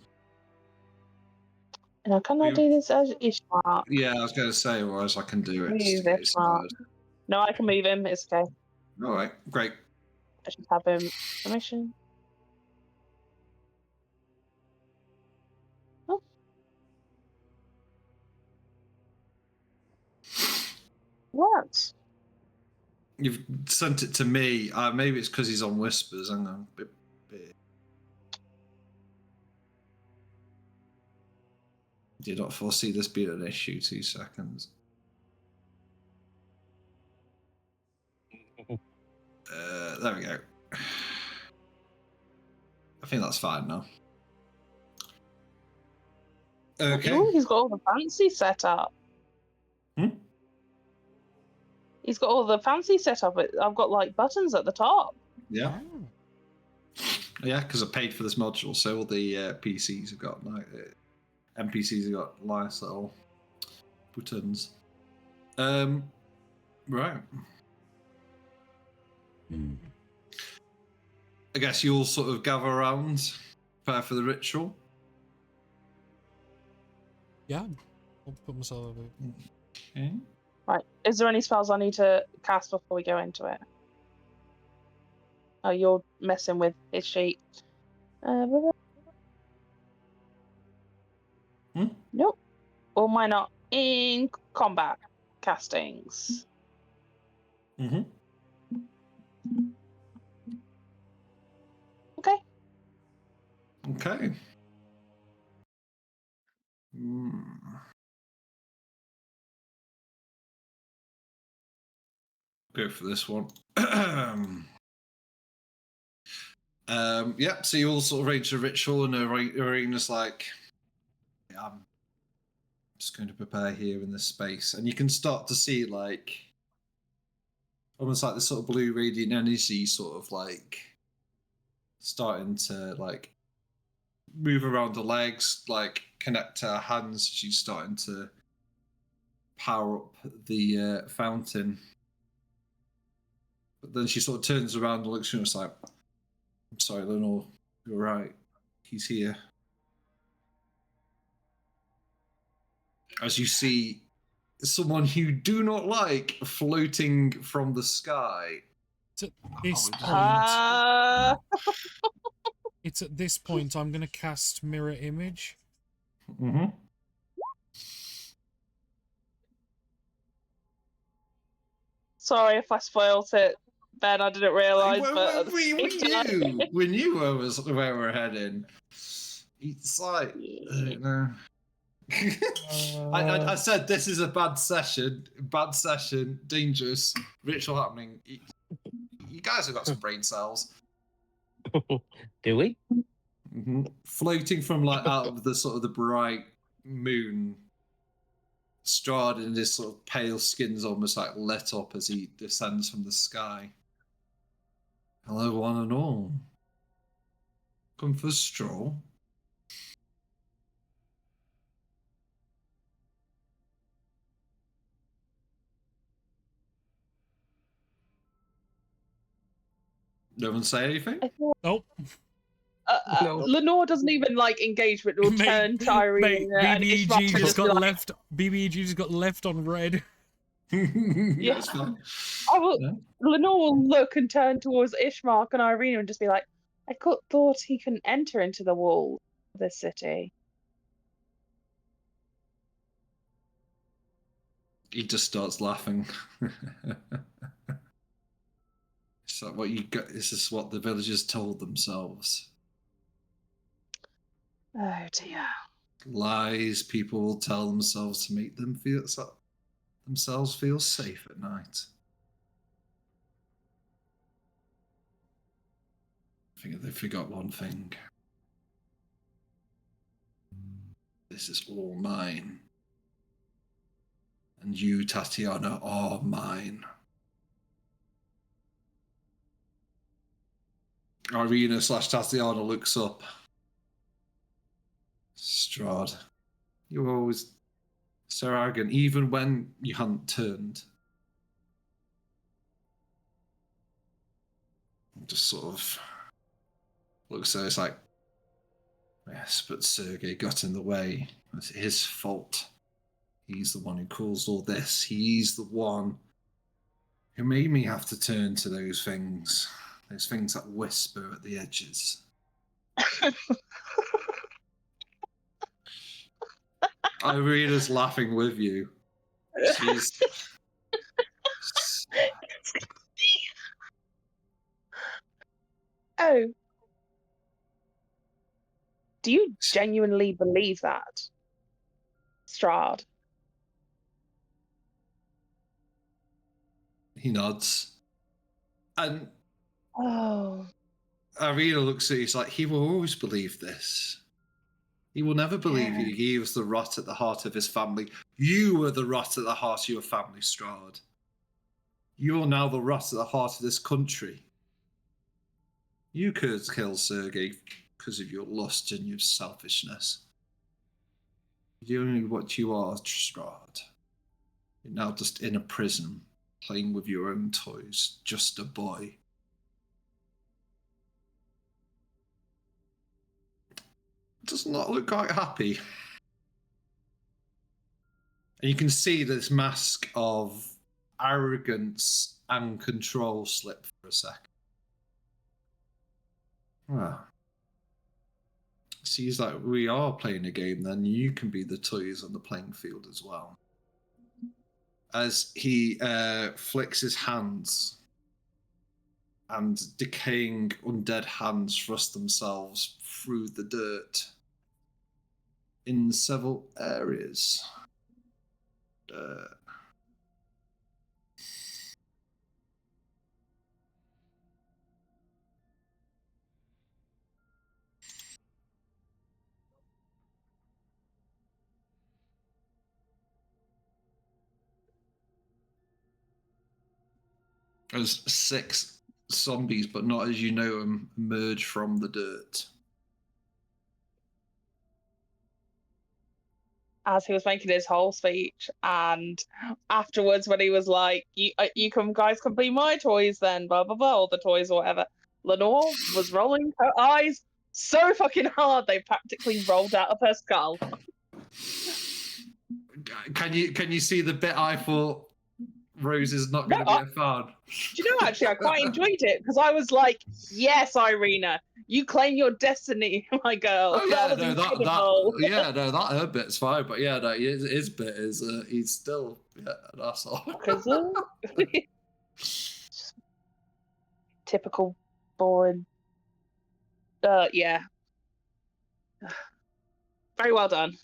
Now, can I do this as Ishmark? Yeah, I was going to say, otherwise I can do it. Move Just to get you Ishmark. started. No, I can move him. It's okay. All right, great. I should have him permission. Oh. What? You've sent it to me. Maybe it's because he's on whispers. Hang on. Do not foresee this being an issue. 2 seconds. There we go. I think that's fine now. Okay. Ooh, he's got all the fancy set up. He's got all the fancy set up. I've got like buttons at the top. Yeah. Yeah, because I paid for this module, so all the PCs have got like NPCs have got nice little buttons. Right. I guess you all sort of gather around, prepare for the ritual. Yeah, I'll put myself over. Okay. Right. Is there any spells I need to cast before we go into it? Oh, you're messing with his sheet. Nope. Or why not in combat castings? Mm-hmm. Okay. Okay. Go for this one. Yeah, so you all sort of arrange a ritual, and Arena's like, yeah, I'm just going to prepare here in this space. And you can start to see, like, almost like this sort of blue radiant energy sort of, like, starting to, like, move around the legs, like, connect to her hands. She's starting to power up the fountain. But then she sort of turns around and looks at you and is like, I'm sorry, Lenore, you're right. He's here. As you see someone you do not like floating from the sky. It's at this it's at this point I'm going to cast Mirror Image. Mm-hmm. Sorry if I spoilt it, Ben. I didn't realise. We knew where we're heading. It's like, I don't know. I said this is a bad session, dangerous, ritual happening. You guys have got some brain cells. Do we? Mm-hmm. Floating from like out of the sort of the bright moon, Strahd and his sort of pale skin's almost like lit up as he descends from the sky. Hello, one and all. Come for a stroll. No one say anything? Nope. No. Lenore doesn't even like engage with or turn to Irene and Ishmael BBEG to just got be like, left. BBEG just got left on red. Yeah, it's fine. Lenore will look and turn towards Ishmael and Irene and just be like, I thought he couldn't enter into the wall of this city. He just starts laughing. It's like what you got. This is what the villagers told themselves. Oh dear. Lies people will tell themselves to make them themselves feel safe at night. I think they forgot one thing. This is all mine. And you, Tatiana, are mine. Irina/Tatiana looks up. Strahd, you were always so arrogant, even when you hadn't turned. Just sort of looks at it, it's like, yes, but Sergei got in the way. It's his fault. He's the one who caused all this. He's the one who made me have to turn to those things that whisper at the edges. Irina's laughing with you. Do you genuinely believe that, Strahd? He nods. And Oh. Irina looks at you, he's like, he will always believe this. He will never believe Yeah. he was the rot at the heart of his family. You were the rot at the heart of your family, Strahd. You are now the rot at the heart of this country. You could kill Sergei because of your lust and your selfishness. You're only what you are, Strahd. You're now just in a prison, playing with your own toys, just a boy. Does not look quite happy. And you can see this mask of arrogance and control slip for a second. Well, seems like we are playing a game, then you can be the toys on the playing field as well. As he flicks his hands, and decaying undead hands thrust themselves through the dirt in several areas. As 6 zombies, but not as you know them, emerge from the dirt. As he was making his whole speech, and afterwards when he was like, you can guys can be my toys then, blah blah blah, all the toys or whatever, Lenore was rolling her eyes so fucking hard they practically rolled out of her skull. Can you see the bit I thought Rose is not going to No, be a fan? Do you know, actually, I quite enjoyed it because I was like, yes, Irina, you claim your destiny, my girl. Oh yeah, that was no, incredible. that her bit's fine, but yeah, no, his bit is he's still an asshole. Typical boring. Yeah. Very well done.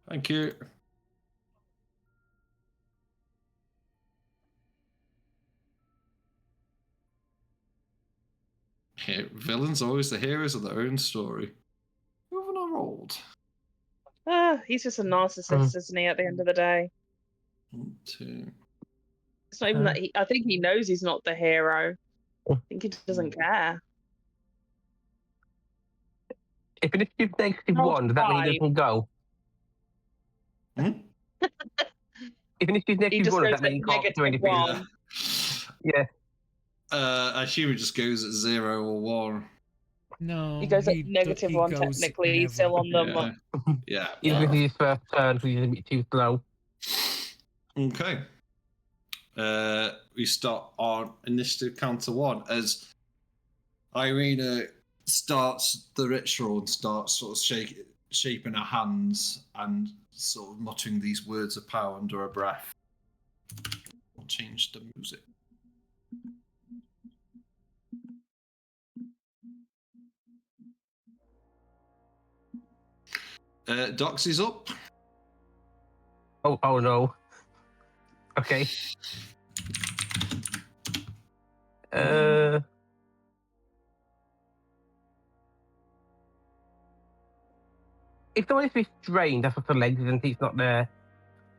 Thank you. Villains are always the heroes of their own story. Who haven't I rolled? He's just a narcissist, isn't he, at the end of the day? 1, 2. It's not even that I think he knows he's not the hero. I think he doesn't care. If it is -1, does that mean he doesn't go? Even if he's -1, does that mean he can't do anything? -1. Yeah. I assume it just goes at 0 or 1. No, He goes at -1 technically. He's still on them. Yeah. Even if it's his first turn, because he's a bit too slow. Okay. We start on initiative counter 1 as Irina starts the ritual and starts sort of shaping her hands and sort of muttering these words of power under her breath. I'll change the music. Doxy's up. Oh no. Okay. If someone is restrained, that's for legs, and it's not their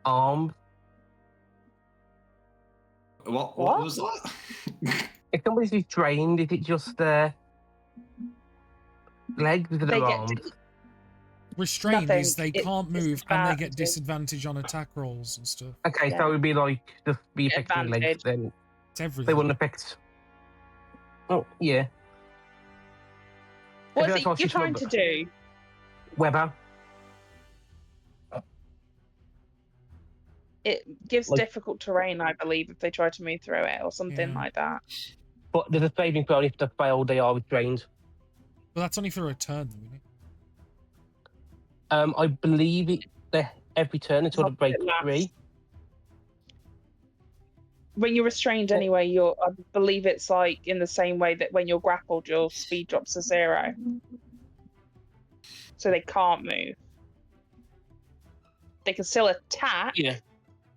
arms. What was that? If somebody's restrained, is it just their legs or their arms? Restrained Nothing. is they can't move and they get disadvantage on attack rolls and stuff. Okay, so it would be like just be affecting legs then. It's everything. They wouldn't affect. Oh yeah. What is it you're trying to do? Weather. It gives difficult terrain, I believe, if they try to move through it or something like that. But there's a saving throw if they fail, they are restrained. Well, that's only for a turn, though, isn't it? I believe every turn until the break 3. When you're restrained anyway, I believe it's like in the same way that when you're grappled, your speed drops to 0. so they can't move. They can still attack. Yeah.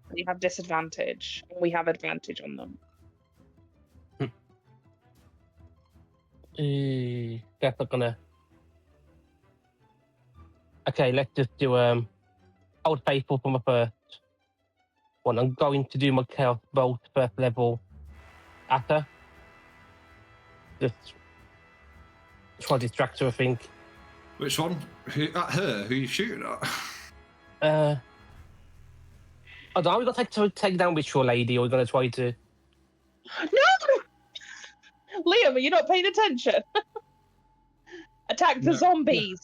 But you have disadvantage. We have advantage on them. That's not gonna. Okay, let's just do Old Faithful for my first one. I'm going to do my Chaos Bolt first level at her. Just try to distract her, I think. Which one? Who, at her? Who are you shooting at? I don't know, we're gonna take down Ritual Lady, or we're gonna try to. No! Liam, are you not paying attention? Attack the zombies!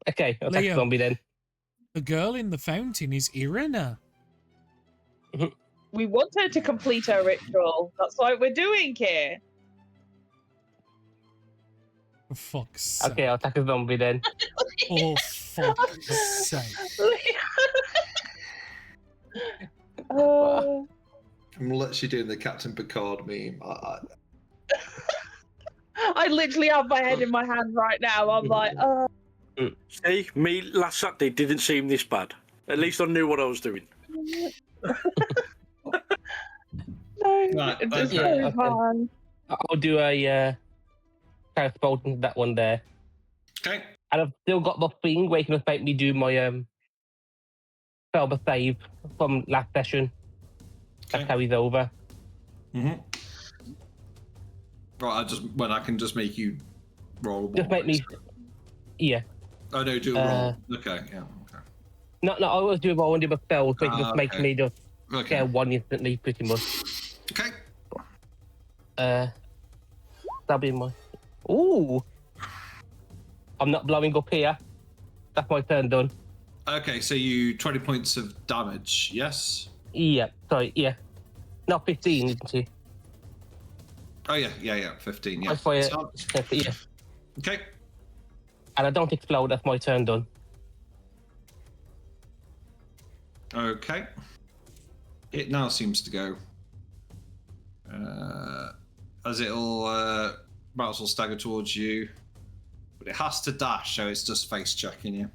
Okay, I'll take Liam. the zombie then. The girl in the fountain is Irina. We want her to complete her ritual. That's what we're doing here. For fuck's sake. Okay, I'll attack a zombie then. Oh, fuck's sake. I'm literally doing the Captain Picard meme. I literally have my head in my hand right now. I'm like, See, me last Saturday didn't seem this bad. At least I knew what I was doing. no, Right, it's okay. so Yeah, fun. I'll do a Chaos Bolt into that one there. Okay. And I've still got the thing where you can just make me do my Felber save from last session. That Okay. carries over. Mm-hmm. Right, when I can just make you roll a ball. Just make me. Yeah. Oh no, do a roll. Okay, yeah. Okay. No, I always do a roll and do my spells, so it just makes okay. me just Okay. get one instantly, pretty much. Okay. That'll be my. Ooh. I'm not blowing up here. That's my turn done. Okay, so you 20 points of damage, yes? Yeah, sorry, yeah. No, 15, isn't he? Oh yeah, 15, yeah. I fire, So- yeah. okay. And I don't explode, that's my turn done. Okay. It now seems to go. As it'll might as well stagger towards you. But it has to dash, so it's just face checking you.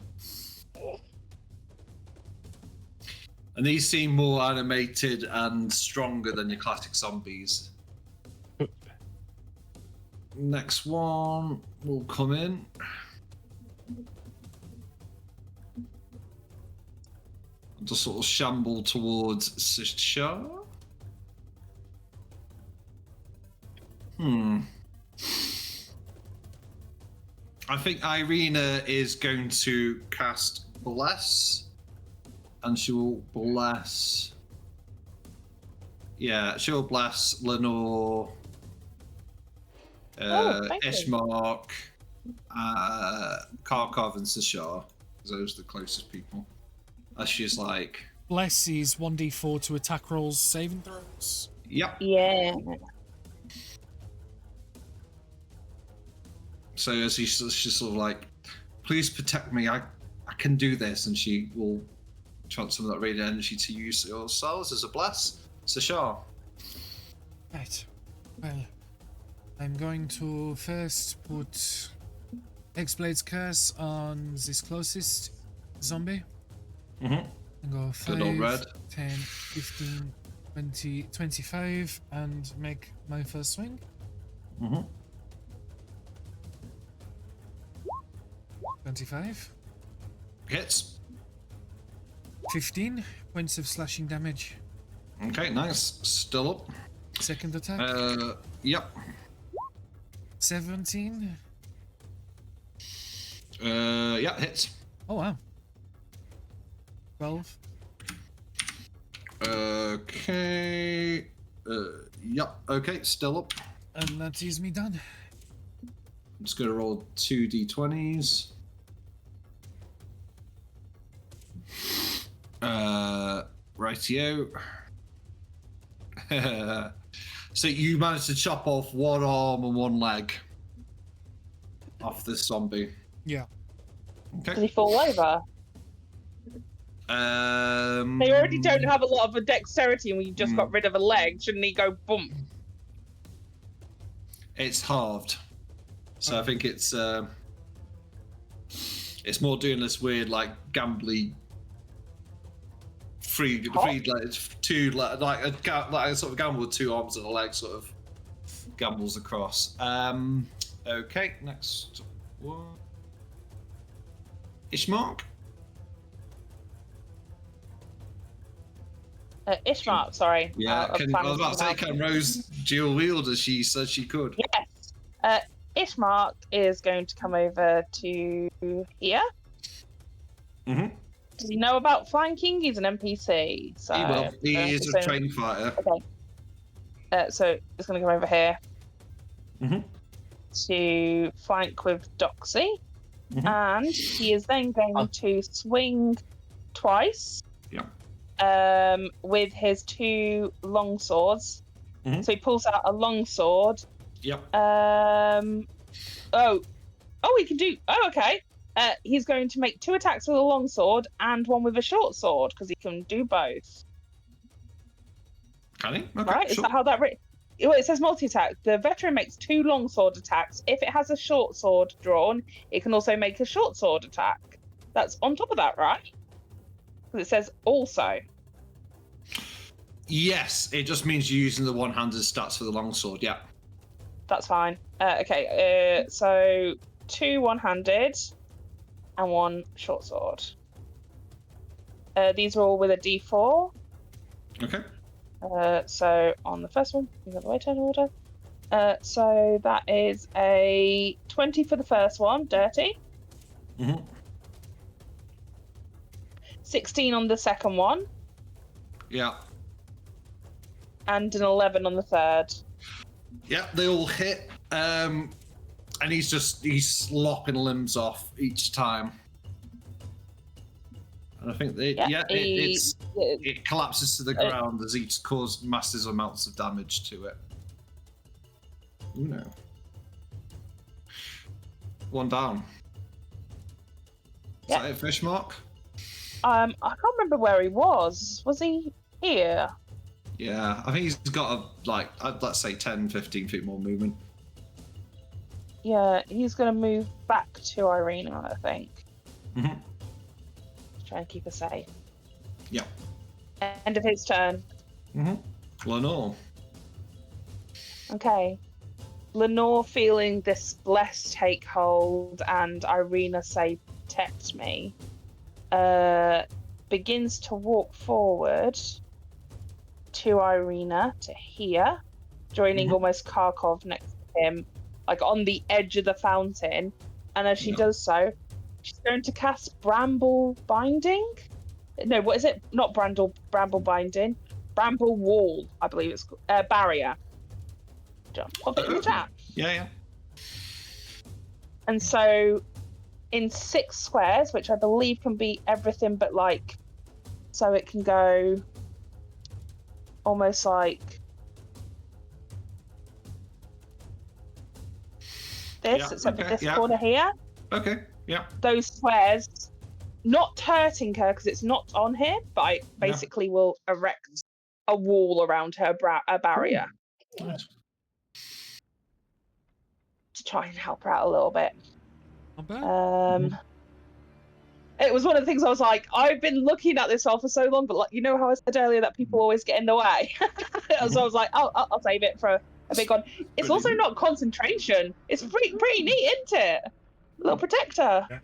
And these seem more animated and stronger than your classic zombies. Next one will come in. Just sort of shamble towards Sishar. I think Irina is going to cast Bless. And she will bless. Yeah, she'll bless Lenore, thank you. Ishmark, Kharkov, and Sishar. Those are the closest people. As she's like, Bless is 1d4 to attack rolls, saving throws. yep. Yeah. So as she's sort of like, please protect me. I can do this, and she will chant some of that radiant energy to use yourselves as a bless. Sishar. Right. Well, I'm going to first put X-Blade's Curse on this closest zombie. Mm-hmm. And go Good old 5, red. 10, 15, 20, 25, and make my first swing. Mm-hmm. 25. Hits. 15 points of slashing damage. Okay, nice. Still up. Second attack. Yep. 17. Yeah, hits. Oh, wow. 12. Okay. Yep. Okay, still up. And that is me done. I'm just gonna roll 2 d20s. Rightio. So you managed to chop off one arm and one leg off this zombie. Yeah. Did Okay. he fall over? They already don't have a lot of a dexterity and we just got rid of a leg. Shouldn't he go bump? It's halved. So I think it's It's more doing this weird, like, gambly, free like it's two like a sort of gamble with two arms and a leg, sort of gambles across. Okay, next one. Ishmark. Ishmark, sorry. Yeah, I was about to say, can Rose dual wield as she said she could? Yes. Ishmark is going to come over to here. Mm-hmm. Does he know about flanking? He's an NPC. So He will. He is a trained fighter. Okay. So he's going to come over here Mm-hmm. to flank with Doxy. Mm-hmm. And he is then going to swing twice. Yeah. With his two long swords. Mm-hmm. So he pulls out a long sword. Yep. He can do. Oh, okay. He's going to make 2 attacks with a long sword and 1 with a short sword because he can do both. Can he? Okay, Right? sure. Is that how that? Well, it says multi-attack. The veteran makes 2 long sword attacks. If it has a short sword drawn, it can also make a short sword attack. That's on top of that, right? Because it says also. Yes, it just means you're using the one-handed stats for the longsword. Yeah. That's fine. Okay. So 2 one-handed and 1 short sword. These are all with a D4. Okay. So on the first one, we got the way turn order. So that is a 20 for the first one, dirty. Mm-hmm. 16 on the second one, Yeah. and an 11 on the third. Yeah, they all hit. And he's lopping limbs off each time. And I think it collapses to the ground as each causes massive amounts of damage to it. Ooh, no. 1 down. Is that it, Fishmark? I can't remember where he was. Was he here? Yeah, I think he's got let's say 10, 15 feet more movement. Yeah, he's going to move back to Irina, I think. Mm-hmm. Try and keep her safe. Yeah. End of his turn. Mm-hmm. Lenore. Okay. Lenore, feeling this bless take hold and Irina say, protect me, begins to walk forward to Irina, to here, joining almost Kharkov next to him, like on the edge of the fountain. And as she does so, she's going to cast Bramble Binding. No, what is it? Not Bramble Binding. Bramble Wall, I believe it's called. Barrier. Just pop it in the chat. Yeah. And so, in 6 squares, which I believe can be everything but like, so it can go almost like this, except for this corner here. Okay, yeah. Those squares, not hurting her because it's not on here, but I basically will erect a wall around her barrier. Nice. To try and help her out a little bit. Not bad. It was one of the things I was like, I've been looking at this file for so long, but like, you know how I said earlier that people always get in the way? So I was like, I'll save it for a big one. It's also not concentration. It's pretty neat, isn't it? A little protector. Yeah.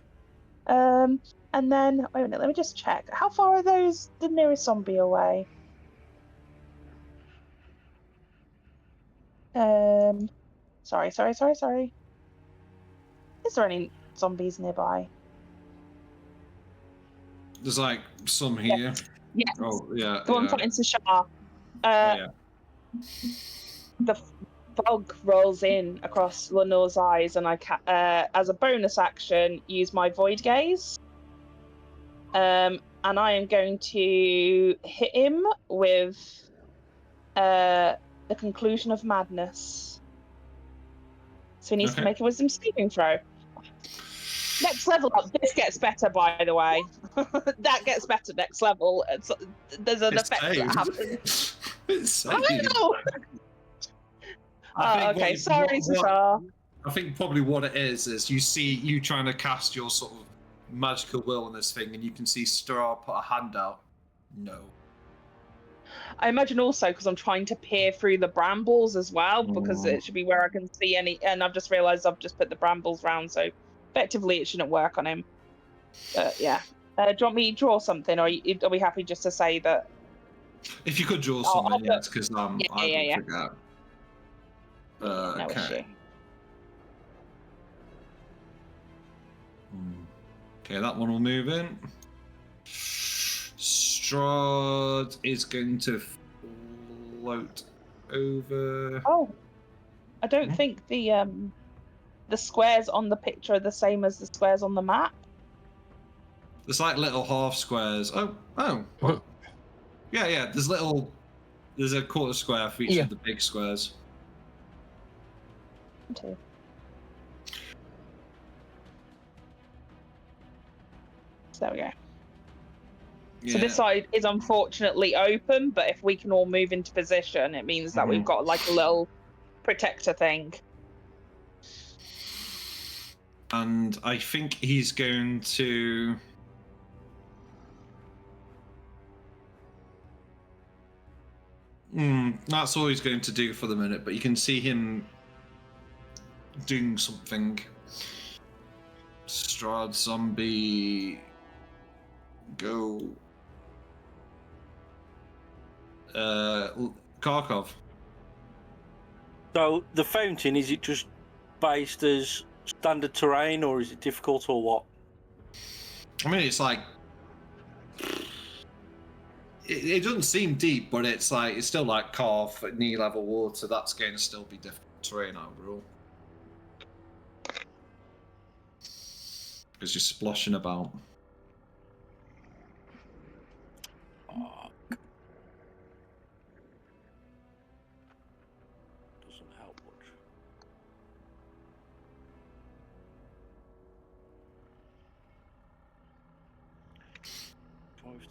And then, wait a minute, let me just check. How far are those, the nearest zombie away? Sorry. Is there any zombies nearby? There's like some here. Yes. Oh, yeah. The one fighting Sashar. Yeah. The fog rolls in across Lenore's eyes, and I as a bonus action, use my Void Gaze. And I am going to hit him with the Conclusion of Madness. So he needs to make a Wisdom saving throw. Next level up, this gets better, by the way. That gets better next level. There's an effect that happens. I know! Okay, sorry, Sashar. I think probably what it is you see you trying to cast your sort of magical will on this thing, and you can see Strahd put a hand out. No. I imagine also because I'm trying to peer through the brambles as well, because it should be where I can see any. And I've just realised I've just put the brambles round, so effectively it shouldn't work on him. But yeah, do you want me to draw something, or are we happy just to say that? If you could draw I'll something, put- yes, because Yeah, I yeah, would yeah. forget. No Okay. issue. Okay, that one will move in. Strahd is going to float over. Oh, I don't think the squares on the picture are the same as the squares on the map. There's like little half squares. Oh. What? Yeah. There's a quarter square for each of the big squares. Too. So there we go. Yeah. So this side is unfortunately open, but if we can all move into position, it means that we've got like a little protector thing. And I think he's going to. That's all he's going to do for the minute, but you can see him doing something. Strahd zombie. Go. Kharkov. So the fountain, is it just based as standard terrain, or is it difficult, or what? I mean, it's like it doesn't seem deep, but it's still like carved at knee level water. That's going to still be difficult terrain overall because you're splashing about. Doesn't help much. Five, 10,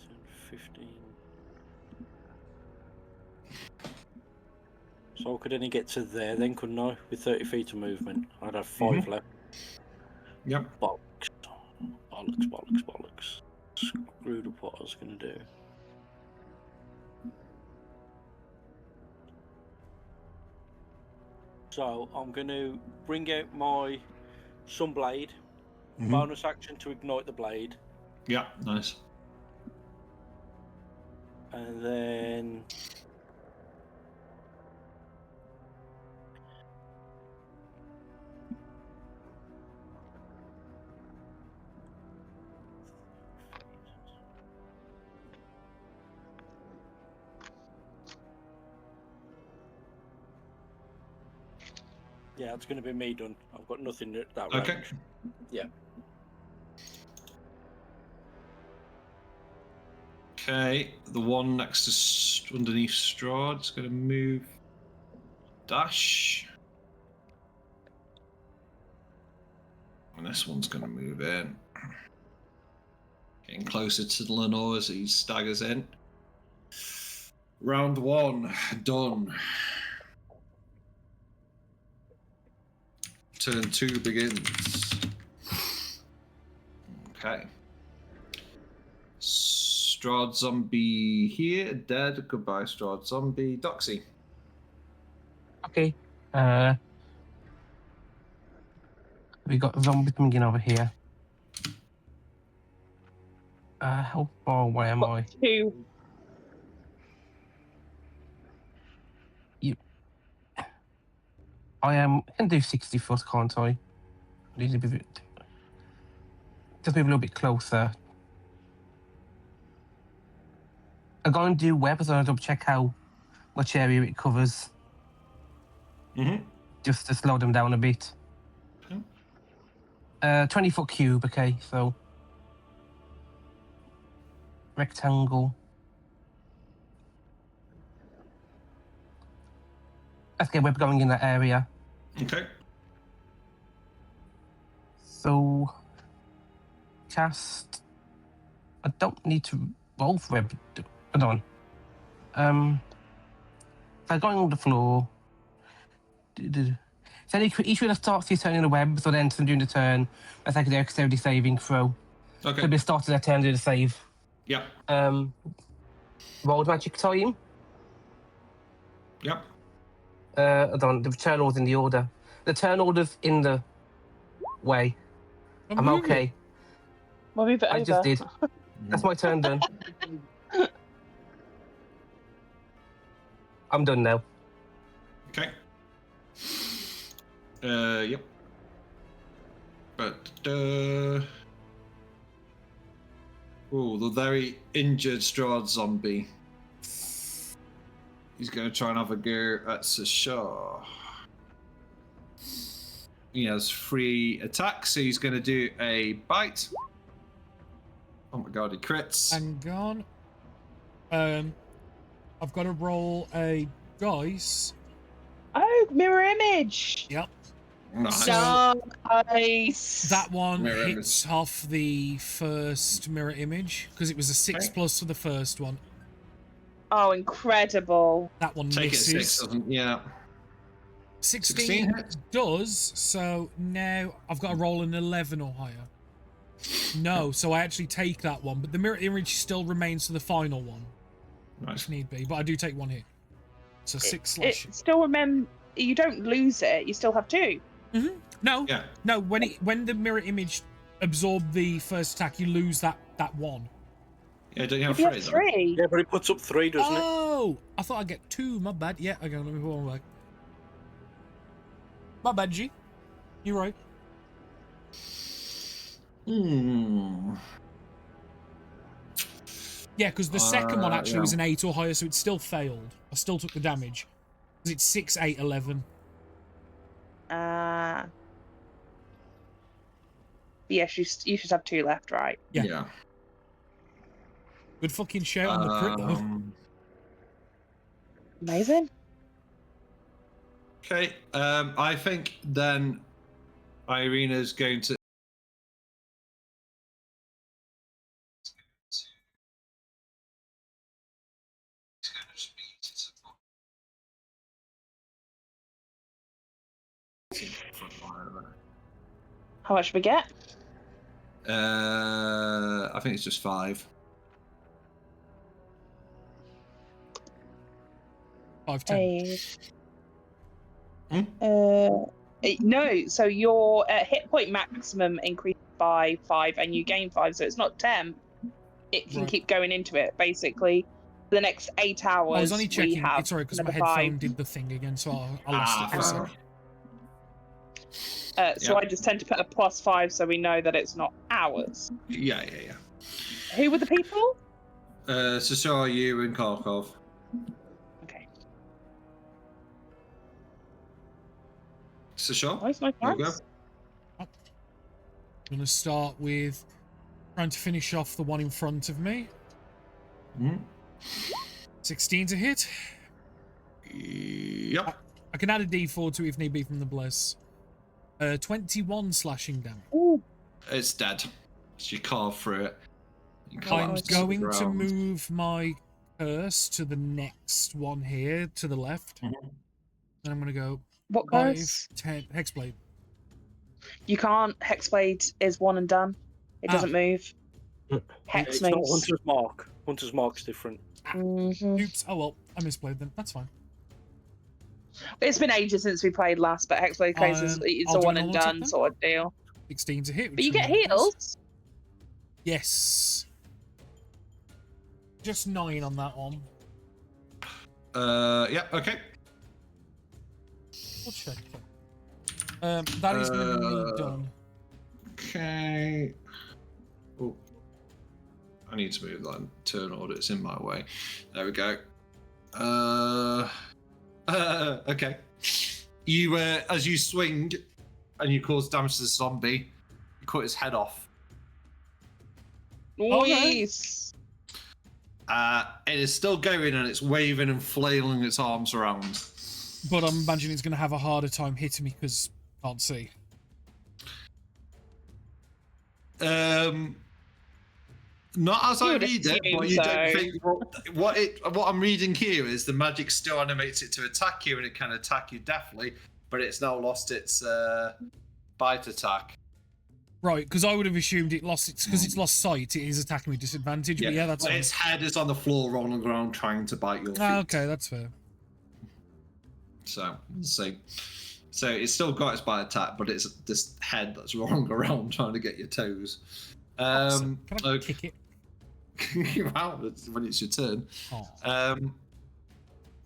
15. So I could only get to there then, couldn't I? With 30 feet of movement. I'd have 5 left. Yep. Bollocks. Bollocks. Screwed up what I was going to do. So I'm going to bring out my Sunblade. Bonus action to ignite the blade. Yeah, nice. And then... Yeah, it's going to be me done. I've got nothing at that range. Okay. Yeah. Okay, the one next to underneath Strahd is going to move. Dash. And this one's going to move in. Getting closer to Lenore as he staggers in. Round 1, done. Turn 2 begins. Okay. Strahd zombie here, dead. Goodbye, Strahd zombie. Doxy. Okay. We got zombies coming in over here. How far away am I? 2. I can do 60 foot, can't I? Need to be just move a little bit closer. I'm going to do webs and I'll double check how much area it covers. Just to slow them down a bit. 20 foot cube, okay, so rectangle. Let's get web going in that area. Okay. So cast. I don't need to roll for web. Hold on. So going on the floor. So each one starts your turn in the web, so then during the turn, I take a dexterity saving throw Okay. So we started their turn to do the save. Yep. Rolled magic time. Yep. Hold on, the turn order's in the order. The turn order's in the way. I'm move okay. it. We'll move it I over. just did. That's my turn done. I'm done now. Okay. Yep. But oh, the very injured Strahd zombie. He's going to try and have a go at Sashar. He has 3 attacks, so he's going to do a bite. Oh my god, he crits. Hang on. I've got to roll a dice. Oh, mirror image. Yep. Nice. Nice. That one Mirror hits off the first mirror image because it was a 6 Okay. plus for the first one. Oh, incredible. That one Take it misses. 6, doesn't? Yeah. 16 hits. does, so now I've got to roll an 11 or higher. No, so I actually take that one, but the mirror image still remains to the final one, Nice. if need be. But I do take one hit. So 6 It slash. still remember you don't lose it. You still have 2. No, Yeah. no. When the mirror image absorbed the first attack, you lose that one. Yeah, don't you have You 3? have though? 3. Yeah, but it puts up 3, doesn't it? Oh, I thought I'd get 2. My bad. Yeah, okay, let me pull one back. My bad, G. You're right. Hmm. Yeah, because the second one actually yeah. was an 8 or higher, so it still failed. I still took the damage. Because it's 6, 8, 11. Yes, you should have 2 left, right? Yeah. Good fucking shout on the crit, though. Amazing. Okay. I think then Irina's going to. How much we get? I think it's just 5. 5, 10. No, so your hit point maximum increased by 5 and you gain 5, so it's not 10. It can Right. keep going into it, basically. The next 8 hours, I was only checking. we have It's alright, because my another headphone 5. did the thing again, so I lost it for a fair second. So I just tend to put a +5 so we know that it's not hours. Yeah. Who were the people? So you and Kharkov. Okay. Sashar? Where's my There you go. plans? I'm going to start with trying to finish off the one in front of me. 16 to hit. Yep. I can add a d4 to it if need be from the bless. 21 slashing damage. Ooh. It's dead. So you carve through it. You I'm collapse to the going to ground. move my curse to the next one here, to the left. Mhm. And I'm going to go What 5, curse? 10, Hexblade. You can't. Hexblade is one and done. It doesn't move. Hex It's not moves. Hunter's Mark. Hunter's Mark's different. Mhm. Oops. Oh well, I misplayed then. That's fine. It's been ages since we played last, but Hexblade Case is it's I'll a do one a and normal attack done then. sort of deal. 16 to hit. But you which get remembers. heals. Yes. Just 9 on that one. Yeah, okay. We'll check that. That is going to be me done. Okay. Oh. I need to move that turn order. It's in my way. There we go. Okay. You, as you swing and you cause damage to the zombie, you cut his head off. Okay. Nice. It is still going and it's waving and flailing its arms around. But I'm imagining it's going to have a harder time hitting me because can't see. Not as You I would read it, but assume you don't so. think what I'm reading here is the magic still animates it to attack you, and it can attack you definitely, but it's now lost its bite attack. Right, because I would have assumed it lost its because it's lost sight. It is attacking with disadvantage. But yeah, that's But fine. its head is on the floor, rolling around, trying to bite your feet. Okay, that's fair. So it's still got its bite attack, but it's this head that's rolling around trying to get your toes. Can I kick it? Wow, when it's your turn. Oh.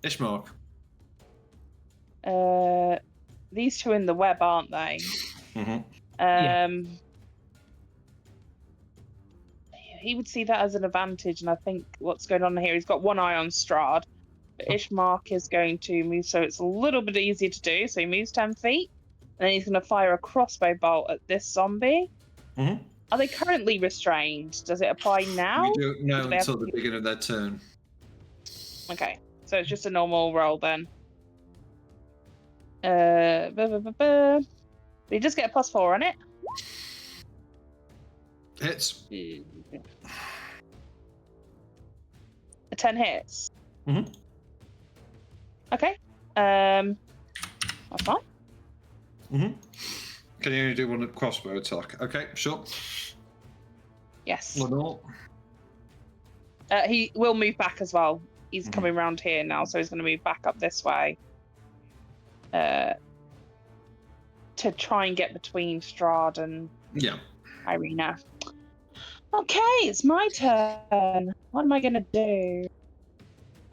Ishmael. These two in the web, aren't they? Mm-hmm. Yeah. He would see that as an advantage, and I think what's going on here, he's got one eye on Strahd. But Ishmark is going to move, so it's a little bit easier to do. So he moves 10 feet, and then he's going to fire a crossbow bolt at this zombie. Mm-hmm. Are they currently restrained? Does it apply now? You don't know Do they have until the to- beginning of their turn. Okay, so it's just a normal roll then. But he does get a +4 on it. Hits. A 10 hits. Mm-hmm. Okay. That's fine. Mm-hmm. Can you only do one crossbow attack? Okay, sure. Yes. Lenore. He will move back as well. He's coming around here now, so he's going to move back up this way. To try and get between Strahd and Irina. Okay, it's my turn. What am I going to do?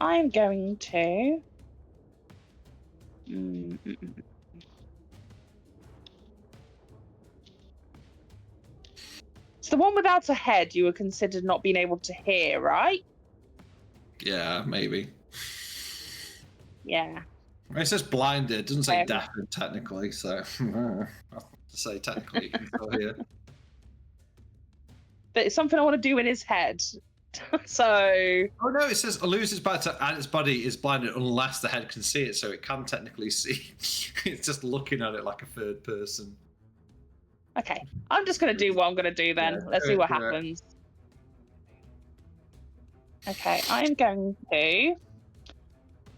I'm going to... It's the one without a head you were considered not being able to hear, right? Yeah, maybe. Yeah. It says blinded, it doesn't say Okay. deafened technically, so I'll have to say technically you can still hear. But it's something I want to do in his head. So... Oh no, it says loses bite and its body is blinded unless the head can see it, so it can technically see. It's just looking at it like a third person. Okay, I'm just going to do what I'm going to do then. Yeah, Let's see what happens. Okay, I'm going to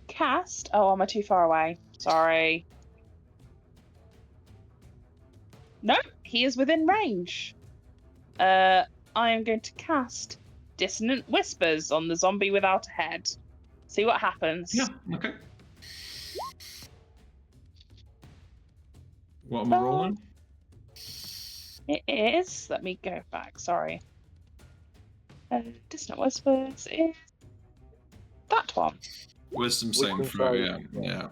cast... Oh, am I too far away? Sorry. Nope, he is within range. I am going to cast Dissonant Whispers on the zombie without a head. See what happens. Yeah, okay. What am I rolling? It is... Let me go back, sorry. Dissonant Whispers is... that one. Wisdom saving throw, yeah.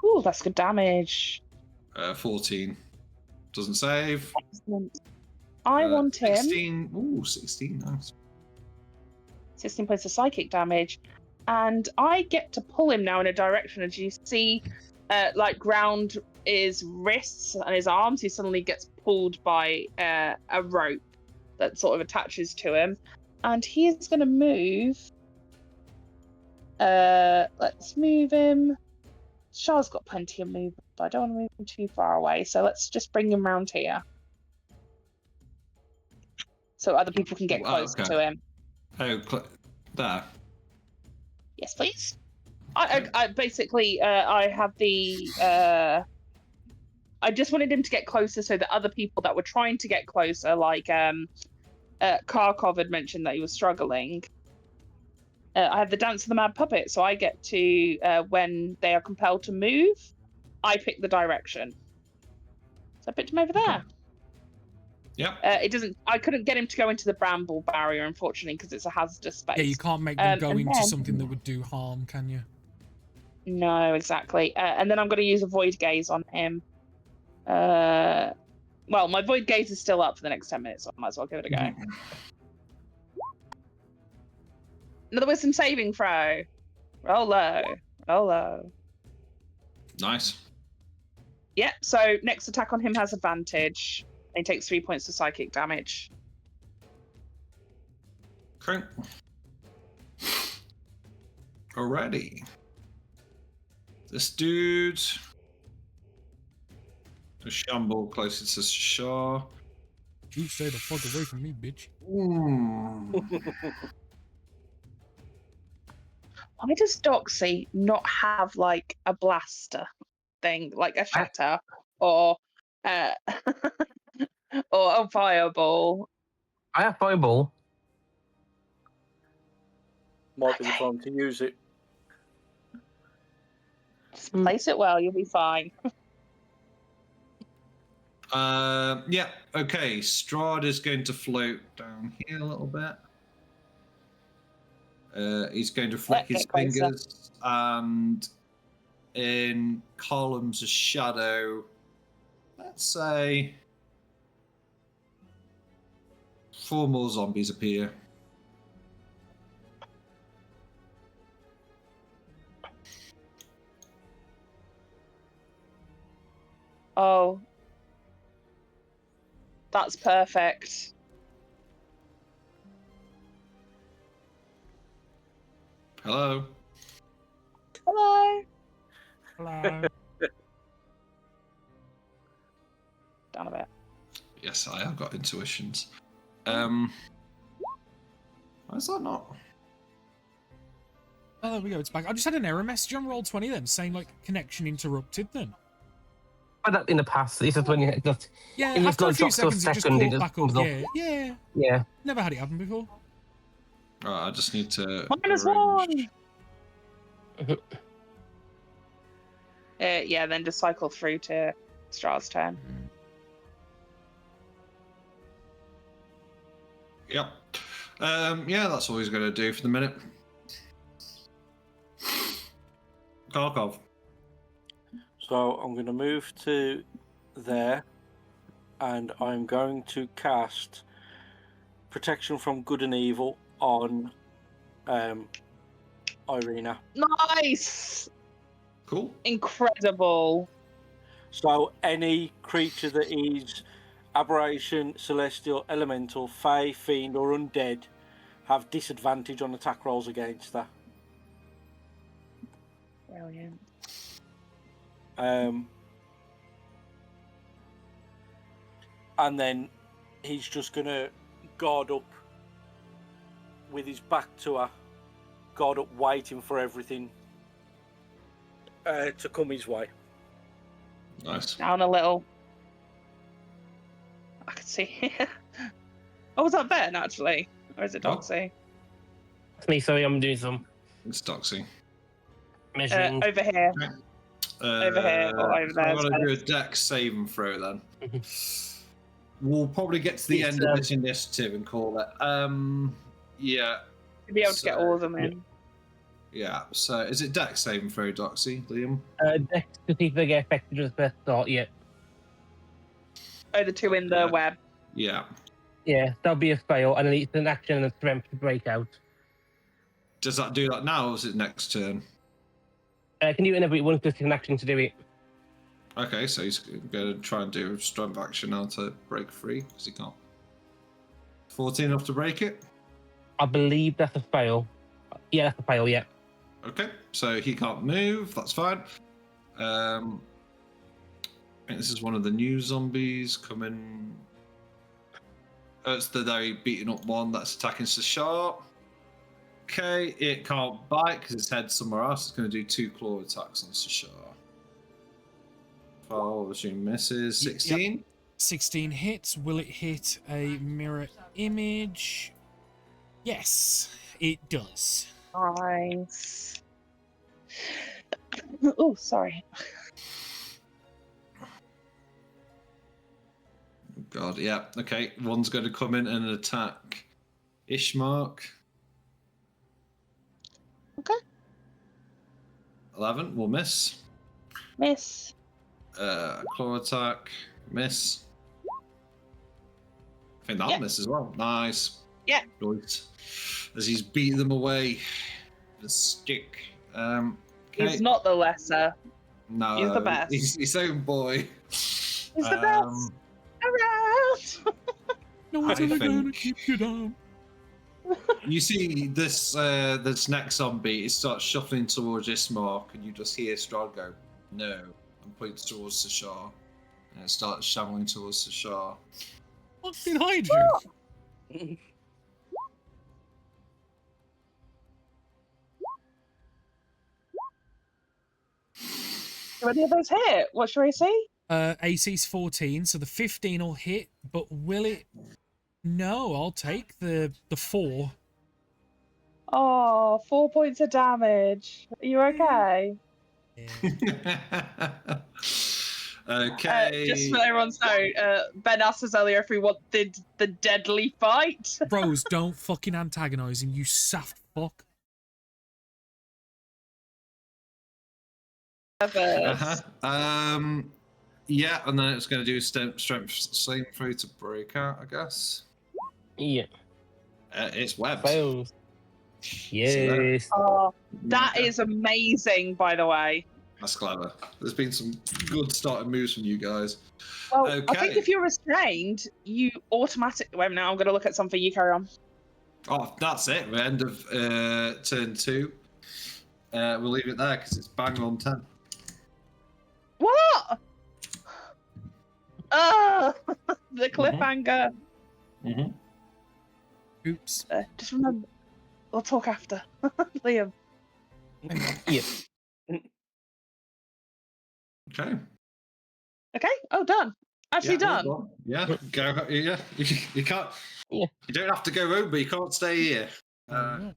Ooh, that's good damage. 14. Doesn't save. Excellent. I want him... 16. Ooh, 16, nice. 16 points of psychic damage, and I get to pull him now in a direction. As you see, like ground his wrists and his arms, he suddenly gets pulled by a rope that sort of attaches to him, and he is going to move. Let's move him. Shah's got plenty of movement, but I don't want to move him too far away, so let's just bring him round here. So other people can get closer to him. Oh, there. Yes, please. I basically, I have the... I just wanted him to get closer so that other people that were trying to get closer, like Kharkov had mentioned that he was struggling. I have the Dance of the Mad Puppet, so I get to, when they are compelled to move, I pick the direction. So I picked him over there. Yep. It doesn't. I couldn't get him to go into the bramble barrier, unfortunately, because it's a hazardous space. Yeah, you can't make them go and into then- something that would do harm, can you? No, exactly. And then I'm going to use a void gaze on him. Well, my void gaze is still up for the next 10 minutes, so I might as well give it a go. Another wisdom saving throw. Roll low. Roll low. Nice. Yep, so next attack on him has advantage. And he takes 3 points of psychic damage. Okay. Alrighty. This dude. The shamble closer to Shah. You stay the fuck away from me, bitch. Why does Doxy not have like a blaster thing, like a shatter or Or a fireball. I have fireball. Might be the time to use it. Just place it well, you'll be fine. Yeah, okay. Strahd is going to float down here a little bit. He's going to flick his Get closer. fingers, and in columns of shadow, let's say 4 more zombies appear. Oh. That's perfect. Hello. Hello. Hello. Down a bit. Yes, I have got intuitions. Why is that not? Oh, there we go. It's back. I just had an error message on Roll20 then, saying like connection interrupted. Then. But that in the past, this is when you just Yeah, if after a it few drops to a seconds, it just second, caught it back up. comes up. Yeah, yeah. Yeah. Never had it happen before. Right, I just need to. -1. arrange- Yeah, then just cycle through to Strahd's turn. Yep. Yeah, that's all he's going to do for the minute. Karkov. So I'm going to move to there, and I'm going to cast Protection from Good and Evil on Irina. Nice! Cool. Incredible. So any creature that is aberration, celestial, elemental, fey, fiend, or undead have disadvantage on attack rolls against her. Brilliant. And then he's just going to guard up with his back to her, guard up waiting for everything to come his way. Nice. Down a little. I can see. Oh, was that Ben actually? Or is it Oh. Doxy? It's me, sorry, I'm doing some It's Doxy. measuring. Over here. Over here or over So there, I'm going to do a so- dex save and throw then. We'll probably get to the It's, end of this initiative and call it. Yeah. To be able to get all of them in. Yeah. So is it dex save and throw, Doxy, Liam? Dex to see if they get affected at the first start yet. Oh, the two in the Yeah. web. Yeah. Yeah, that'll be a fail, and then it's an action and a strength to break out. Does that do that now, or is it next turn? Can you whenever you want to take an action to do it? Okay, so he's going to try and do a strength action now to break free, because he can't. 14 enough to break it? I believe that's a fail. Yeah, that's a fail, yeah. Okay, so he can't move, that's fine. I think this is one of the new zombies coming. It's the very beaten up one that's attacking Sashar. Okay, it can't bite because its head's somewhere else. It's going to do 2 claw attacks on Sashar. 12, assume misses. 16. Yep. 16 hits. Will it hit a mirror image? Yes, it does. Nice. Oh, sorry. God, yeah. Okay, one's going to come in and attack Ishmark. Okay. 11 will miss. Miss. Claw attack, miss. I think that'll miss as well. Nice. Yeah. Nice. As he's beating them away with a stick. Okay. He's not the lesser. No, he's the best. He's his own boy. He's the best. Around. No one's I ever gonna think- keep you down. You see this this next zombie, it starts shuffling towards Ismark, and you just hear Strahd go, "No," and points towards Sashar. And it starts shoveling towards Sashar. What's behind you? Do any of those hit? What should I see? AC's 14, so the 15 will hit, but will it? No, I'll take the 4. Oh, 4 points of damage. Are you okay? Yeah. Okay. Just for everyone's note, Ben asked us earlier if we wanted the deadly fight. Bros, don't fucking antagonize him, you saft fuck. Yeah, and then it's going to do strength saving throw to break out, I guess. Yeah. It's webbed. Fails. Yes. Oh, that Okay. is amazing, by the way. That's clever. There's been some good starting moves from you guys. Well, I think Okay. if you're restrained, you automatically. Wait a minute, I'm going to look at something. You carry on. Oh, that's it. We're end of turn 2. We'll leave it there because it's bang on 10. What? Oh, the cliffhanger. Mm-hmm. Oops. Just remember, we'll talk after. Liam. Yeah. Okay. Okay. Oh, done. Actually Yeah, done. well, yeah, go. Yeah, you can't. Yeah. You don't have to go home, but you can't stay here. Alright.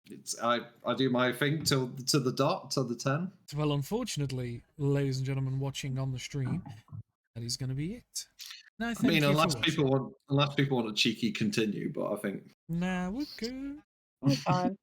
It's I do my thing till to the dot, till the 10. Well, unfortunately, ladies and gentlemen watching on the stream, that is going to be it. No, I thank mean, you unless for watching. people want a cheeky continue, but I think Nah, we're good. We're fine.